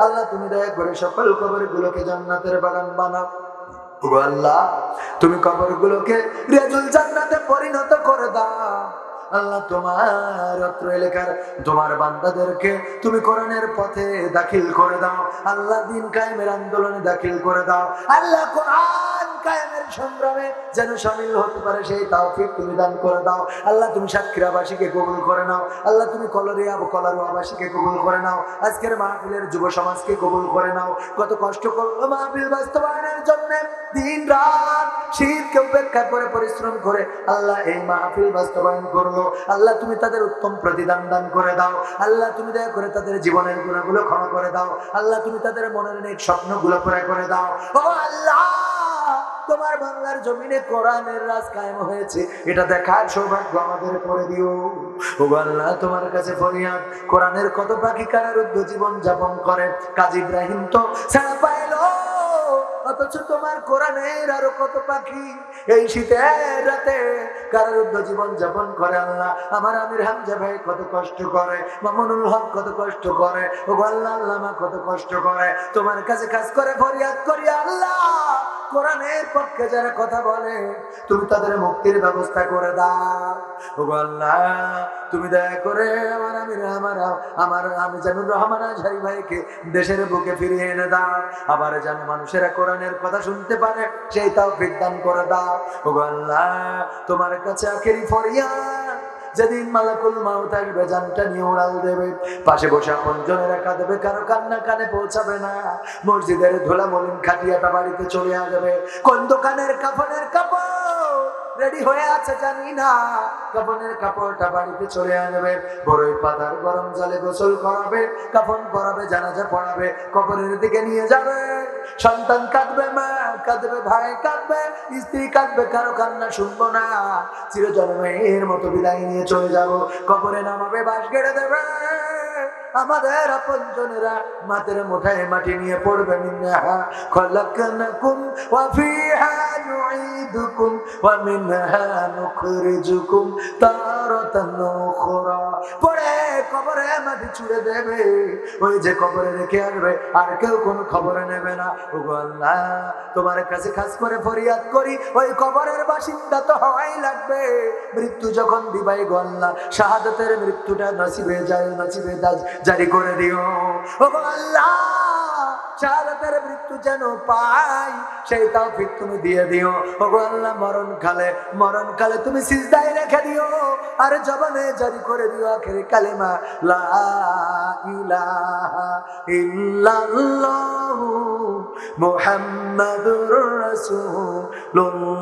A: আল্লাহ তুমি দয়া করে সকল কবরগুলোকে জান্নাতের বাগান বানাও। ও আল্লাহ তুমি কবরগুলোকে রিয়াজুল জান্নাতে পরিণত করে দাও আল্লাহ, তোমার অত্র এলাকার তোমার বান্দাদেরকে তুমি কোরআনের পথে দাখিল করে দাও আল্লাহ, দিন কায়েমের আন্দোলনে দাখিল করে দাও আল্লাহ, কোরআন কায়েমের সংগ্রামে যেন শামিল হতে পারে সেই তৌফিক তুমি দান করে দাও আল্লাহ, তুমি সাতক্ষীরাবাসীকে কবুল করে নাও আল্লাহ, তুমি কলারুয়াবাসীকে কবুল করে নাও, আজকের মাহফিলের যুব সমাজকে কবুল করে নাও, কত কষ্ট করলো মাহফিল বাস্তবায়নের জন্য, দিন রাত শীতকে উপেক্ষা করে পরিশ্রম করে আল্লাহ এই মাহফিল বাস্তবায়ন করলো আল্লাহ, তুমি তাদের উত্তম প্রতিদান দান করে দাও আল্লাহ, তুমি দয়া করে তাদের জীবনের গুণাগুলো ক্ষমা করে দাও আল্লাহ, তুমি তাদের মনের নেক স্বপ্নগুলো পুরা করে দাও। ও আল্লাহ তোমার বাংলার জমিনে কোরআনের রাজ কায়েম হয়েছে, এটা দেখার সৌভাগ্য আমাদের করে দিও। ওগো আল্লাহ, তোমার কাছে ফরিয়াদ, কোরআনের কত পাখি কারারুদ্ধ জীবন যাপন করে। কাজী ইব্রাহিম তো ছাড়া পাইলো, অথচ তোমার কোরআনের আরো কত পাখি এই শীতের রাতে কারারুদ্ধ জীবন যাপন করে। আল্লাহ, আমার আমির হামজা ভাই কত কষ্ট করে, মামুনুল হক কত কষ্ট করে, ও আল্লাহ আল্লামা কত কষ্ট করে। তোমার কাছে কাজ করে ফরিয়াদ করি আল্লাহ, কোরআনের পক্ষে যারা কথা বলে তুমি তাদের মুক্তির ব্যবস্থা করে দাও। ও আল্লাহ, তুমি দয়া করে আমার আমিজানুর রহমান আজহারী ভাইকে দেশের বুকে ফিরিয়ে এনে দাও। আবার যেন মানুষেরা কোরআনের কথা শুনতে পারে সেই তৌফিক দান করে দাও। ও আল্লাহ, তোমার কাছে আখেরি ফরিয়াদ, যেদিন মালাকুল মাউত আসবে জানটা নিয়ে উড়াল দেবে, পাশে বসে আপনজনেরা কাঁদবে, কারো কান্না কানে পৌঁছাবে না। মসজিদের ধুলা মলিন খাটিয়াটা বাড়িতে চলে আসবে। কোন দোকানের কাফনের কাপড় রেডি হয়ে আছে জানি না, কাফনের কাপড়টা বাড়িতে চলে আসবে। বড়ই পাতার গরম জলে গোসল করাবে, কাফন পরাবে, জানাজা পড়াবে, কবরের দিকে নিয়ে যাবে। সন্তান কাঁদবে, মা কাঁদবে, ভাই কাঁদবে, স্ত্রী কাঁদবে, কারো কান্না শুনবো না। চিরজন্মের মতো বিদায় নিয়ে চলে যাব, কবরে নামাবে, বাঁশ গেড়ে দেবে। আমাদের আপনজনেরা মাটির মুঠায় মাটি নিয়ে পড়বে, মিনহা খলাকনাকুম ওয়া ফিহা নুঈদুকুম ওয়া মিনহা নুখরিজুকুম তারাতান উখরা। পড়ে কবরে মাটি ছুঁড়ে দেবে, ওই যে কবরে রেখে আসবে, আর কেউ কোনো খবর নেবে না। ওগো আল্লাহ, তোমার কাছে খাস করে ফরিয়াদ করি, ওই কবরের বাসিন্দা তো হওয়াই লাগবে। মৃত্যু যখন দিবাই গো আল্লাহ, শাহাদাতের মৃত্যুটা নসিবে যায়, নসিবে জারি করে দিও। ওগো আল্লাহ, শাহাদাতের মৃত্যু যেন পাই সেই তৌফিক তুমি দিয়ে দিও। ওগো আল্লাহ, মরণকালে তুমি সিজদায় রেখে দিও, আর জবানে জারি করে দিও আখেরি কালেমা লা ইলাহা ইল্লাল্লাহু মুহাম্মাদুর রাসূলুল্লাহ।